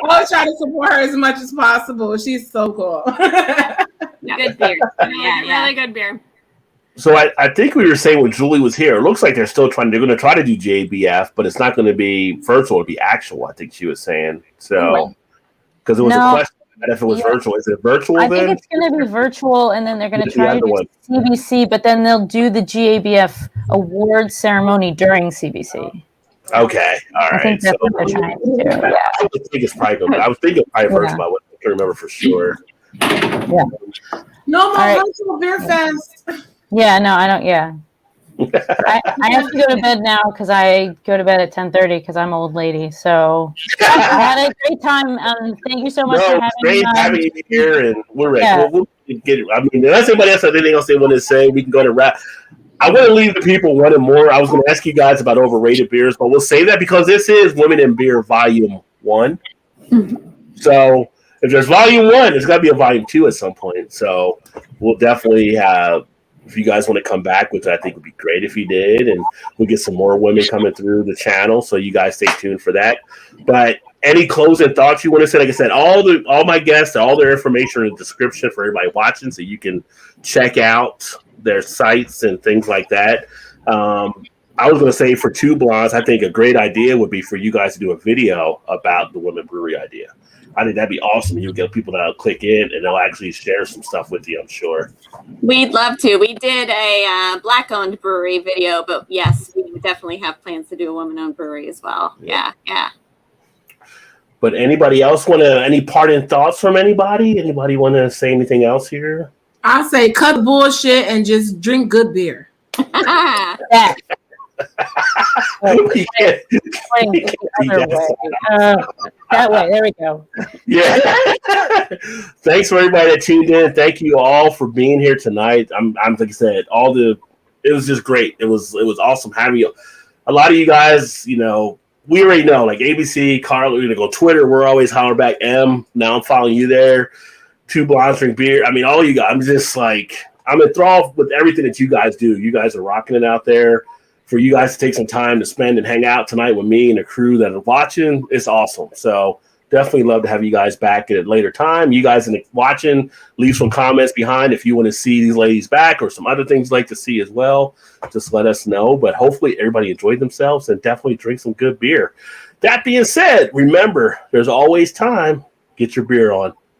always try to support her as much as possible. She's so cool. Good beer. Really good beer. So I think we were saying when Julie was here, it looks like they're going to try to do JBF, but it's not going to be virtual, it'll be actual, I think she was saying. So, because it was a question that if it was virtual, is it virtual then? I think it's going to be virtual, and then they're going to try to do CBC, but then they'll do the GABF award ceremony during CBC. Okay, all right. I think that's what they're trying to do. Yeah. I was thinking virtual, but I can't remember for sure. Yeah. No more virtual beer fest. Yeah, no, I don't. Yeah, I have to go to bed now because I go to bed at 10:30 because I'm an old lady. So I had a great time. Thank you so much for having me. Great having you here, and we're ready. Yeah. We'll get it. I mean, unless anybody else has anything else they want to say, we can go to wrap. I want to leave the people wanting more. I was going to ask you guys about overrated beers, but we'll save that because this is Women in Beer Volume 1. Mm-hmm. So if there's Volume 1, there's got to be a Volume 2 at some point. So we'll definitely have. If you guys want to come back, which I think would be great if you did, and we'll get some more women coming through the channel, so you guys stay tuned for that. But any closing thoughts you want to say? Like I said, all my guests, all their information in the description for everybody watching, so you can check out their sites and things like that. I was going to say for Two Blondes, I think a great idea would be for you guys to do a video about the women brewery idea. I think that'd be awesome. You'll get people that'll click in and they'll actually share some stuff with you, I'm sure. We'd love to. We did a Black-owned brewery video, but yes, we definitely have plans to do a woman-owned brewery as well. Yeah. But anybody else any parting thoughts from anybody? Anybody want to say anything else here? I say cut the bullshit and just drink good beer. Yeah. That way, there we go. Yeah. Thanks for everybody that tuned in. Thank you all for being here tonight. I'm like I said, it was just great. It was awesome having you. A lot of you guys, we already know, like ABC, Carl, we're gonna go Twitter. We're always holler back. Now I'm following you there. Two Blondes Drink Beer. I mean, all you guys. I'm just like I'm enthralled with everything that you guys do. You guys are rocking it out there. For you guys to take some time to spend and hang out tonight with me and the crew that are watching, it's awesome. So definitely love to have you guys back at a later time. You guys watching, leave some comments behind if you want to see these ladies back or some other things you'd like to see as well. Just let us know. But hopefully everybody enjoyed themselves and definitely drink some good beer. That being said, remember, there's always time. Get your beer on.